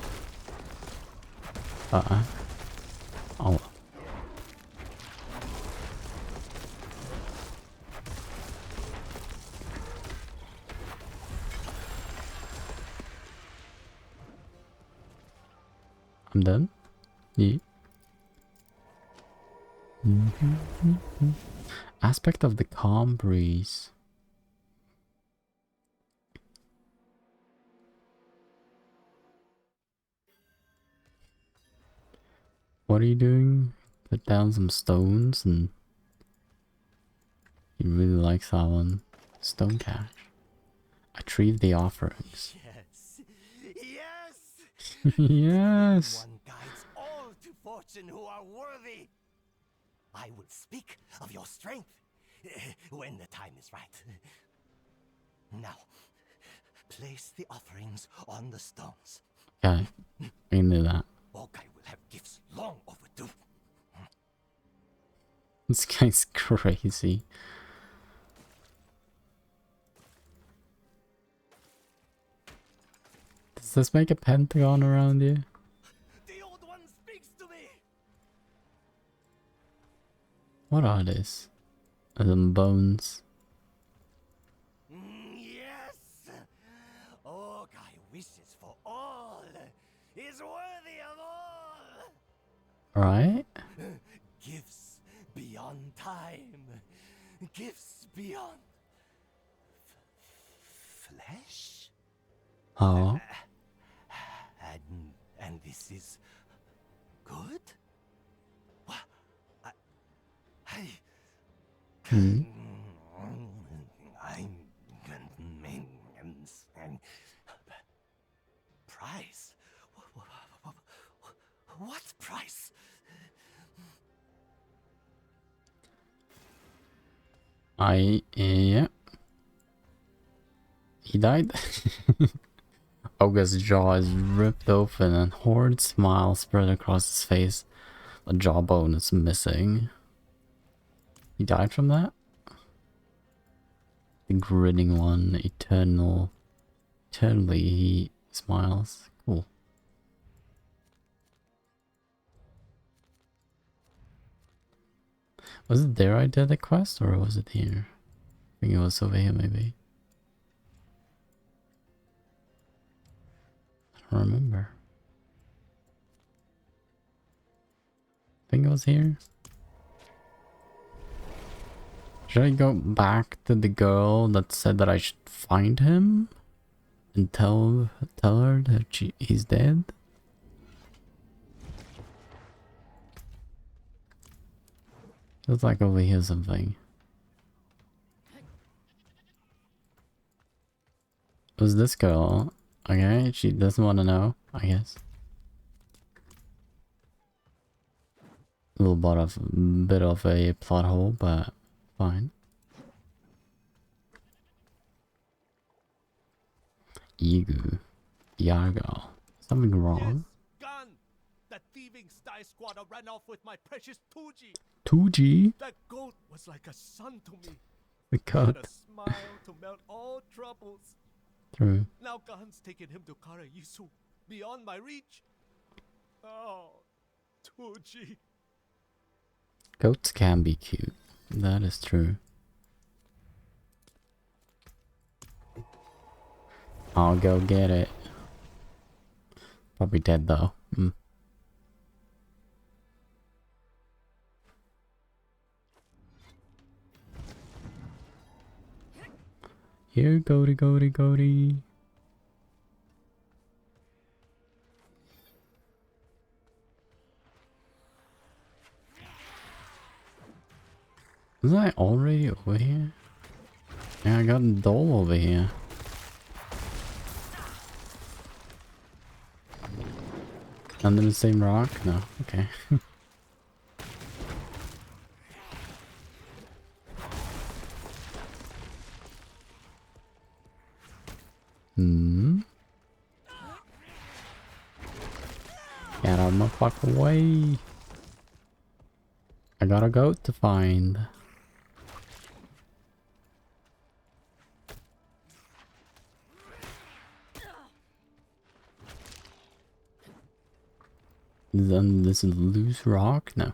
S1: Oh. I'm done. Yeah. Aspect of the calm breeze. What are you doing? Put down some stones, and he really likes that one. Stone cache. Retrieve the offerings.
S11: Yes. Yes.
S1: Yes.
S11: One guides all to fortune who are worthy. I will speak of your strength when the time is right. Now, place the offerings on the stones.
S1: Okay, we can do that.
S11: Okai will have gifts long overdue.
S1: This guy's crazy. Does this make a pentagon around you?
S11: The old one speaks to me.
S1: What are these? Them bones.
S11: Yes. Okai wishes for all. Is worthy of all.
S1: Right?
S11: Gifts beyond time. Gifts beyond flesh.
S1: Oh.
S11: And this is good? What?
S1: Hmm.
S11: Price? What price?
S1: Yeah. He died? Olga's jaw is ripped open and horrid smile spread across his face. The jawbone is missing. He died from that? The grinning one, eternally he smiles. Cool. Was it there I did the quest, or was it here? I think it was over here, maybe. I don't remember. I think it was here. Should I go back to the girl that said that I should find him? And tell her that he's dead? Looks like over here something. Was this girl? Okay, she doesn't want to know, I guess. A little bit of a plot hole, but fine. Igu. Yargo. Something wrong?
S5: Yes, gun! That thieving Sty squatter ran off with my precious Tuji.
S1: 2G?
S5: That goat was like a son to me.
S1: The
S5: He had
S1: cut.
S5: a smile to melt all troubles.
S1: True.
S5: Now Gan's taken him to Karayisu, beyond my reach. Oh, Tuji.
S1: Goats can be cute. That is true. I'll go get it. Probably dead though. Here, goaty. Was I already over here? Yeah, I got a doll over here. Under the same rock? No, okay. Get out of my fucking way. I got a goat to find. Then this is loose rock? No.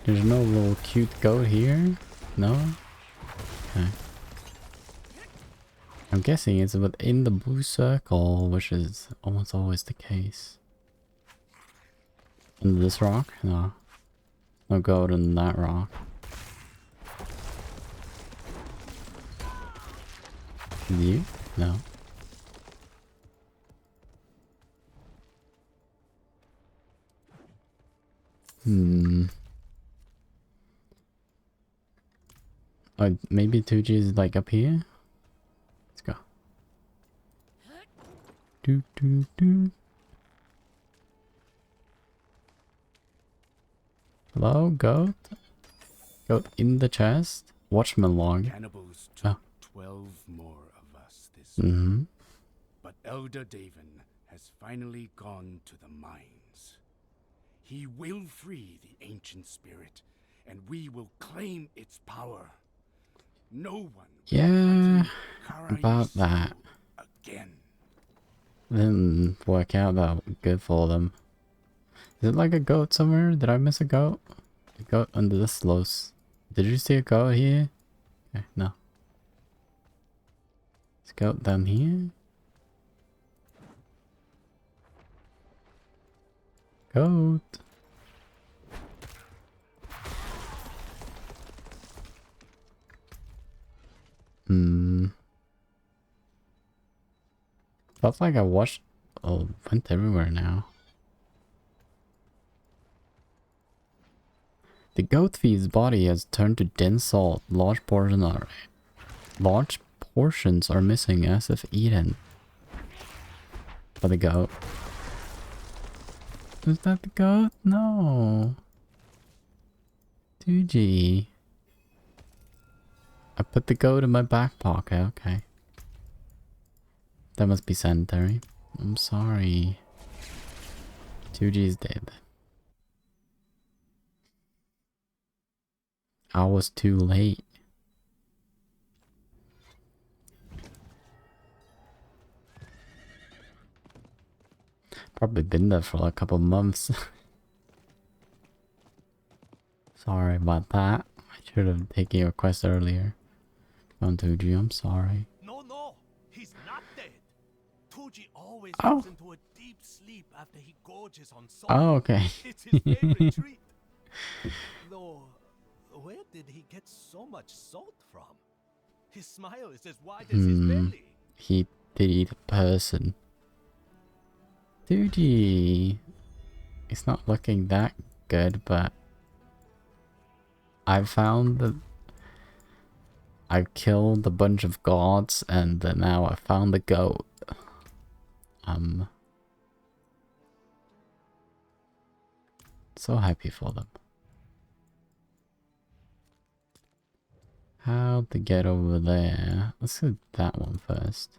S1: There's no little cute goat here? No? Okay. I'm guessing it's within the blue circle, which is almost always the case. In this rock? No. No gold in that rock. You? No. Oh, maybe 2G is like up here? Let's go. Do do do. Hello, goat? Goat in the chest? Watchman log.
S12: Cannibals took 12 more of us this
S1: Mm-hmm.
S12: But Elder Davin has finally gone to the mines. He will free the ancient spirit, and we will claim its power. No one
S1: Yeah,
S12: will
S1: about that.
S12: again.
S1: Didn't work out that good for them. Is it like a goat somewhere? Did I miss a goat? A goat under the slows. Did you see a goat here? Okay, no. Is a goat down here? Goat. Felt like I watched... Oh, went everywhere now. The goat thief's body has turned to dense salt. Large portions are missing as if eaten. By the goat. Is that the goat? No. 2G. I put the goat in my back pocket, okay. That must be sanitary. I'm sorry. 2G is dead. I was too late. Probably been there for like a couple months. Sorry about that. I should have taken your quest earlier. On 2G, I'm sorry.
S11: No, he's not dead. Tuji always
S1: Oh.
S11: goes into a deep sleep after he gorges on salt.
S1: Oh, okay.
S11: It's his favorite treat. Though, where did he get so much salt from? His smile is as wide as his belly.
S1: He did eat a person. 2G. It's not looking that good, but I found that I've killed a bunch of gods, and now I found the goat. So happy for them. How to get over there? Let's do that one first.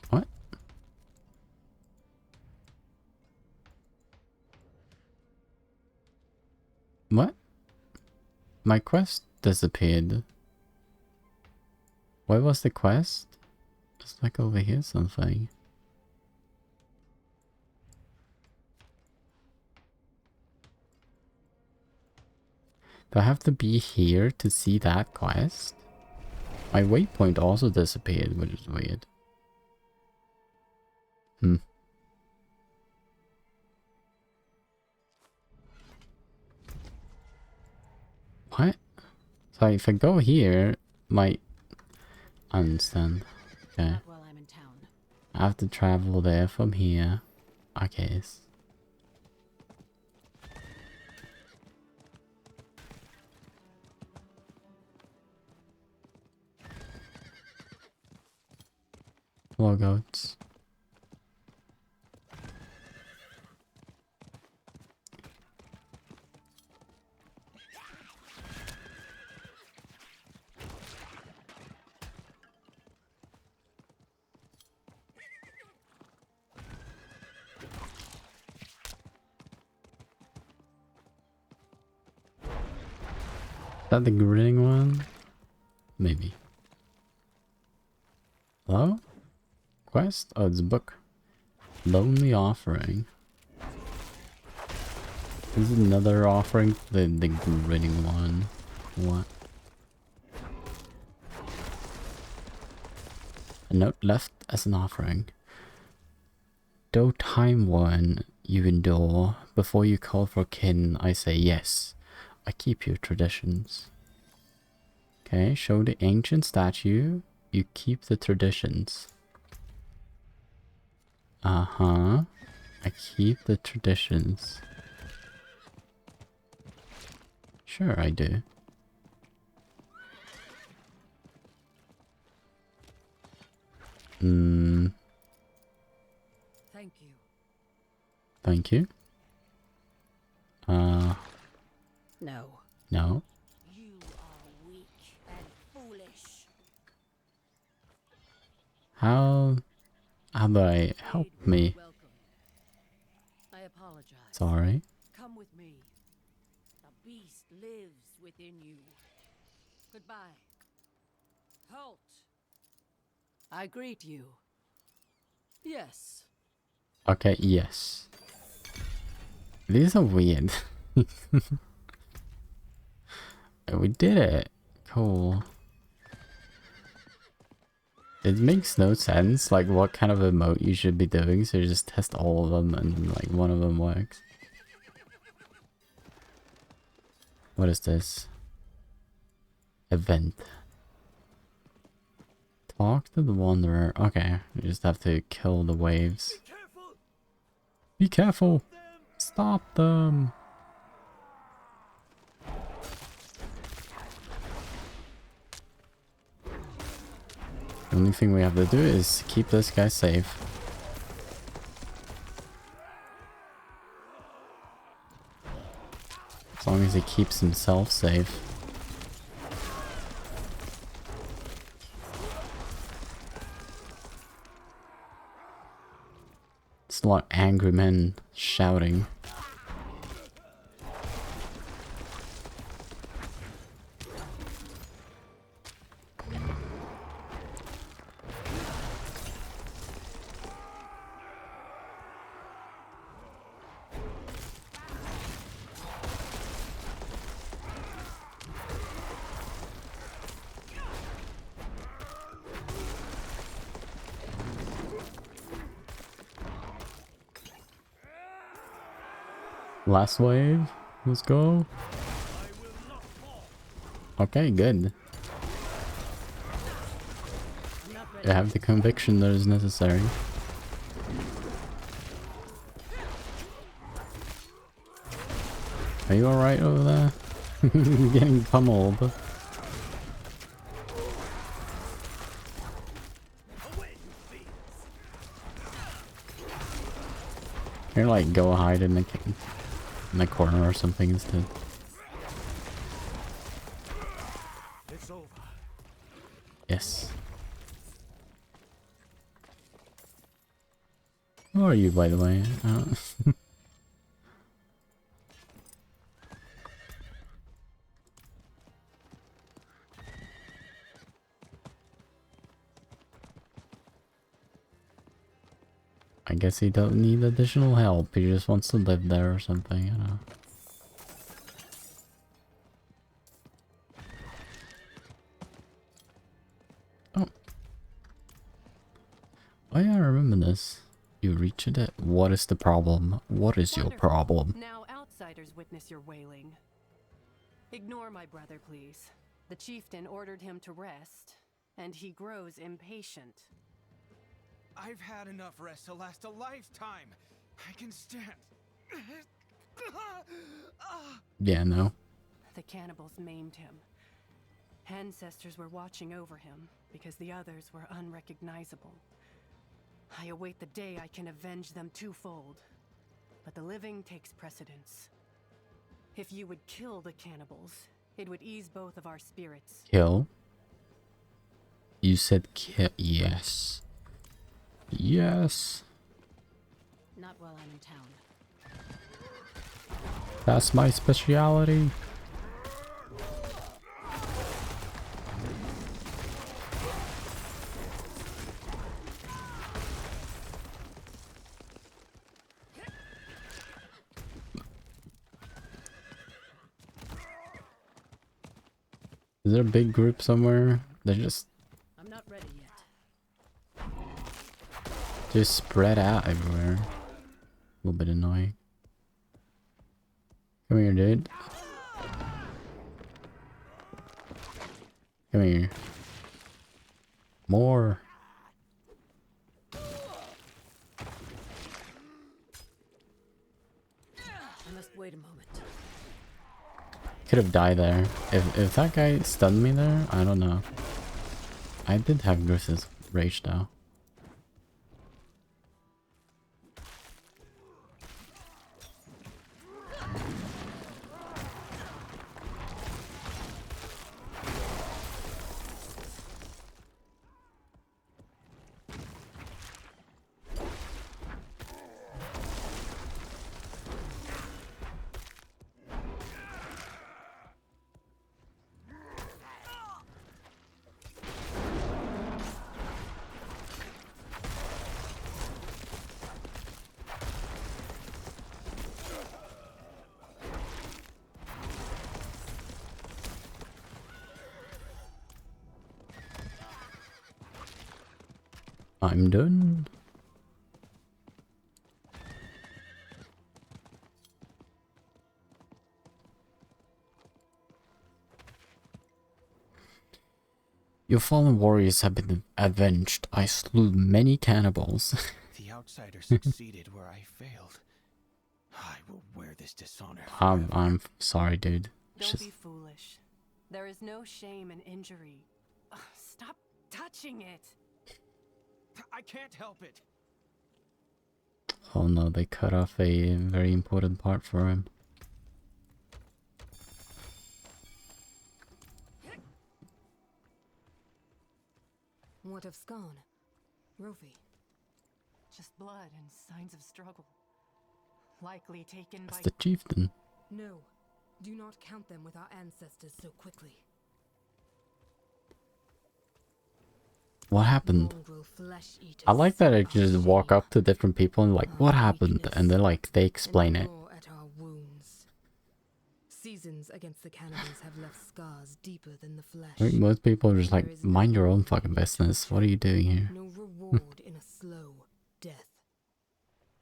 S1: What? What? My quest disappeared. Where was the quest? Just like over here something. Do I have to be here to see that quest? My waypoint also disappeared, which is weird. What? So if I go here, I understand. Okay.
S2: Not while I'm in town.
S1: I have to travel there from here, I guess. Hello, goats. Is that the grinning one? Maybe. Hello? Quest? Oh, it's a book. Lonely Offering. This is another offering. The grinning one. What? A note left as an offering. Though time one you endure, before you call for kin, I say yes. I keep your traditions. Okay, show the ancient statue. You keep the traditions. Uh-huh. I keep the traditions. Sure, I do.
S2: Thank you.
S1: Thank you.
S2: No.
S1: No.
S13: You are weak and foolish.
S1: How do I help me?
S2: Welcome. I apologize.
S1: Sorry.
S2: Come with me. The beast lives within you. Goodbye. Halt. I greet you. Yes.
S1: Okay, yes. These are weird. We did it. Cool. It makes no sense, like, what kind of emote you should be doing, so you just test all of them and, like, one of them works. What is this? Event. Talk to the Wanderer. Okay, you just have to kill the waves. Be careful! Stop them! The only thing we have to do is keep this guy safe. As long as he keeps himself safe. It's a lot of angry men shouting. Last wave. Let's go. Okay, good. I have the conviction that is necessary. Are you alright over there? Getting pummeled. Can you like go hide in the corner or something instead?
S5: It's over.
S1: Yes. Who are you, by the way? I guess he don't need additional help. He just wants to live there or something, you know. Oh. Oh yeah, I remember this. You reached it. What is the problem? What is your problem?
S15: Now outsiders witness your wailing. Ignore my brother, please. The chieftain ordered him to rest, and he grows impatient.
S7: I've had enough rest to last a lifetime. I can stand.
S1: Yeah, no.
S15: The cannibals maimed him. Ancestors were watching over him because the others were unrecognizable. I await the day I can avenge them twofold. But the living takes precedence. If you would kill the cannibals, it would ease both of our spirits.
S1: Kill? You said kill. Yes. Yes.
S2: Not while I'm in town.
S1: That's my speciality. Is there a big group somewhere? They're just
S2: I'm not ready yet.
S1: just spread out everywhere. A little bit annoying. Come here, dude. Come here. More.
S2: I must wait a moment.
S1: Could have died there. If that guy stunned me there, I don't know. I did have Griffith's rage though. I'm done. Your fallen warriors have been avenged. I slew many cannibals.
S7: The outsider succeeded where I failed. I will wear this dishonor forever.
S1: I'm sorry, dude.
S15: Don't be foolish. There is no shame in injury. Ugh, stop touching it.
S7: I can't help it.
S1: Oh no, they cut off a very important part for him.
S6: What of Skarn? Rofi?
S15: Just blood and signs of struggle. Likely taken
S1: That's
S15: by...
S1: the chieftain.
S6: No. Do not count them with our ancestors so quickly.
S1: What happened? I like that I just walk up to different people and like, what happened? And then like, they explain it.
S6: At our wounds. Seasons against the cannibals have left scars deeper than the flesh.
S1: I think most people are just like, mind your own fucking business. What are you doing here?
S6: No reward in a slow death.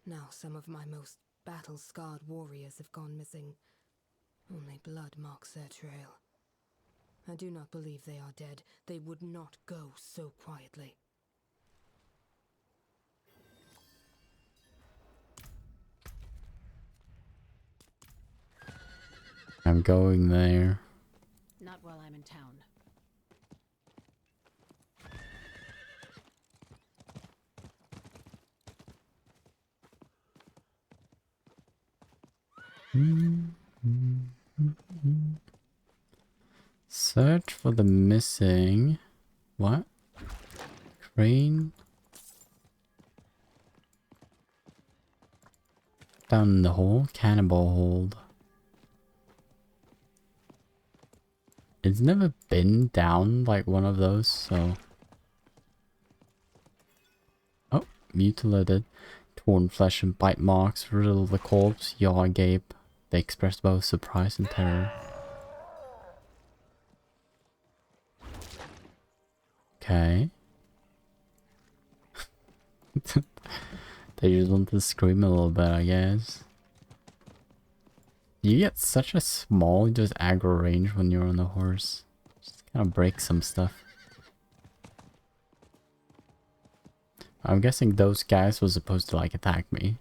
S6: Now some of my most battle-scarred warriors have gone missing. Only blood marks their trail. I do not believe they are dead. They would not go so quietly.
S1: I'm going there.
S2: Not while I'm in town.
S1: Search for the missing... What? Crane? Down in the hole? Cannibal hold. It's never been down like one of those, so... Oh, mutilated. Torn flesh and bite marks riddle the corpse, yaw and gape. They express both surprise and terror. Okay. They just want to scream a little bit, I guess. You get such a small, just aggro range when you're on the horse. Just kind of break some stuff. I'm guessing those guys were supposed to like attack me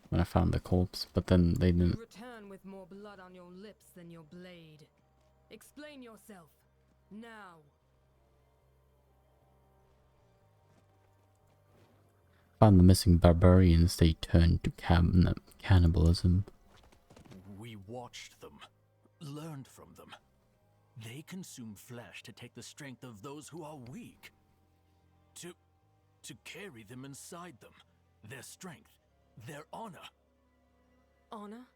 S1: when I found the corpse, but then they didn't.
S6: Return with more blood on your lips than your blade. Explain yourself now.
S1: Found the missing barbarians. They turned to cannibalism.
S5: We watched them, learned from them. They consume flesh to take the strength of those who are weak. To carry them inside them. Their strength, their honor.
S6: Honor?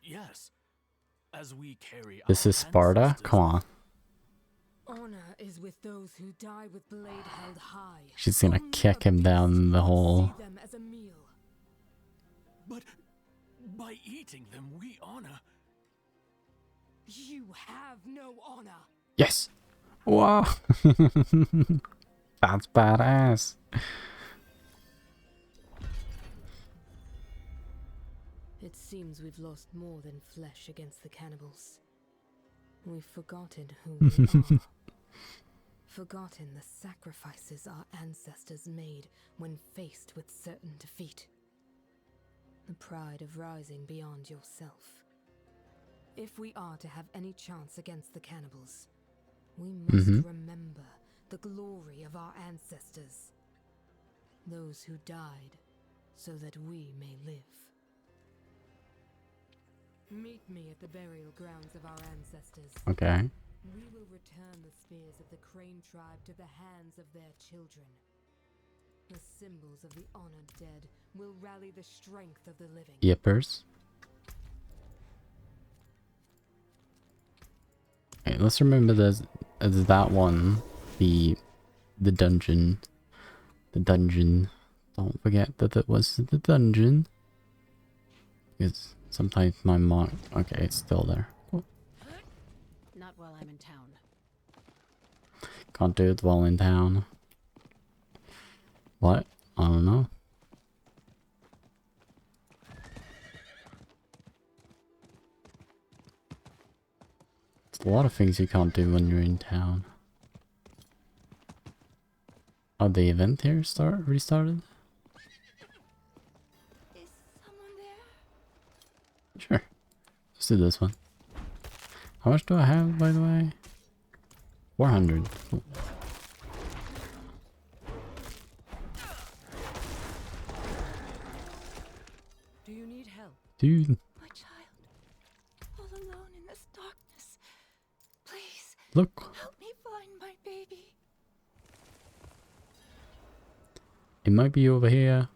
S5: Yes. As we carry
S1: This
S5: our
S1: is Sparta?
S5: ancestors-
S1: Come on.
S6: Honor is with those who die with blade held high.
S1: She's gonna kick him down the hole.
S6: See them as a meal.
S5: But by eating them, we honor.
S6: You have no honor.
S1: Yes! Wow! That's badass.
S6: It seems we've lost more than flesh against the cannibals. We've forgotten who we are. Forgotten the sacrifices our ancestors made when faced with certain defeat. The pride of rising beyond yourself. If we are to have any chance against the cannibals, we must remember the glory of our ancestors. Those who died so that we may live. Meet me at the burial grounds of our ancestors.
S1: Okay.
S6: We will return the spears of the Crane tribe to the hands of their children. The symbols of the honored dead will rally the strength of the living.
S1: Yippers. Okay, let's remember there's that one. The dungeon. The dungeon. Don't forget that it was the dungeon. Because sometimes my mind... Okay, it's still there. Cool.
S16: Not while I'm in town.
S1: Can't do it while in town. What? I don't know. There's a lot of things you can't do when you're in town. Oh, the event here restarted?
S13: Is someone there?
S1: Sure. Let's do this one. How much do I have, by the way? 400. Cool.
S6: Do you need help?
S1: Dude.
S13: My child. All alone in this darkness. Please.
S1: Look.
S13: Help me find my baby.
S1: It might be over here.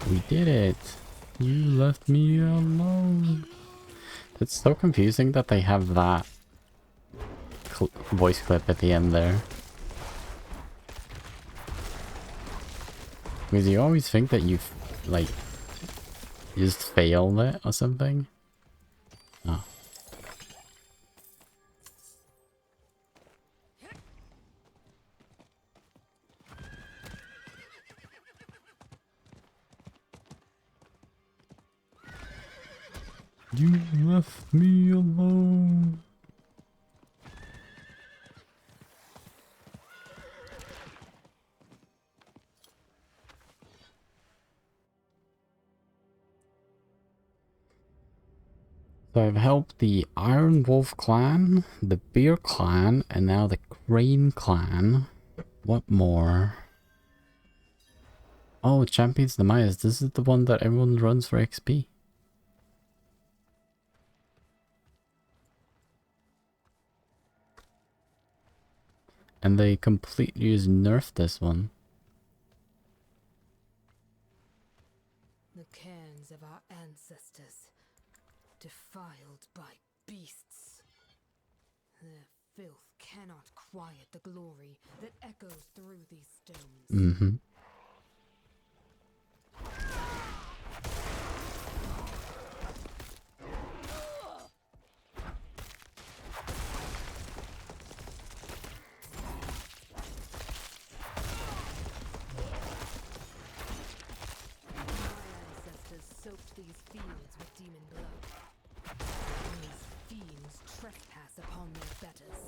S1: We did it. You left me alone. It's so confusing that they have that voice clip at the end there. Because you always think that you've, like, just failed it or something. Oh. You left me alone. So I've helped the Iron Wolf clan, the Bear clan, and now the Crane clan. What more? Oh, Champions the Mayas. This is the one that everyone runs for XP. And they completely just nerfed this one.
S6: The cairns of our ancestors, defiled by beasts. Their filth cannot quiet the glory that echoes through these stones.
S1: Mm-hmm.
S6: Soaked these fields with demon blood. fiends trespass upon their betters.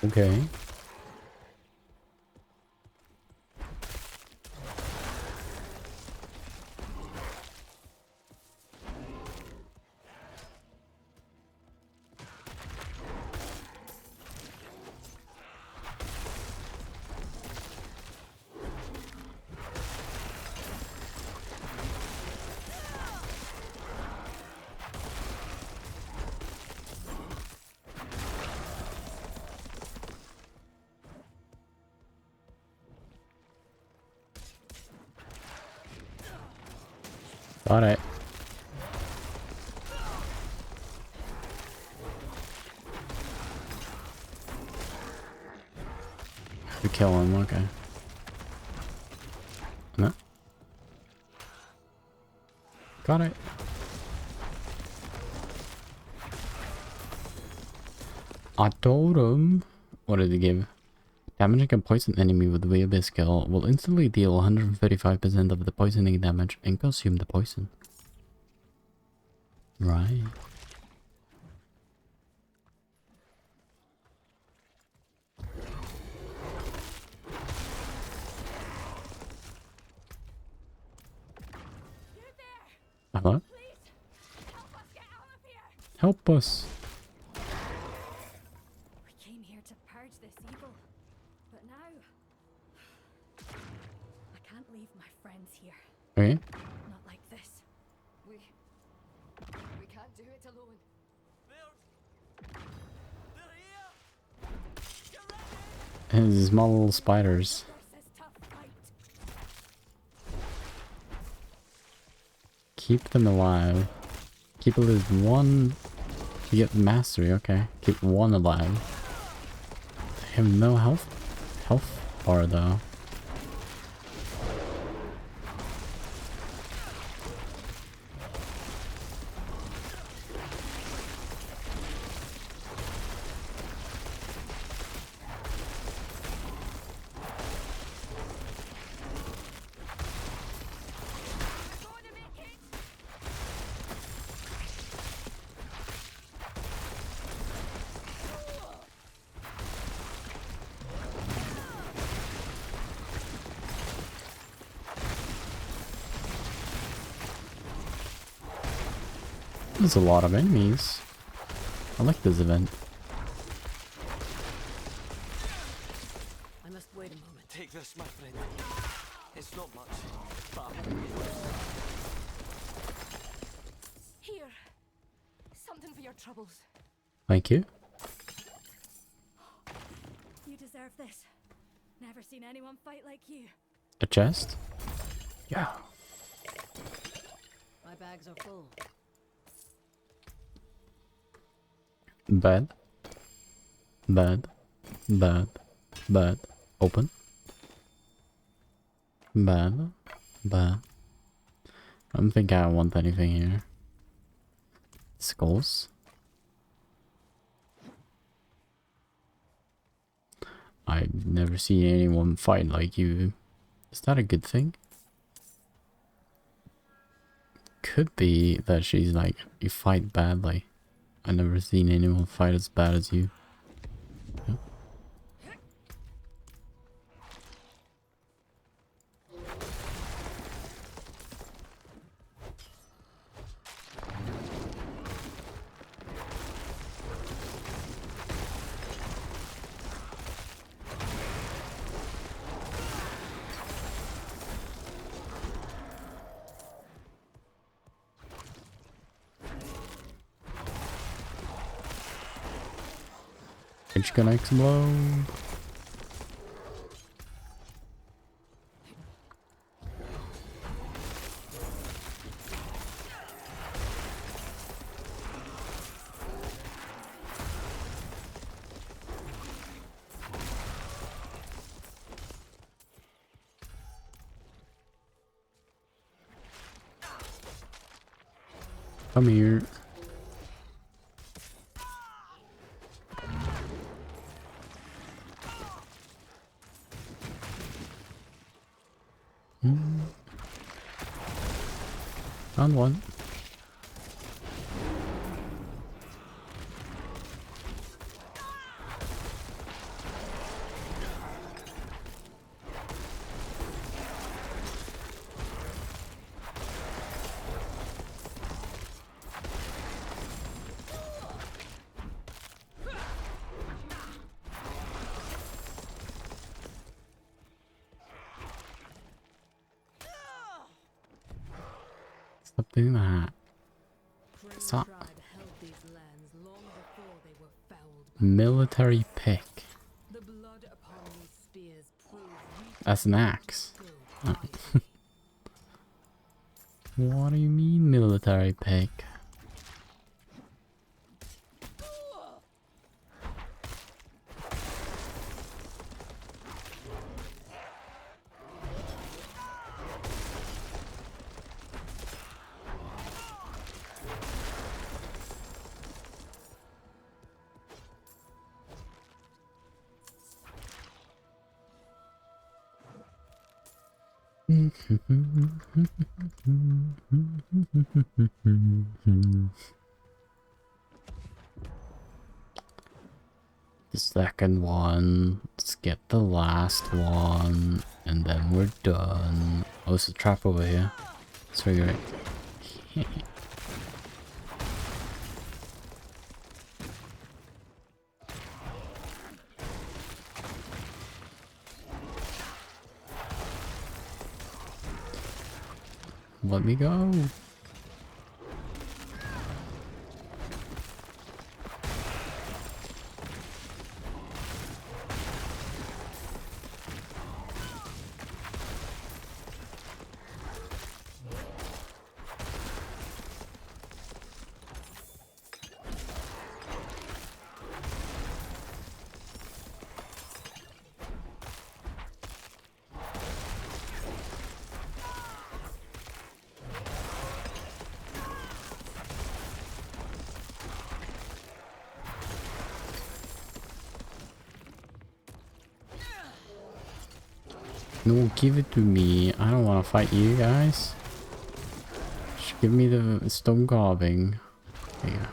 S1: Okay. Got it. To kill him, okay. No. Got it. I told him. What did he give? Damaging a poison enemy with Weeaboo skill will instantly deal 135% of the poisoning damage and consume the poison. Right. Hello? Help us!
S13: We came here to purge this evil, but now I can't leave my friends here.
S1: Okay.
S13: Not like this. We can't do it alone.
S1: And small little spiders. Keep them alive. Keep at least one. You get mastery, okay. Keep one alive. They have no health bar though. There's a lot of enemies. I like this event.
S11: I must wait a moment. Take this, my friend. It's not much, but
S13: Here. Something for your troubles.
S1: Thank you.
S13: You deserve this. Never seen anyone fight like you.
S1: A chest? Yeah.
S16: My bags are full.
S1: Bad. Bad. Bad. Bad. Open. Bad. Bad. I don't think I want anything here. Skulls. I've never seen anyone fight like you. Is that a good thing? Could be that she's like, you fight badly. I've never seen anyone fight as bad as you. Yeah. It's gonna explode. Come here. Found one. Stop doing that. Stop. Military pick. That's an axe. Oh. What do you mean military pick? The second one. Let's get the last one, and then we're done. Oh, there's a trap over here. Let's figure it. Let me go. No, give it to me. I don't want to fight you guys. Just give me the stone carving. There you go.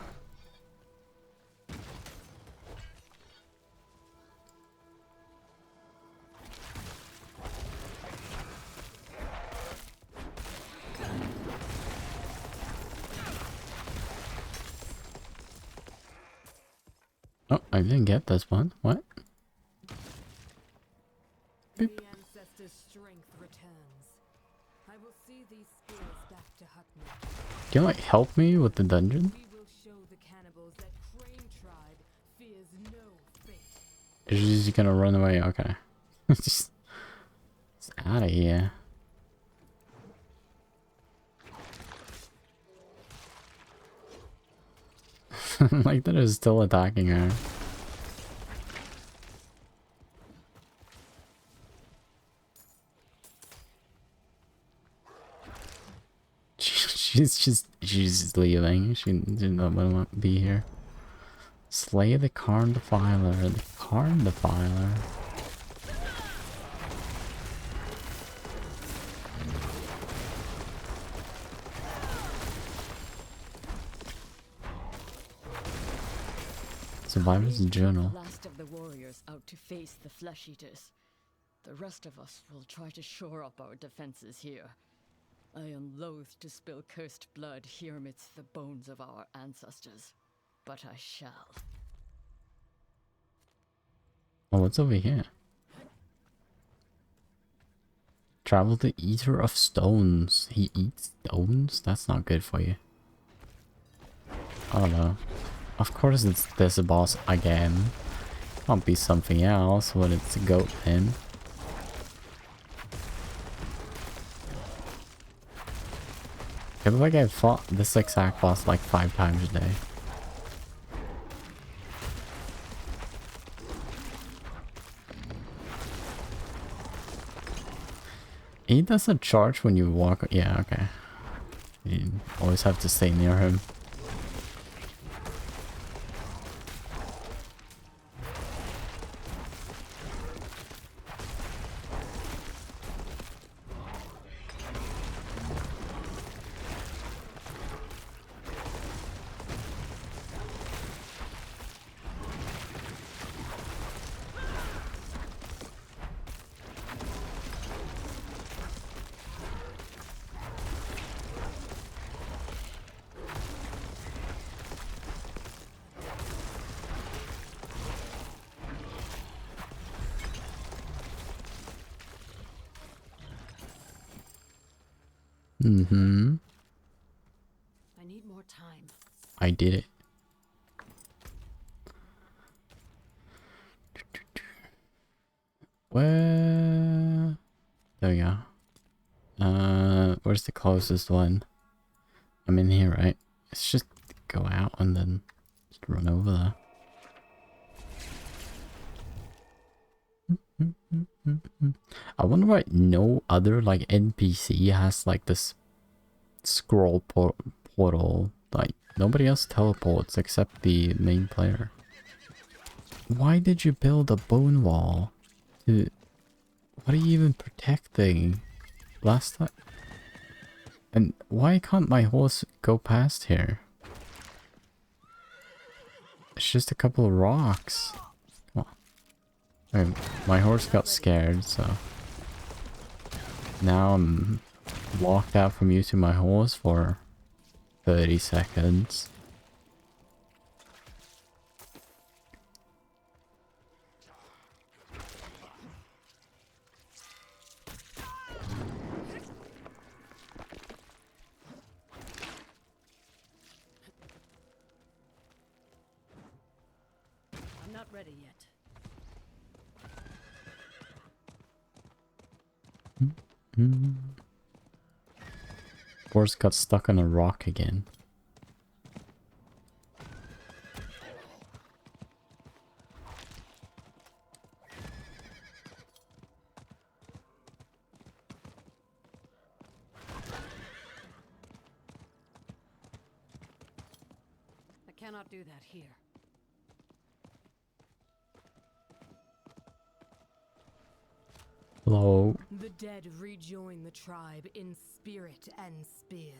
S1: Oh, I didn't get this one. What? Beep.
S6: The ancestors' strength returns. I will see these spirits back to Hutton.
S1: Can you like help me with the dungeon?
S6: We will show the cannibals that Crane tribe fears no fate.
S1: She's gonna run away. Okay. Just out of here. Like that is still attacking her. She's just leaving. She didn't want to be here. Slay the Karn Defiler. The Karn Defiler. Survivor's Journal.
S2: Last of the warriors out to face the flesh eaters. The rest of us will try to shore up our defenses here. I am loath to spill cursed blood here amidst the bones of our ancestors, but I shall.
S1: Oh, what's over here? Travel the Eater of Stones. He eats stones? That's not good for you. Oh no. Of course it's this boss again. Can't be something else when it's a goat him. I feel like I've fought this exact boss like 5 times a day. He doesn't charge when you walk. Yeah, okay. You always have to stay near him. Mm-hmm.
S16: I need more time.
S1: I did it. Where? There we go. Where's the closest one? I'm in here, right? Let's just go out and then just run over there. I wonder why no other like NPC has like this scroll portal. Like nobody else teleports except the main player. Why did you build a bone wall? What are you even protecting? Last time? And why can't my horse go past here? It's just a couple of rocks. Come on. Wait, my horse got scared, so... Now I'm locked out from using my horse for 30 seconds.
S16: I'm not ready yet.
S1: Horse got stuck on a rock again.
S16: I cannot do that here.
S1: Hello.
S6: The dead rejoin the tribe in spirit and spear.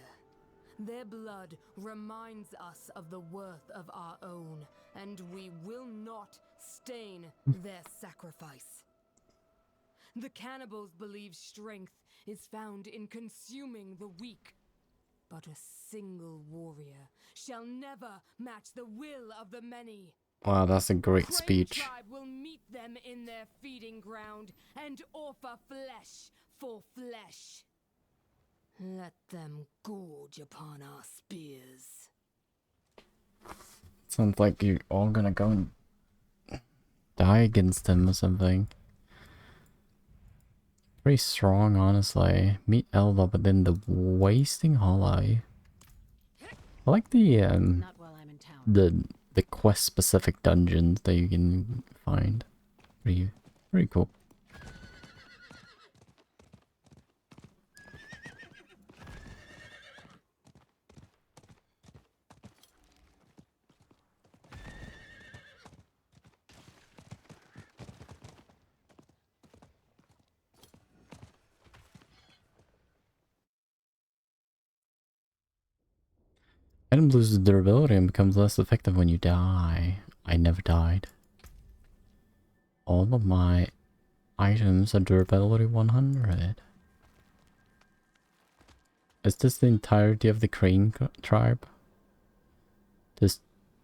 S6: Their blood reminds us of the worth of our own, and we will not stain their sacrifice. The cannibals believe strength is found in consuming the weak, but a single warrior shall never match the will of the many.
S1: Wow, that's a great
S6: Crane
S1: speech.
S6: tribe will meet them in their feeding ground and offer flesh for flesh. Let them gorge upon our spears.
S1: Sounds like you're all gonna go and die against them or something. Pretty strong, honestly. Meet Elva, but then the Wasting Hollow. I like the
S16: Not while I'm in town.
S1: the quest specific dungeons that you can find. Pretty cool. Item loses durability and becomes less effective when you die. I never died. All of my items are durability 100. Is this the entirety of the Crane tribe? There's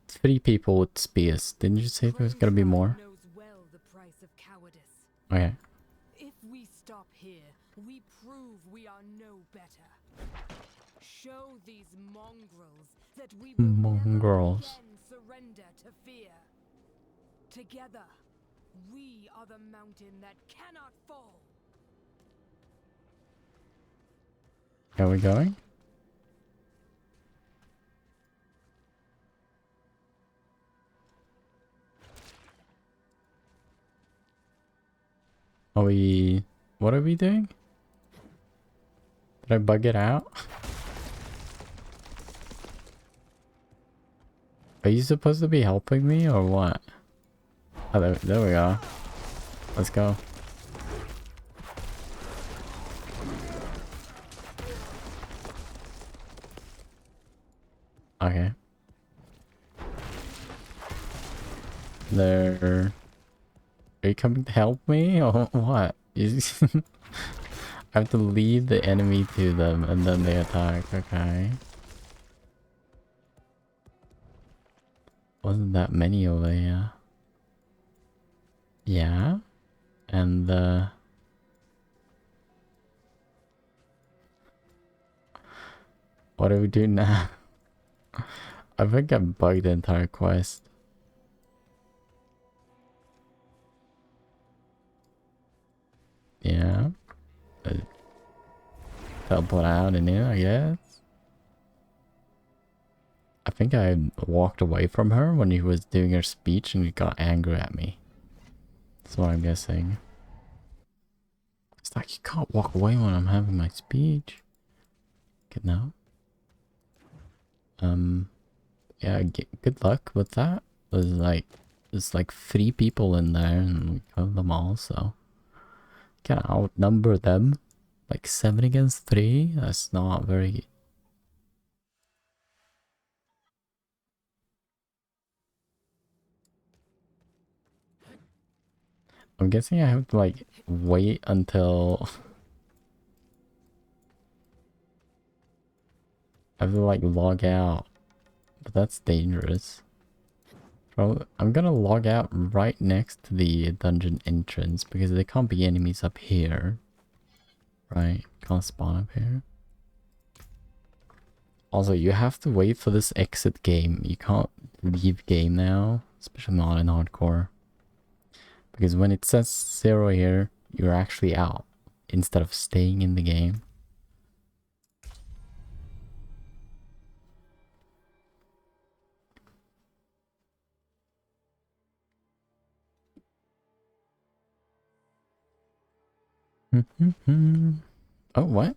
S1: 3 people with spears. Didn't you say there's gonna be more? Okay.
S6: If we stop here, we prove we are no better. Show these mongrels that we will
S1: Mongrels.
S6: never again surrender to fear. Together, we are the mountain that cannot fall.
S1: Are we going? What are we doing? Did I bug it out? Are you supposed to be helping me or what? Oh, there we go. Let's go. Okay. There. Are you coming to help me or what? I have to lead the enemy to them and then they attack. Okay. Wasn't that many over here. Yeah. And What do we do now? I think I bugged the entire quest. Yeah. Teleport out and in, I guess. I think I walked away from her when he was doing her speech and he got angry at me. That's what I'm guessing. It's like, you can't walk away when I'm having my speech. Good now. Yeah, good luck with that. There's like 3 people in there and we killed them all, so can outnumber them. Like 7 against 3? That's not very... I'm guessing I have to like wait until... I have to like log out. But that's dangerous. Probably, I'm gonna log out right next to the dungeon entrance because there can't be enemies up here. Right? Can't spawn up here. Also, you have to wait for this exit game. You can't leave game now, especially not in hardcore. Because when it says 0 here, you're actually out instead of staying in the game. Oh, what?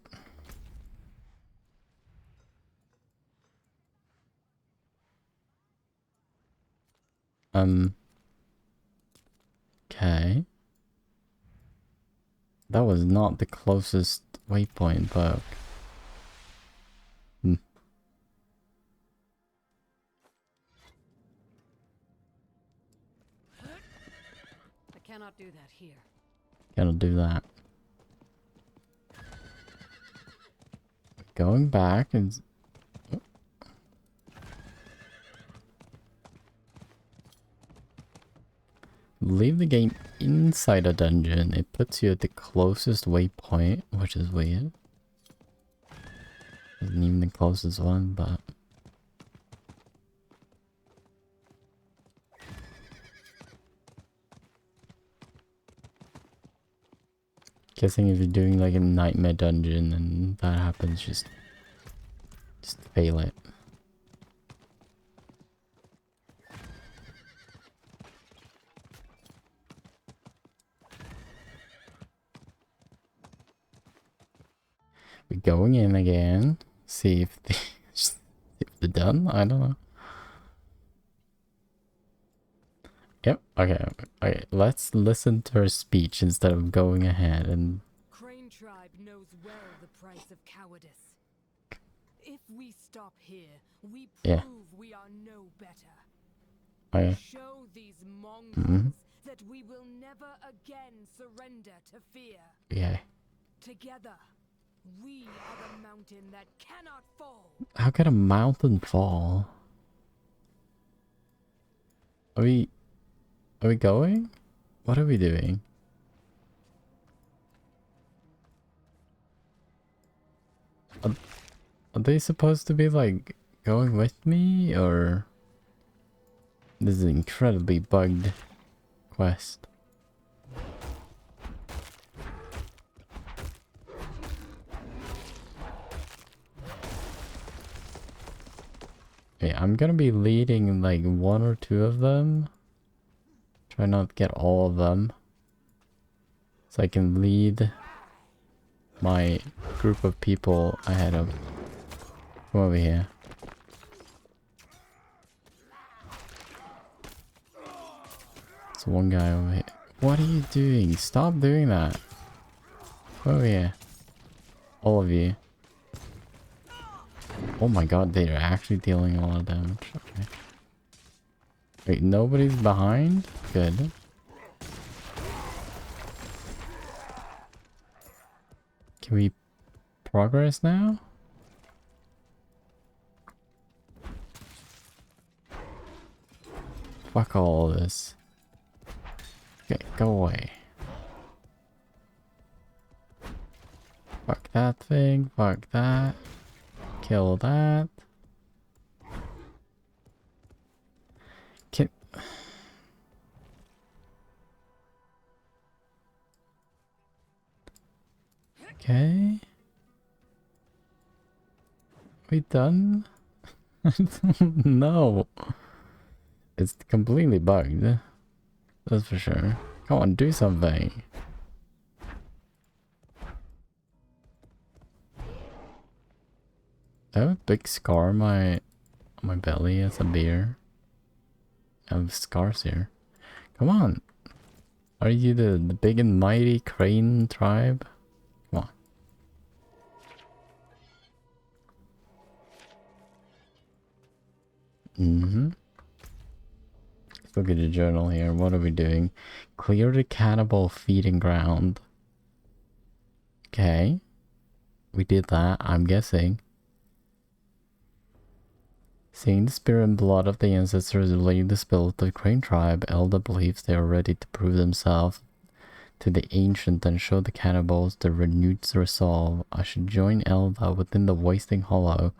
S1: Okay. That was not the closest waypoint, but...
S16: I cannot do that here.
S1: Cannot do that. Going back and... Leave the game inside a dungeon. It puts you at the closest waypoint, which is weird. Isn't even the closest one, but... Guessing if you're doing like a nightmare dungeon and that happens, just fail it. We're going in again. See if they're done. I don't know. Yep. Okay. Let's listen to her speech instead of going ahead and...
S6: Crane tribe knows well the price of cowardice. If we stop here, we prove we are no better. Show these mongrels that we will never again surrender to fear.
S1: Yeah.
S6: Together, we are the mountain that cannot fall.
S1: How can a mountain fall? Are we going? What are we doing? Are they supposed to be like going with me, or this is an incredibly bugged quest? Okay, I'm gonna be leading like 1 or 2 of them. Try not to get all of them. So I can lead my group of people ahead of... Come over here. There's one guy over here. What are you doing? Stop doing that. Come over here. All of you. Oh my god, they're actually dealing a lot of damage. Okay. Wait, nobody's behind? Good. Can we progress now? Fuck all this. Okay, go away. Fuck that thing, fuck that. Kill that. Can... Okay. We done? I don't know. It's completely bugged. That's for sure. Come on, do something. I have a big scar on my belly as a bear. I have scars here. Come on. Are you the big and mighty crane tribe? Come on. Mm-hmm. Let's look at the journal here. What are we doing? Clear the cannibal feeding ground. Okay. We did that, I'm guessing. Seeing the spirit and blood of the ancestors leave the spirit of the Crane tribe, Elda believes they are ready to prove themselves to the ancient and show the cannibals their renewed resolve. I should join Elda within the Wasting Hollow.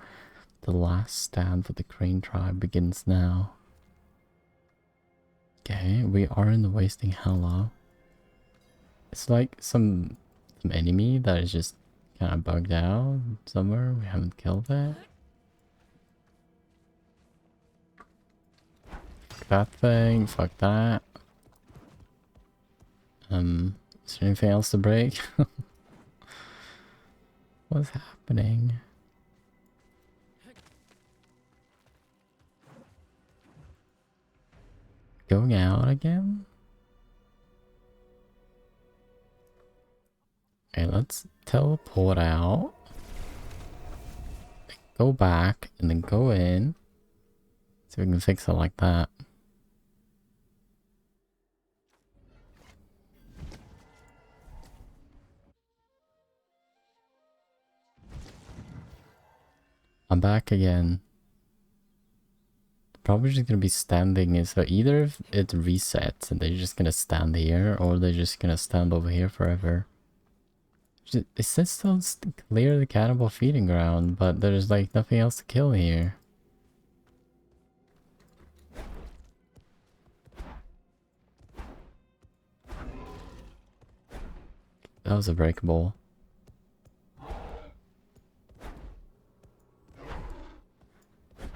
S1: The last stand for the Crane tribe begins now. Okay, we are in the Wasting Hollow. It's like some enemy that is just kind of bugged out somewhere. We haven't killed it. That thing, fuck that. Is there anything else to break? What's happening? Going out again? Okay, let's teleport out. Go back and then go in. See if we can fix it like that. I'm back again. Probably just gonna be standing here, so either if it resets and they're just gonna stand here, or they're just gonna stand over here forever. It says still clear the cannibal feeding ground, but there's like nothing else to kill here. That was a breakable.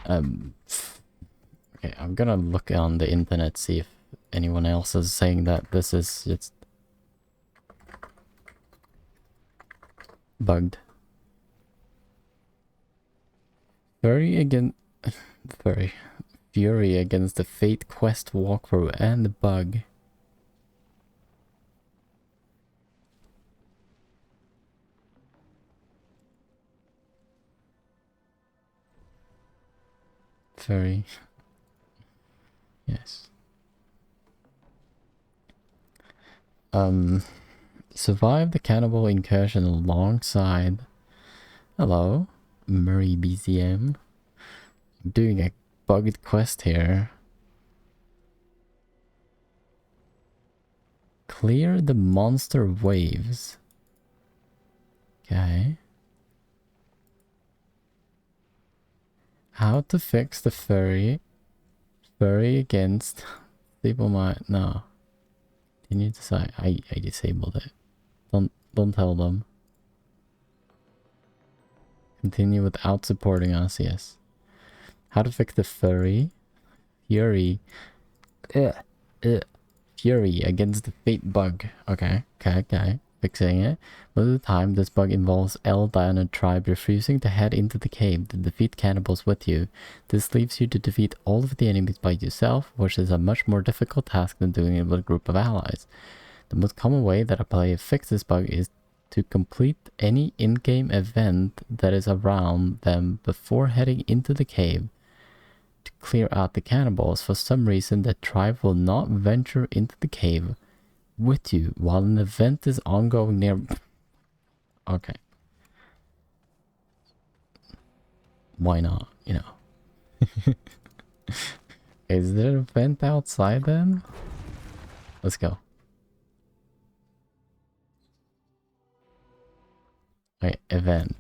S1: Okay, I'm gonna look on the internet, see if anyone else is saying that this is just bugged. Fury against the Fate Quest walkthrough and the bug. Fury. Yes. Survive the cannibal incursion alongside. Hello, Murray BCM. I'm doing a bugged quest here. Clear the monster waves. Okay. How to fix the furry against people might no. Continue to say I disabled it. Don't tell them. Continue without supporting us, yes. How to fix the Fury against the Fate bug. Okay. Fixing it. Most of the time, this bug involves Elda and a tribe refusing to head into the cave to defeat cannibals with you. This leaves you to defeat all of the enemies by yourself, which is a much more difficult task than doing it with a group of allies. The most common way that a player fixes this bug is to complete any in-game event that is around them before heading into the cave to clear out the cannibals. For some reason, the tribe will not venture into the cave with you while an event is ongoing near. Okay. Why not, you know? Is there an event outside then? Let's go. Wait, event.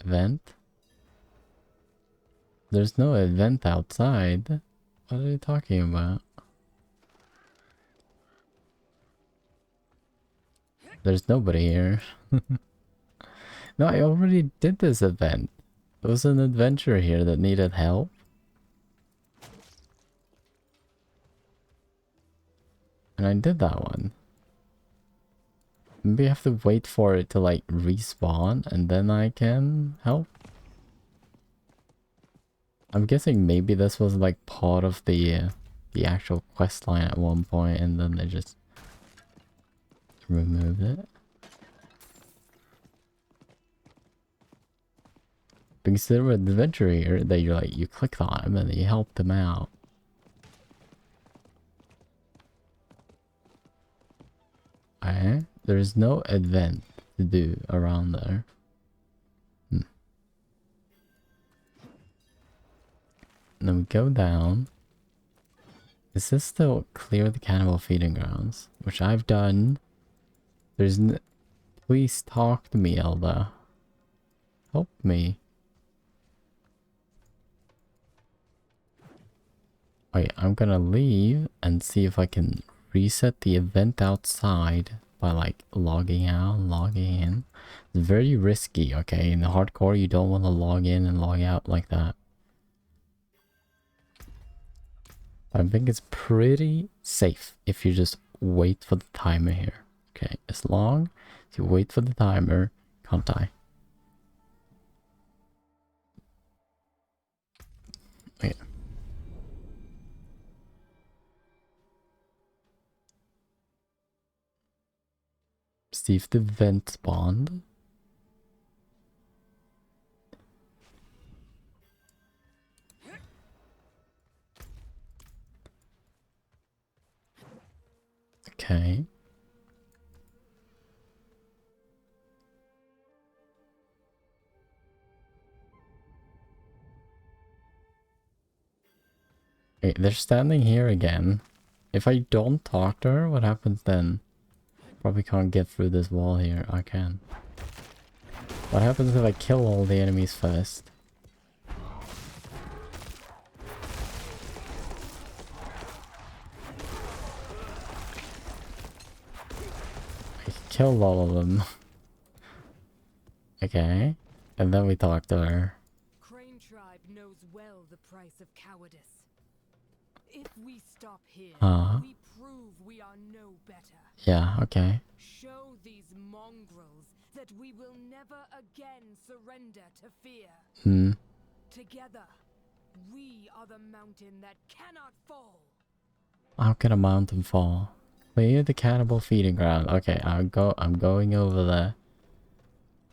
S1: Event? There's no event outside. What are you talking about? There's nobody here. No, I already did this event. There was an adventurer here that needed help. And I did that one. Maybe I have to wait for it to like respawn and then I can help. I'm guessing maybe this was like part of the actual quest line at one point and then they just removed it. Because there were an adventurer here that you clicked on him and you helped him out. Okay, there's no event to do around there. And then we go down. Is this still clear the cannibal feeding grounds? Which I've done. There's please talk to me, Elda. Help me. Wait, I'm gonna leave and see if I can reset the event outside by like logging out and logging in. It's very risky, okay? In the hardcore, you don't want to log in and log out like that. I think it's pretty safe if you just wait for the timer here. Okay, as long as you wait for the timer, can't die. Okay. See if the vent spawned. Okay. Wait, they're standing here again. If I don't talk to her, what happens then? Probably can't get through this wall here. I can. What happens if I kill all the enemies first? I killed all of them. Okay. And then we talk to her.
S6: Crane tribe knows well the price of cowardice. If we stop here, we prove we are no better.
S1: Yeah, okay.
S6: Show these mongrels that we will never again surrender to fear. Together, we are the mountain that cannot fall.
S1: How can a mountain fall? Clear the cannibal feeding ground. Okay, I'm going over there.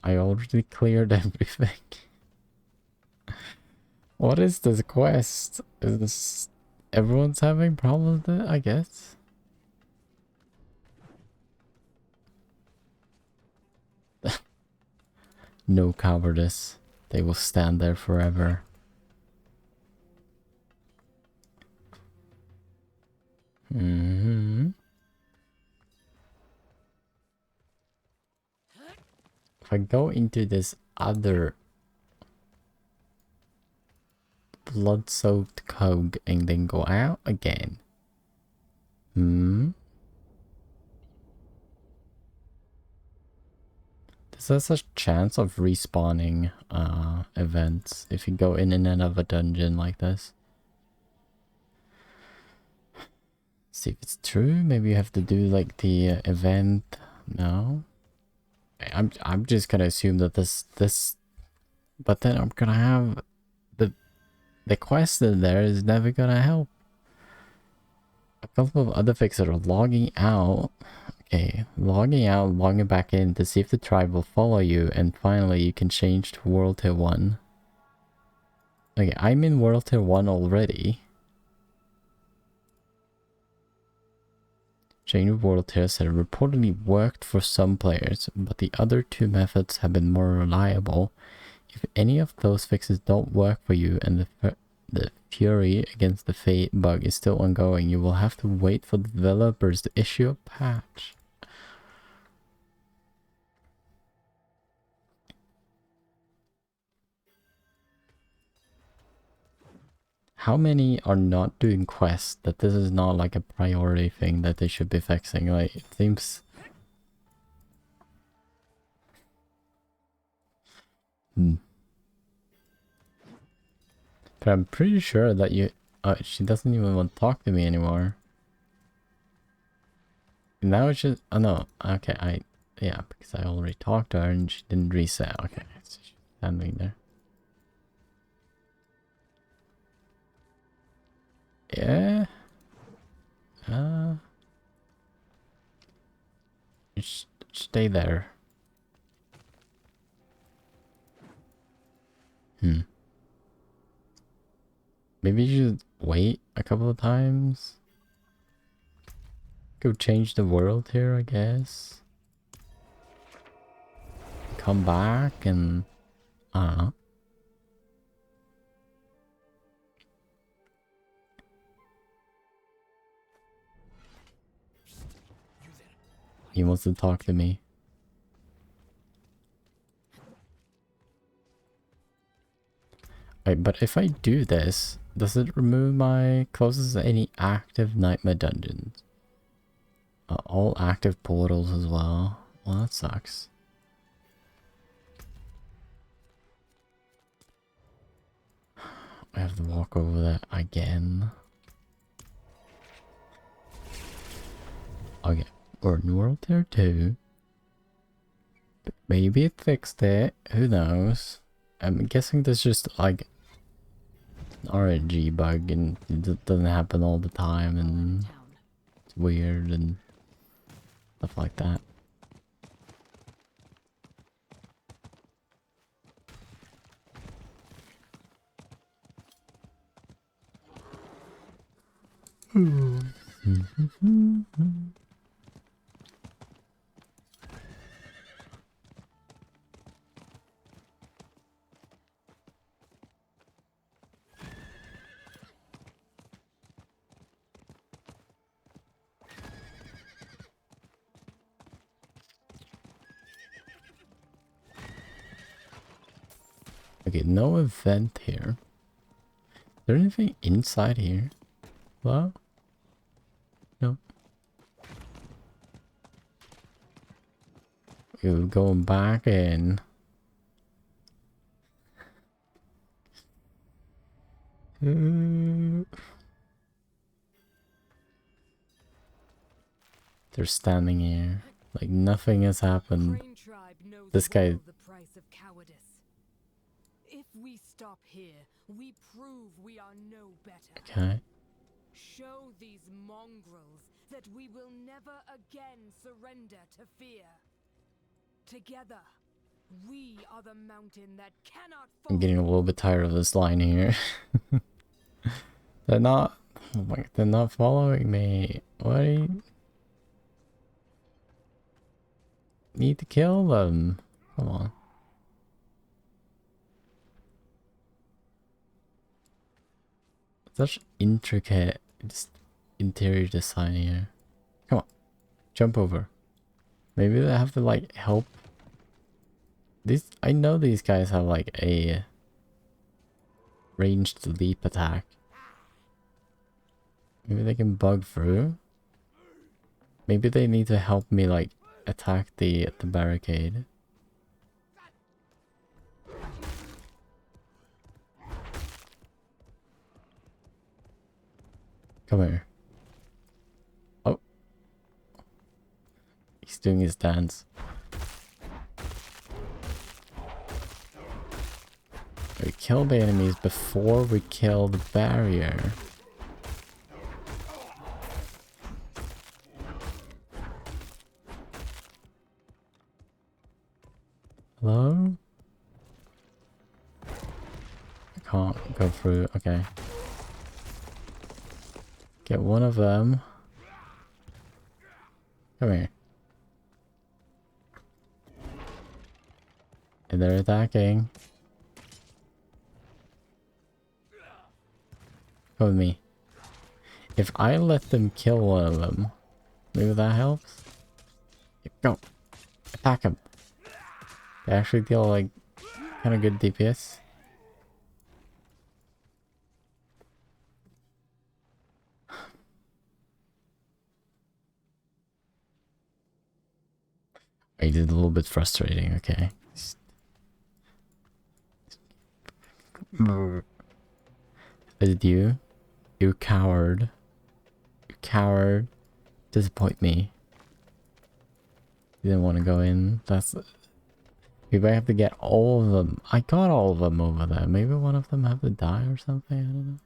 S1: I already cleared everything. What is this quest? Is this... Everyone's having problems with it, I guess? No cowardice. They will stand there forever. If I go into this other blood-soaked cog and then go out again. There's a chance of respawning events if you go in and out of a dungeon like this. See if it's true. Maybe you have to do like the event. No. I'm just gonna assume that this but then I'm gonna have the quest in there is never gonna help. A couple of other fixes are logging out. Okay, logging out, logging back in to see if the tribe will follow you, and finally you can change to World Tier 1. Okay, I'm in World Tier 1 already. Change of World Tier said it reportedly worked for some players, but the other two methods have been more reliable. If any of those fixes don't work for you and the fury against the Fate bug is still ongoing, you will have to wait for the developers to issue a patch. How many are not doing quests that this is not like a priority thing that they should be fixing? Like, it seems... But I'm pretty sure that you... she doesn't even want to talk to me anymore. Now it's just... Oh no, okay, yeah, because I already talked to her and she didn't reset. Okay, so she's standing there. Yeah. Just stay there. Maybe you should wait a couple of times. Go change the world here, I guess. Come back and... I don't know. He wants to talk to me. Wait, but if I do this, does it remove my closest to any active nightmare dungeons? All active portals as well. Well, that sucks. I have to walk over that again. Okay, we're in World Tier 2. Maybe it fixed it. Who knows? I'm guessing there's just like an RNG bug and it doesn't happen all the time and it's weird and stuff like that. Okay, no event here. Is there anything inside here? Hello? No. We're going back in. They're standing here. Like nothing has happened. This guy...
S6: If we stop here, we prove we are no better.
S1: Okay.
S6: Show these mongrels that we will never again surrender to fear. Together, we are the mountain that cannot fall.
S1: I'm getting a little bit tired of this line here. They're not... Oh my, they're not following me. What are you... Need to kill them. Come on. Such intricate interior design here. Come on. Jump over. Maybe they have to like help. These, I know these guys have like a ranged leap attack. Maybe they can bug through. Maybe they need to help me like attack the barricade. Come here. Oh. He's doing his dance. We kill the enemies before we kill the barrier. Hello? I can't go through. Okay. Get one of them. Come here. And they're attacking. Come with me. If I let them kill one of them, maybe that helps? Go. Attack him. They actually deal like kind of good DPS. It is a little bit frustrating, okay. Is it you? You coward. You coward. Disappoint me. You didn't want to go in. That's... Maybe I have to get all of them. I got all of them over there. Maybe one of them have to die or something. I don't know.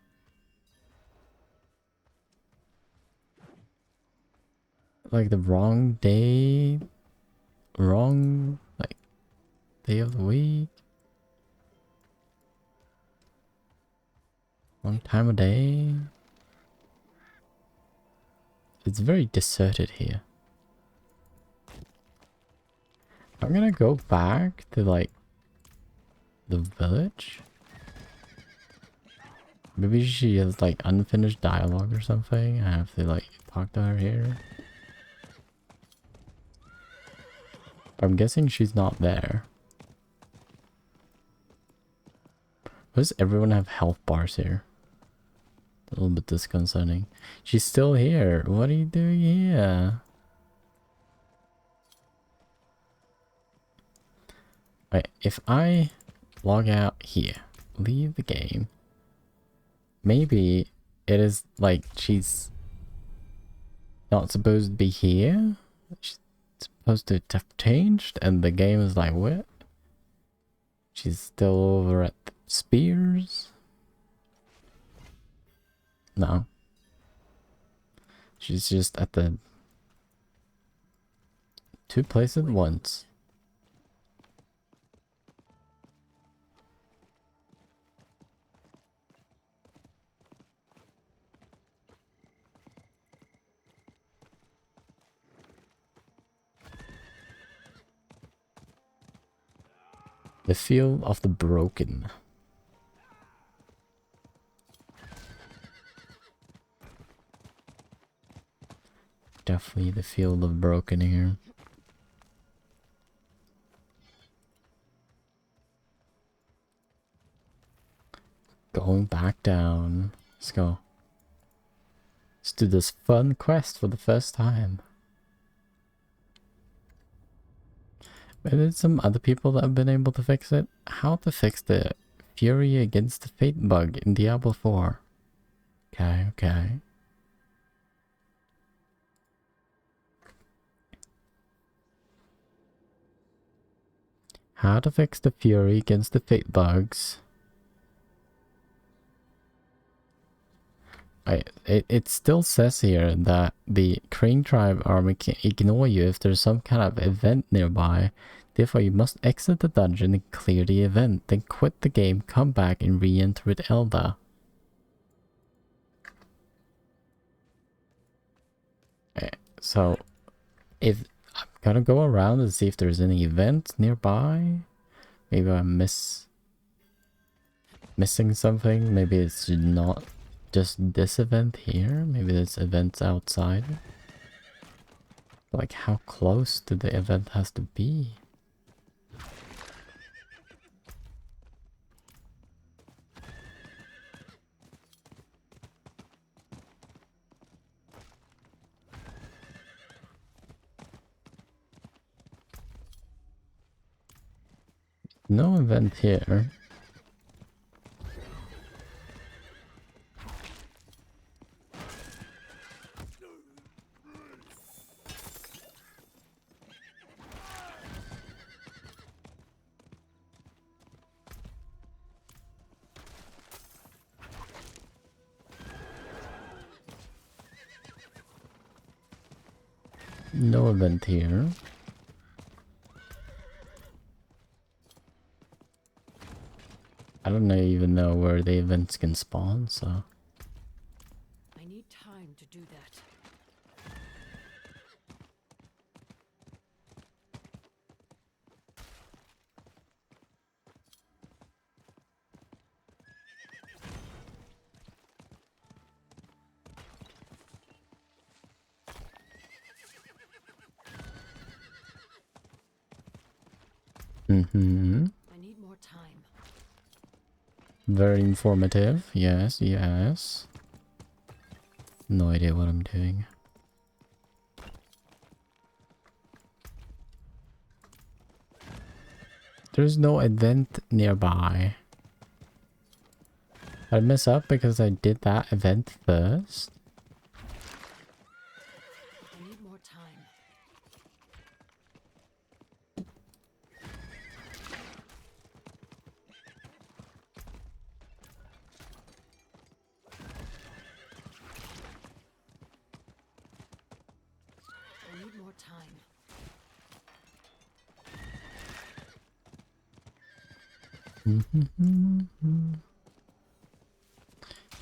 S1: Like the wrong day. Wrong, like, day of the week. Wrong time of day. It's very deserted here. I'm gonna go back to, like, the village. Maybe she has, like, unfinished dialogue or something. I have to, like, talk to her here. I'm guessing she's not there. Does everyone have health bars here? A little bit disconcerting. She's still here. What are you doing here? Right, if I log out here, leave the game, maybe it is like she's not supposed to be here. She's supposed to have changed, and the game is like, what? She's still over at the Spears? No. She's just at the two places at once. The Field of the Broken. Definitely the Field of Broken here. Going back down. Let's go. Let's do this fun quest for the first time. Maybe some other people that have been able to fix it. How to fix the Fury against the Fate bug in Diablo 4. Okay, okay. How to fix the Fury against the Fate bugs. It still says here that the Crane Tribe army can ignore you if there's some kind of event nearby. Therefore, you must exit the dungeon and clear the event. Then quit the game, come back, and re-enter with Elda. So, if I'm gonna go around and see if there's any events nearby. Maybe I'm missing something. Maybe it's not just this event here. Maybe there's events outside. Like, how close to the event has to be? No event here. No event here. I don't even know where the events can spawn, so...
S16: I need time to do that.
S1: Mm-hmm.
S16: I need more time.
S1: Very informative. Yes, yes. No idea what I'm doing. There's no event nearby. Did I mess up because I did that event first?
S16: I need more time. I need more time.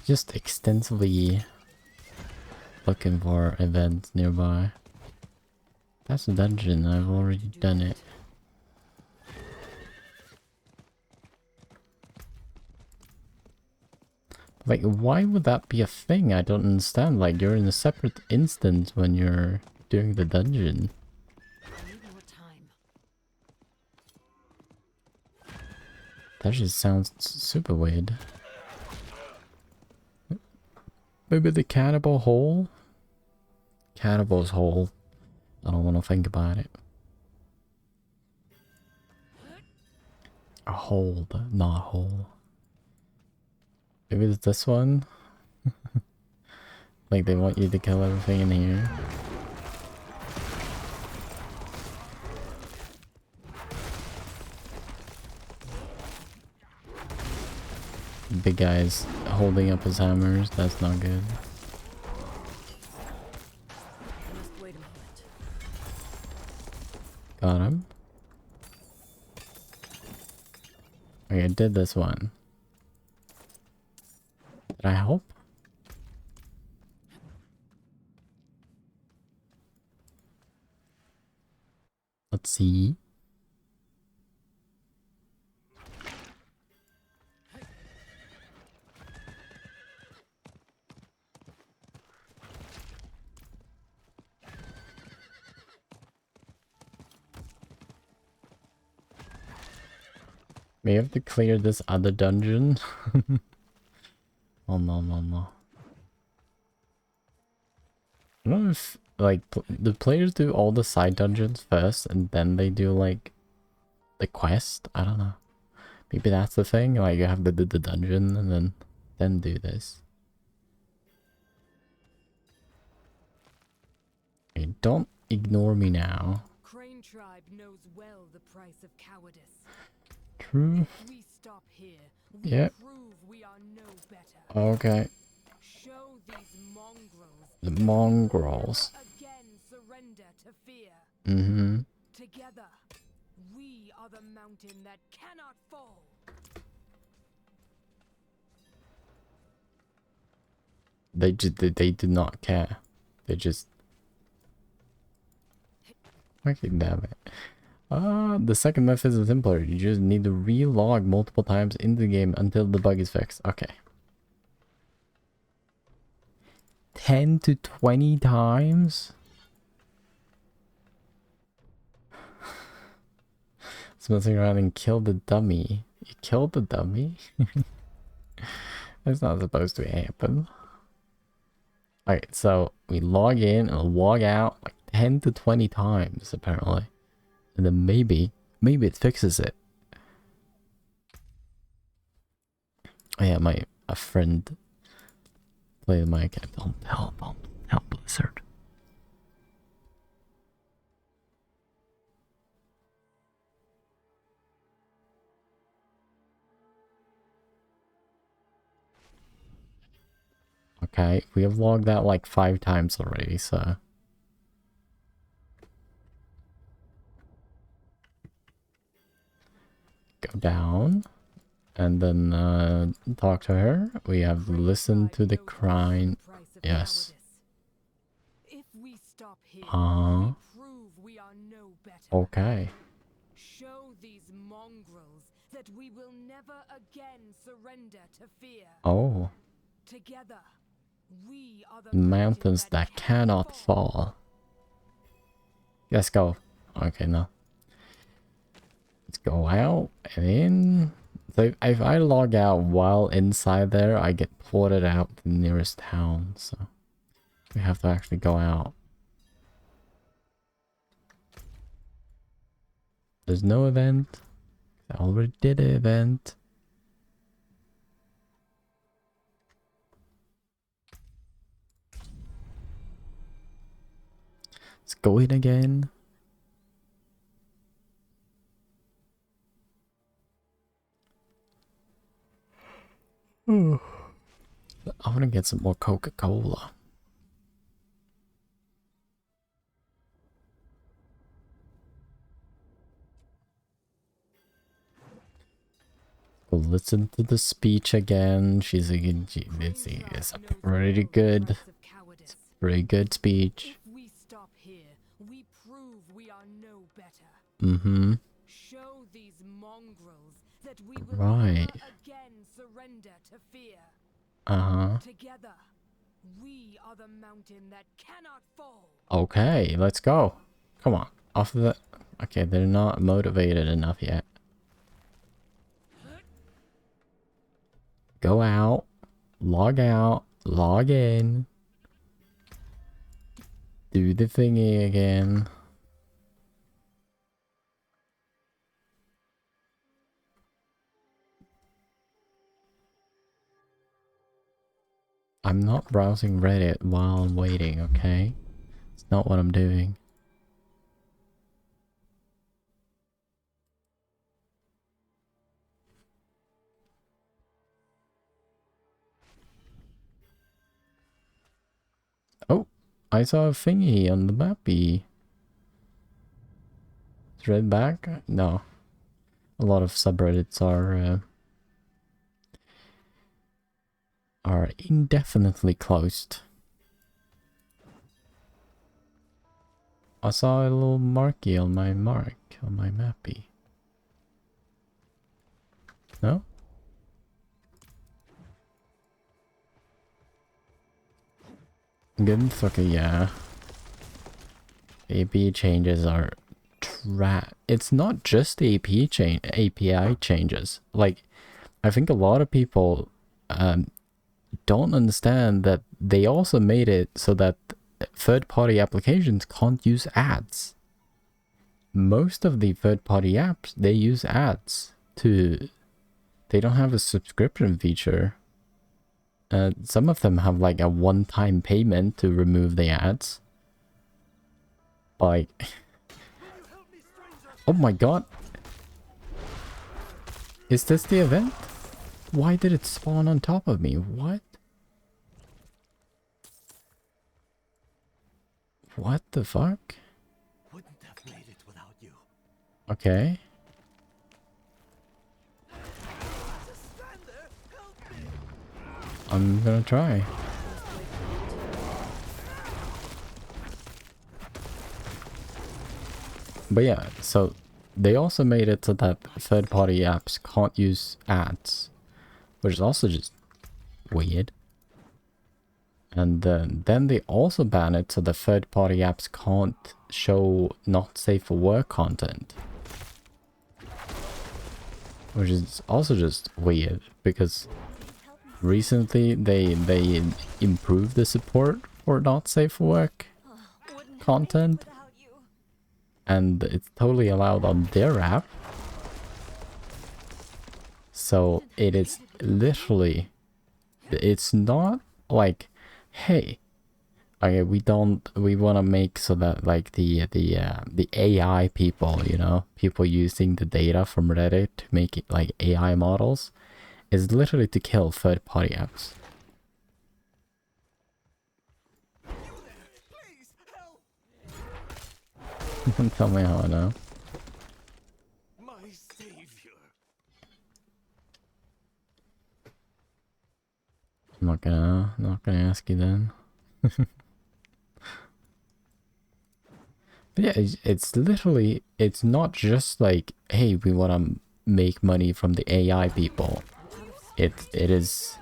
S1: Just extensively looking for events nearby. That's a dungeon, I've already done it. Like, why would that be a thing? I don't understand. Like, you're in a separate instance when you're doing the dungeon.
S16: I need more time.
S1: That just sounds super weird. Maybe the cannibal hole? Cannibal's hole. I don't want to think about it. A hole, not a hole. Maybe it's this one? Like they want you to kill everything in here. Big guy's holding up his hammers, that's not good.
S16: Just wait a moment.
S1: Got him. Okay, I did this one. Did I help? Let's see. May have to clear this other dungeon. Oh no, no, no. I don't know if, like, the players do all the side dungeons first and then they do, like, the quest? I don't know. Maybe that's the thing, like, you have to do the dungeon and then do this. Okay, don't ignore me now.
S6: Crane tribe knows well the price of cowardice.
S1: True.
S6: If we stop here, we
S1: Yep.
S6: prove we are no better.
S1: Okay.
S6: Show these mongrels
S1: The mongrels.
S6: again surrender to fear.
S1: Mm-hmm.
S6: Together, we are the mountain that cannot fall.
S1: They do not care. They just... Fucking damn it. The second method is simpler. You just need to re-log multiple times in the game until the bug is fixed. Okay. 10 to 20 times? It's messing around and kill the dummy. You killed the dummy? That's not supposed to happen. Alright, so we log in and log out like 10 to 20 times apparently. And then maybe it fixes it. Oh yeah, a friend played my account. Don't help Blizzard. Okay, we have logged that like 5 times already, so... Go down. And then talk to her. We have listened to the crying. Yes.
S6: If we stop here,
S1: Uh-huh.
S6: we prove we are no better.
S1: Okay.
S6: Show these mongrels that we will never again surrender to fear.
S1: Oh.
S6: Together, we are the
S1: Mountains that cannot fall. Let's go. Okay, no. Let's go out and in. So if I log out while inside there, I get ported out to the nearest town. So we have to actually go out. There's no event. I already did the event. Let's go in again. I want to get some more Coca-Cola. Go listen to the speech again. It's a pretty good. It's a pretty good speech.
S6: If we stop here, we prove we are no better.
S1: Mm-hmm.
S6: Show these mongrels that we will
S1: Right.
S6: never again surrender to fear.
S1: Uh-huh.
S6: Together, we are the mountain that cannot fall.
S1: Okay, let's go. Come on. Off the... Okay, they're not motivated enough yet. Go out. Log in. Do the thingy again. I'm not browsing Reddit while I'm waiting, okay? It's not what I'm doing. Oh, I saw a thingy on the mappy. Is Red back? No. A lot of subreddits are indefinitely closed. I saw a little marky on my mappy. No? Good fucker, yeah. API changes are it's not just the API changes. Like, I think a lot of people don't understand that they also made it so that third-party applications can't use ads. Most of the third-party apps, they use ads to... They don't have a subscription feature. Some of them have like a one-time payment to remove the ads. Like... Oh my god! Is this the event? Why did it spawn on top of me? What? What the fuck?
S11: Wouldn't have made it without you.
S1: Okay. I'm gonna try. But yeah, so they also made it so that third-party apps can't use ads, which is also just weird. And then they also ban it so the third-party apps can't show not safe for work content, which is also just weird because recently they improved the support for not safe for work content. And it's totally allowed on their app. So it is literally... It's not like, hey, okay, we want to make so that like the AI people, you know, people using the data from Reddit to make it like AI models, is literally to kill third-party apps. Tell me how I know.
S11: My savior.
S1: I'm not gonna ask you then. But yeah, it's literally, it's not just like, hey, we want to make money from the AI people. It is,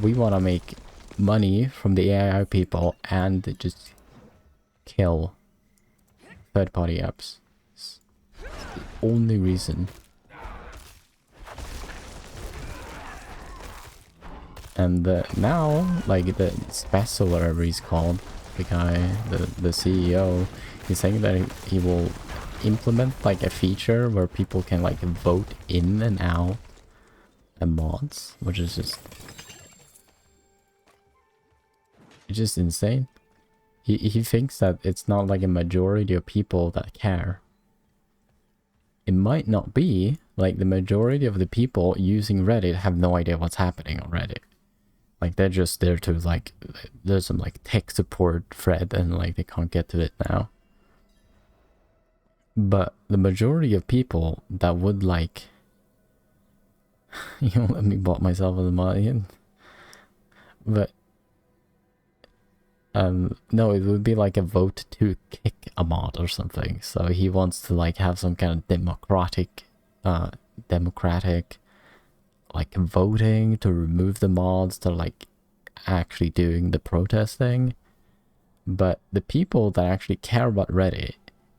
S1: we want to make money from the AI people and just kill third-party apps. It's the only reason. And now, like the Spess, or whatever he's called, the guy, the CEO, he's saying that he will implement like a feature where people can like vote in and out and mods, which is just it's just insane. He thinks that it's not like a majority of people that care. It might not be. Like, the majority of the people using Reddit have no idea what's happening on Reddit. Like, they're just there to, like, there's some, like, tech support thread and, like, they can't get to it now. But the majority of people that would, like... you know, let me bot myself as a mod. But... no, it would be like a vote to kick a mod or something. So he wants to like have some kind of democratic, like voting to remove the mods to like actually doing the protest thing. But the people that actually care about Reddit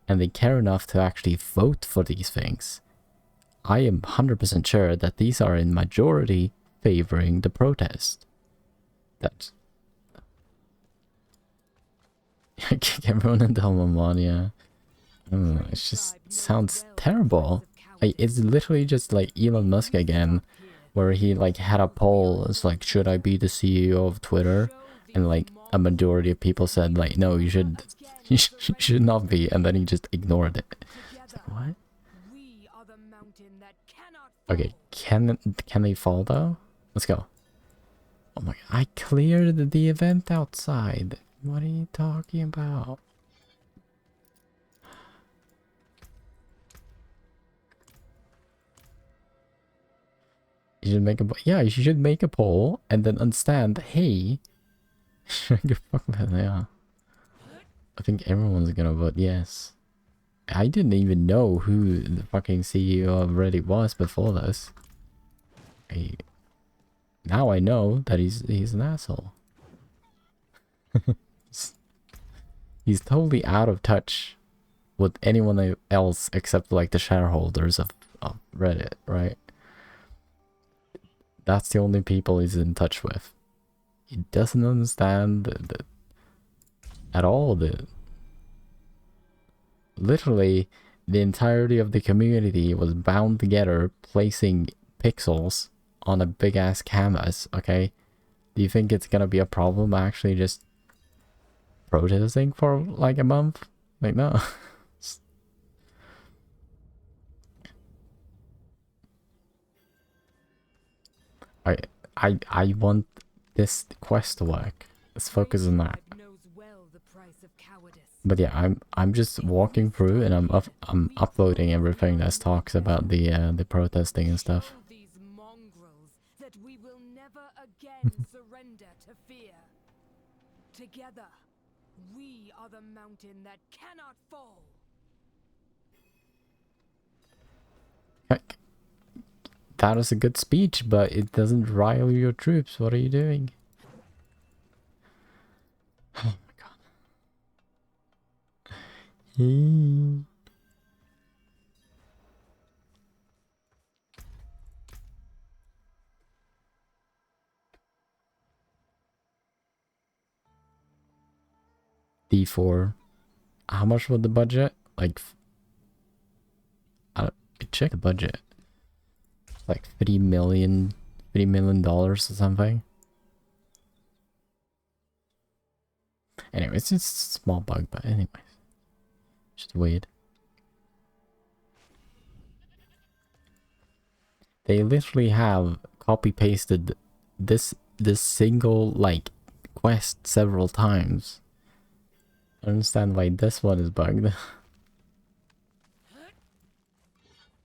S1: and they care enough to actually vote for these things, I am 100% sure that these are in majority favoring the protest. That's... kick everyone into Homomonia. It just sounds terrible. It's literally just like Elon Musk again, where he like had a poll. It's like, should I be the CEO of Twitter? And like a majority of people said like, no, you should not be. And then he just ignored it. It's like, what? Okay, can they fall though? Let's go. Oh my! I cleared the event outside. What are you talking about? You should make a yeah. You should make a poll and then understand. Hey, fuck that. Yeah, I think everyone's gonna vote yes. I didn't even know who the fucking CEO of Reddit was before this. Now I know that he's an asshole. He's totally out of touch with anyone else except like the shareholders of Reddit, right? That's the only people he's in touch with. He doesn't understand at all literally the entirety of the community was bound together placing pixels on a big ass canvas, okay? Do you think it's gonna be a problem actually just protesting for like a month? Like, no. I want this quest to work. Let's focus on that. But yeah, I'm just walking through and I'm uploading everything that talks about the protesting and stuff.
S6: That we will never again surrender to fear. Together, we are the mountain that cannot fall.
S1: That is a good speech, but it doesn't rile your troops. What are you doing? Oh my god. D4. How much was the budget? Like, I check the budget. Like $3 million or something. Anyway, it's just a small bug, but anyways, just weird. They literally have copy pasted this single like quest several times. I understand why this one is bugged.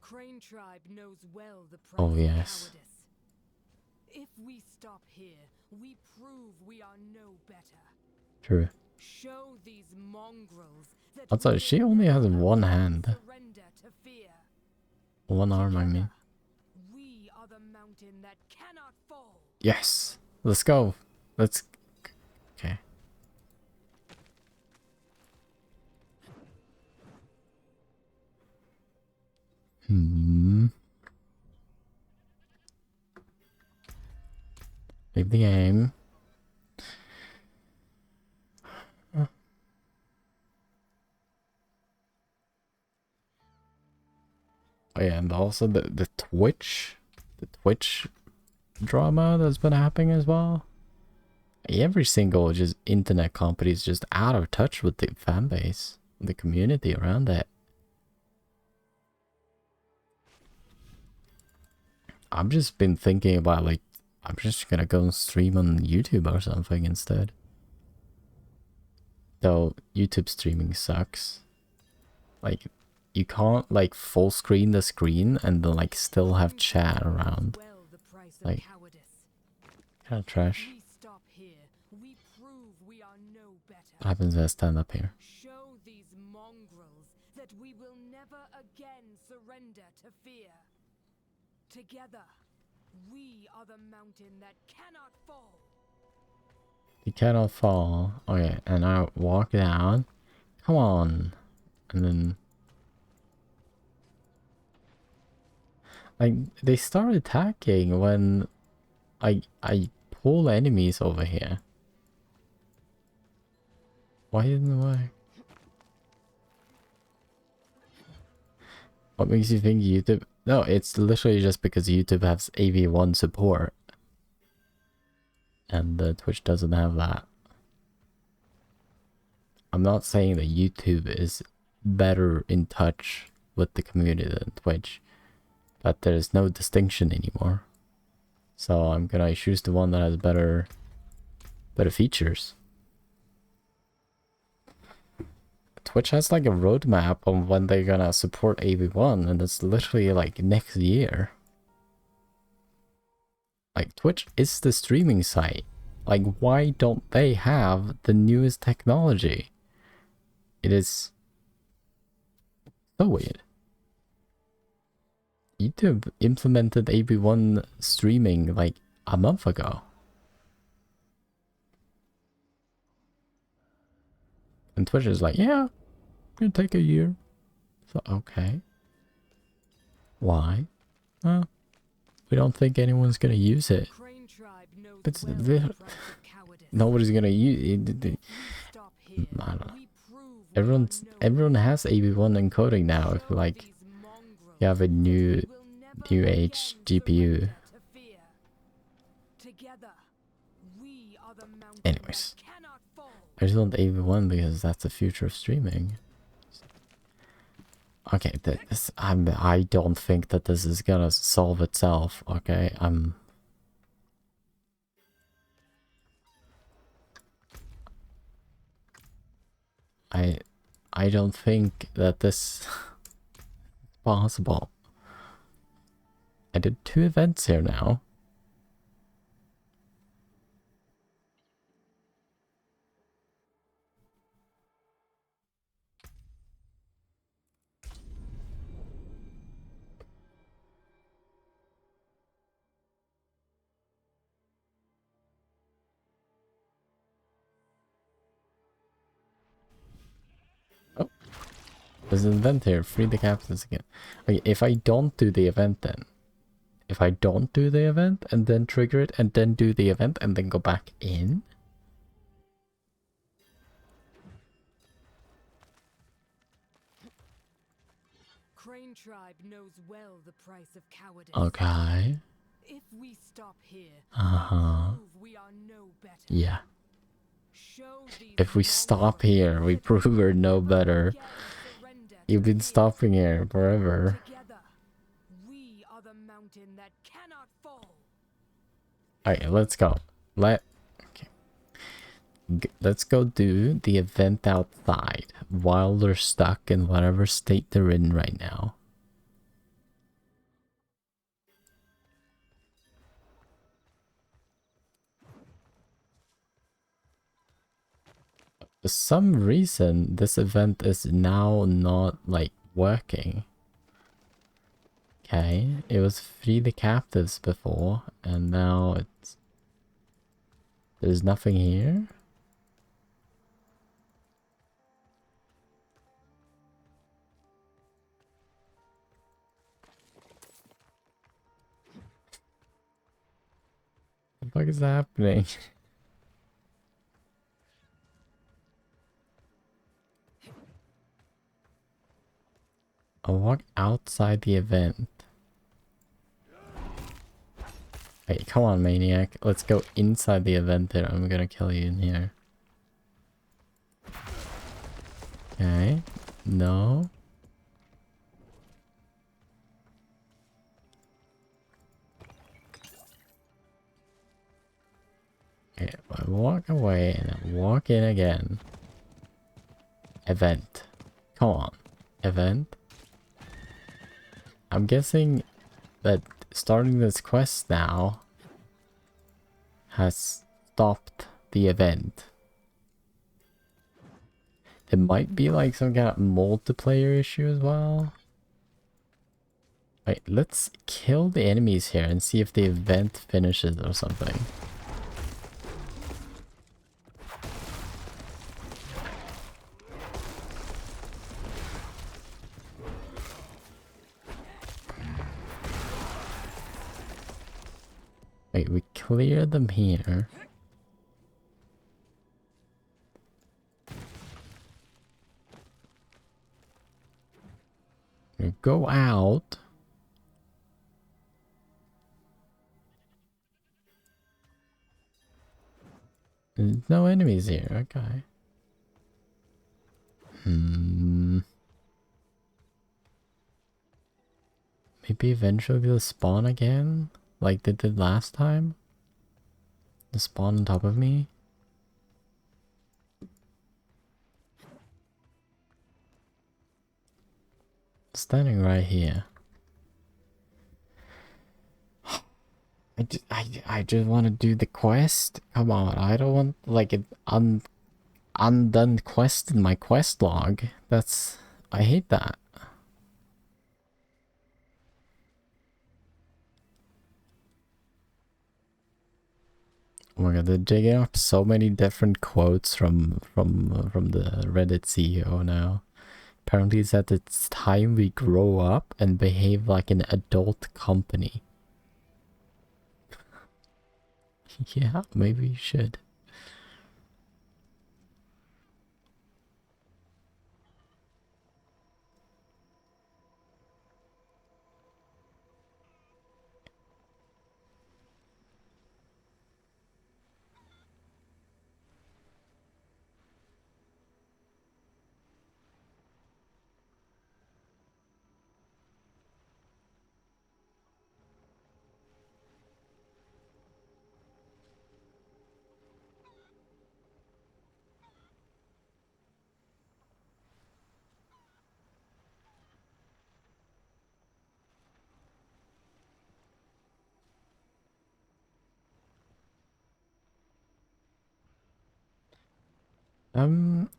S6: Crane tribe knows well the price
S1: Oh
S6: of
S1: yes.
S6: cowardice. If we stop here, we prove we are no better.
S1: True.
S6: Show these mongrels that
S1: Also, she only has one hand. One arm, I mean.
S6: We are the mountain that cannot fall.
S1: Yes. Let's go. Let's... Okay. Leave the game. yeah, and also the Twitch drama that's been happening as well. Every single just internet company is just out of touch with the fan base, the community around it. I've just been thinking about, like, I'm just gonna go and stream on YouTube or something instead. Though YouTube streaming sucks. Like, you can't like full screen the screen and then like still have chat around. Like, kind of trash. What happens if I stand up here?
S6: Show these mongrels that we will never again surrender to fear. Together, we are the mountain that cannot fall.
S1: You cannot fall. Okay, and I walk down. Come on. And then like they start attacking when I pull enemies over here. Why didn't it work? What makes you think YouTube? No, it's literally just because YouTube has AV1 support. And Twitch doesn't have that. I'm not saying that YouTube is better in touch with the community than Twitch, but there's no distinction anymore. So I'm gonna choose the one that has better features. Twitch has like a roadmap on when they're gonna support AV1, and it's literally like next year. Like, Twitch is the streaming site. Like, why don't they have the newest technology? It is so weird. YouTube implemented AV1 streaming like a month ago. And Twitch is like, yeah, gonna take a year. So, okay. Why? Well, we don't think anyone's gonna use it. But nobody's gonna use it. I don't know. Everyone has AV1 encoding now. If like you have a new age GPU. Anyways, I just want AV1 because that's the future of streaming. Okay, I don't think that this is gonna solve itself. Okay, I don't think that this is possible. I did 2 events here now. Oh, there's an event here. Free the captains again. Okay, if I don't do the event then. If I don't do the event and then trigger it and then do the event and then go back in.
S6: Crane tribe knows well the price of cowardice.
S1: Okay.
S6: If we stop here, we are no better.
S1: Yeah. If we stop here, we prove we're no better. You've been stopping here forever.
S6: We are the mountain that cannot fall.
S1: Alright, let's go. Let's go do the event outside while they're stuck in whatever state they're in right now. For some reason, this event is now not, like, working. Okay, it was free the captives before, and now it's... There's nothing here? What the fuck is happening? I'll walk outside the event. Hey, come on, maniac. Let's go inside the event there. I'm gonna kill you in here. Okay. No. Okay, I walk away and I walk in again. Event. Come on. Event. I'm guessing that starting this quest now has stopped the event. It might be like some kind of multiplayer issue as well. Wait, let's kill the enemies here and see if the event finishes or something. Wait, we clear them here. We go out. There's no enemies here, okay. Maybe eventually they'll spawn again? Like they did last time? They spawn on top of me? Standing right here. I just want to do the quest. Come on, I don't want like an undone quest in my quest log. I hate that. Oh my god, they're digging up so many different quotes from the Reddit CEO now. Apparently it's that it's time we grow up and behave like an adult company. Yeah, maybe you should.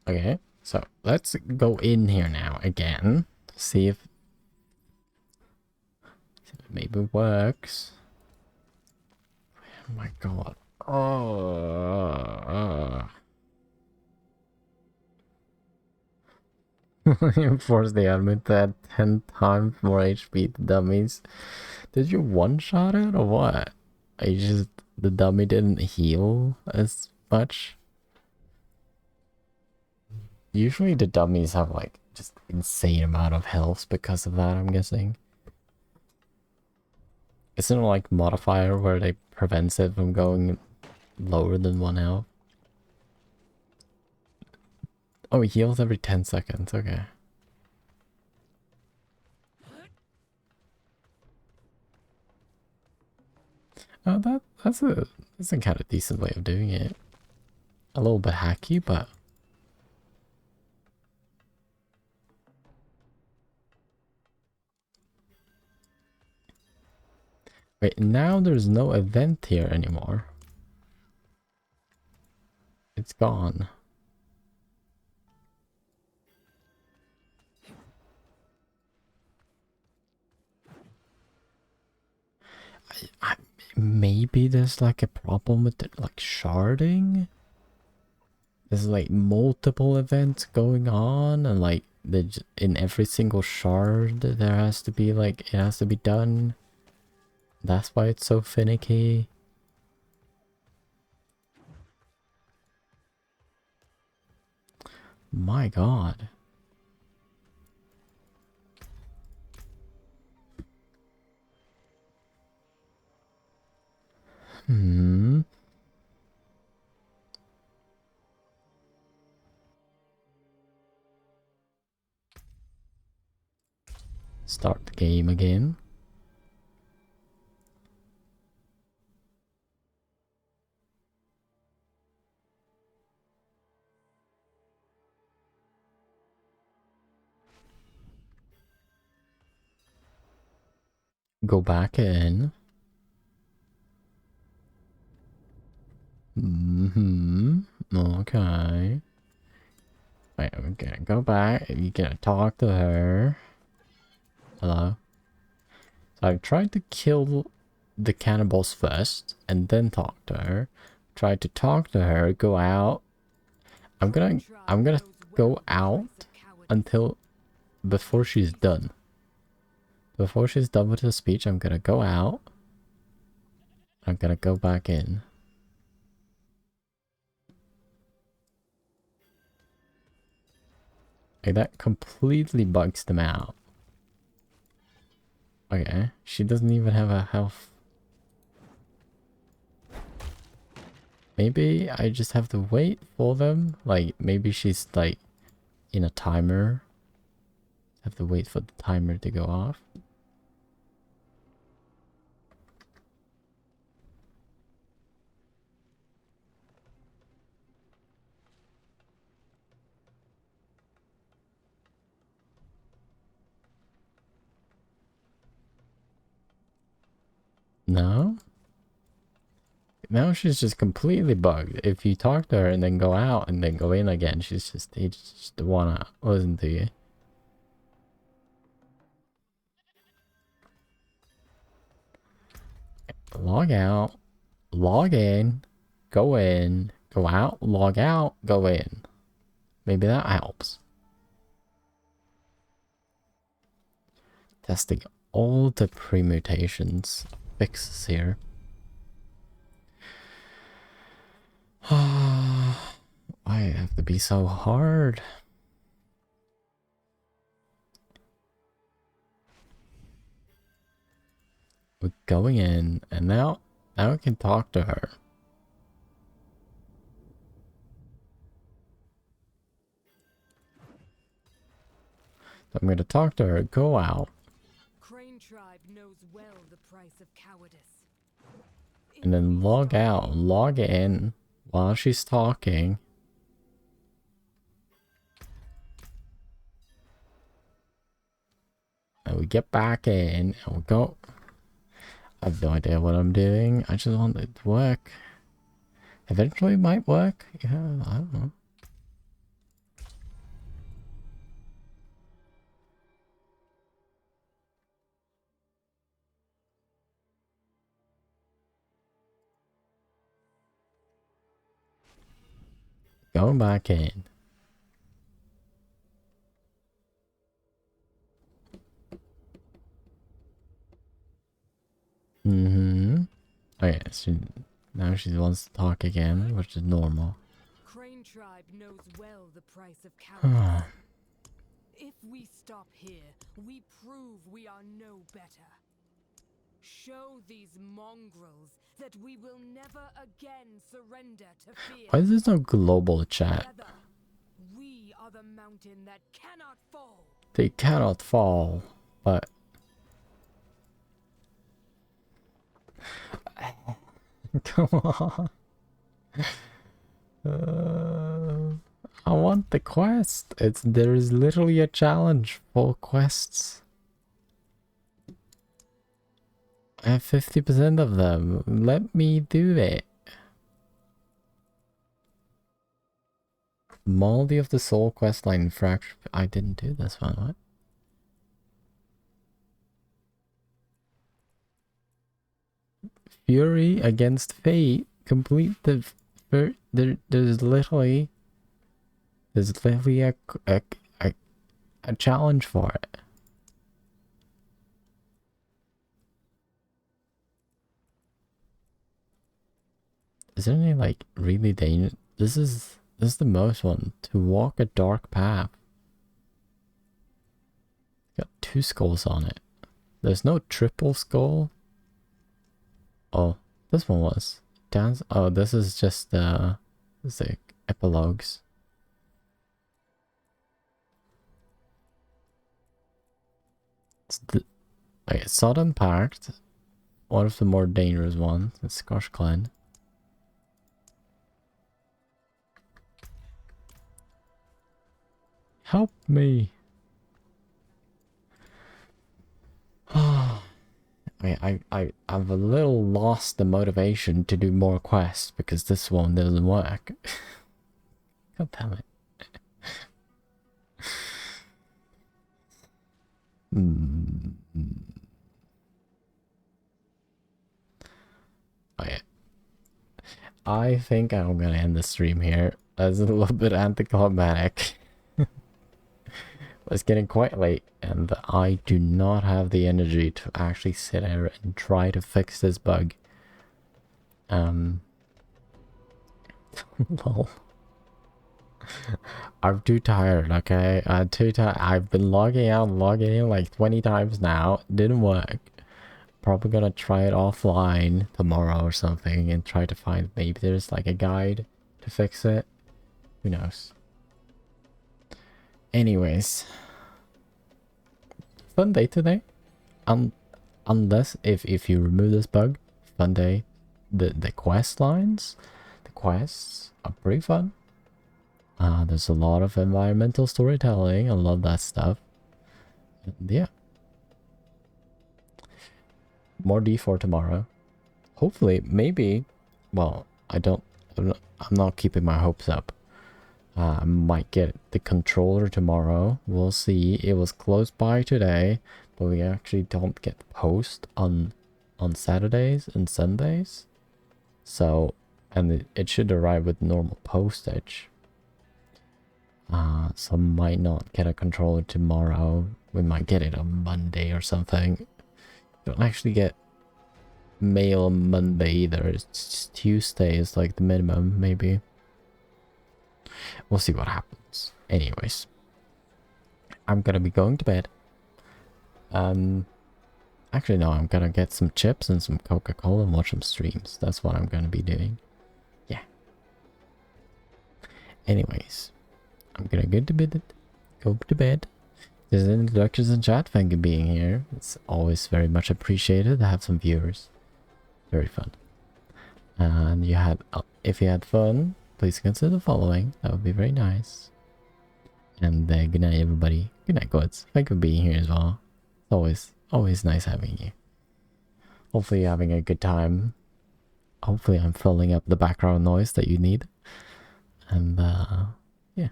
S1: Okay, so let's go in here now again. See if it maybe works. Oh my god. Oh. Force the enemy to add 10 times more HP to dummies. Did you one-shot it or what? The dummy didn't heal as much? Usually the dummies have like just insane amount of health because of that, I'm guessing. Isn't it like modifier where they prevents it from going lower than 1 health? Oh, he heals every 10 seconds, okay. Oh, that's a kind of decent way of doing it. A little bit hacky, but wait, now there's no event here anymore. It's gone. Maybe there's like a problem with it, like sharding. There's like multiple events going on, and like in every single shard there has to be like it has to be done. That's why it's so finicky. My god. Start the game again. Go back in. Okay. Wait, I'm gonna go back. You gonna talk to her. Hello? So I tried to kill the cannibals first, and then talk to her. Tried to talk to her, go out. I'm gonna go out until before she's done. Before she's done with her speech, I'm gonna go out. I'm gonna go back in. Like, that completely bugs them out. Okay, she doesn't even have a health. Maybe I just have to wait for them. Like, maybe she's like in a timer. Have to wait for the timer to go off. No? Now she's just completely bugged. If you talk to her and then go out and then go in again, he just wanna listen to you. Log out, log in, go out, log out, go in. Maybe that helps. Testing all the permutations of fixes here. Why have to be so hard? We're going in, and now we can talk to her. So I'm gonna talk to her, go out.
S6: Crane tribe knows well the price of cowardice.
S1: And then log out, log in while she's talking. And we get back in and we go. I have no idea what I'm doing. I just want it to work. Eventually it might work. Yeah, I don't know. Going back in. Okay, now she wants to talk again, which is normal.
S6: Crane tribe knows well the price of cowardice. If we stop here, we prove we are no better. Show these mongrels that we will never again surrender to fear.
S1: Why is there no global chat?
S6: Together, we are the mountain that cannot fall.
S1: They cannot fall, but come on. I want the quest. There is literally a challenge for quests. I have 50% of them. Let me do it. Moldy of the Soul questline fracture. I didn't do this one. What? Fury against Fate. Complete the. There's literally a challenge for it. Is there any like really dangerous? This is the most one. To walk a dark path. Got 2 skulls on it. There's no triple skull. Oh, This one was. Dance. Oh, this is just the epilogues. It's the okay, Southern Pact. One of the more dangerous ones. It's Scotch Glen. Help me. I've a little lost the motivation to do more quests because this one doesn't work. God damn it. Oh yeah. I think I'm gonna end the stream here. That's a little bit anticlimactic. It's getting quite late, and I do not have the energy to actually sit there and try to fix this bug. Lol. I'm too tired, okay? I'm too tired. I've been logging out and logging in like 20 times now. It didn't work. Probably gonna try it offline tomorrow or something and try to find maybe there's like a guide to fix it. Who knows? Anyways, fun day today. Unless if you remove this bug, fun day. The quest lines, the quests are pretty fun. There's a lot of environmental storytelling. I love that stuff. And yeah, more D4 tomorrow. Hopefully, maybe. Well, I'm not keeping my hopes up. I might get the controller tomorrow. We'll see. It was close by today, but we actually don't get post on Saturdays and Sundays. So, and it should arrive with normal postage. So might not get a controller tomorrow. We might get it on Monday or something. Don't actually get mail on Monday either. It's just Tuesday is like the minimum, maybe. We'll see what happens. Anyways, I'm gonna be going to bed. Actually no, I'm gonna get some chips and some Coca-Cola and watch some streams. That's what I'm gonna be doing. Yeah. Anyways, I'm gonna go to bed. Go to bed. There's introductions in chat. Thank you for being here. It's always very much appreciated to have some viewers. Very fun. And you had, if you had fun, please consider following. That would be very nice. And good night, everybody. Good night, gods. Thank you for being here as well. It's always nice having you. Hopefully you're having a good time. Hopefully I'm filling up the background noise that you need. And yeah.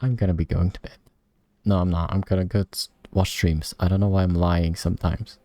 S1: I'm gonna be going to bed. No, I'm not. I'm gonna go watch streams. I don't know why I'm lying sometimes.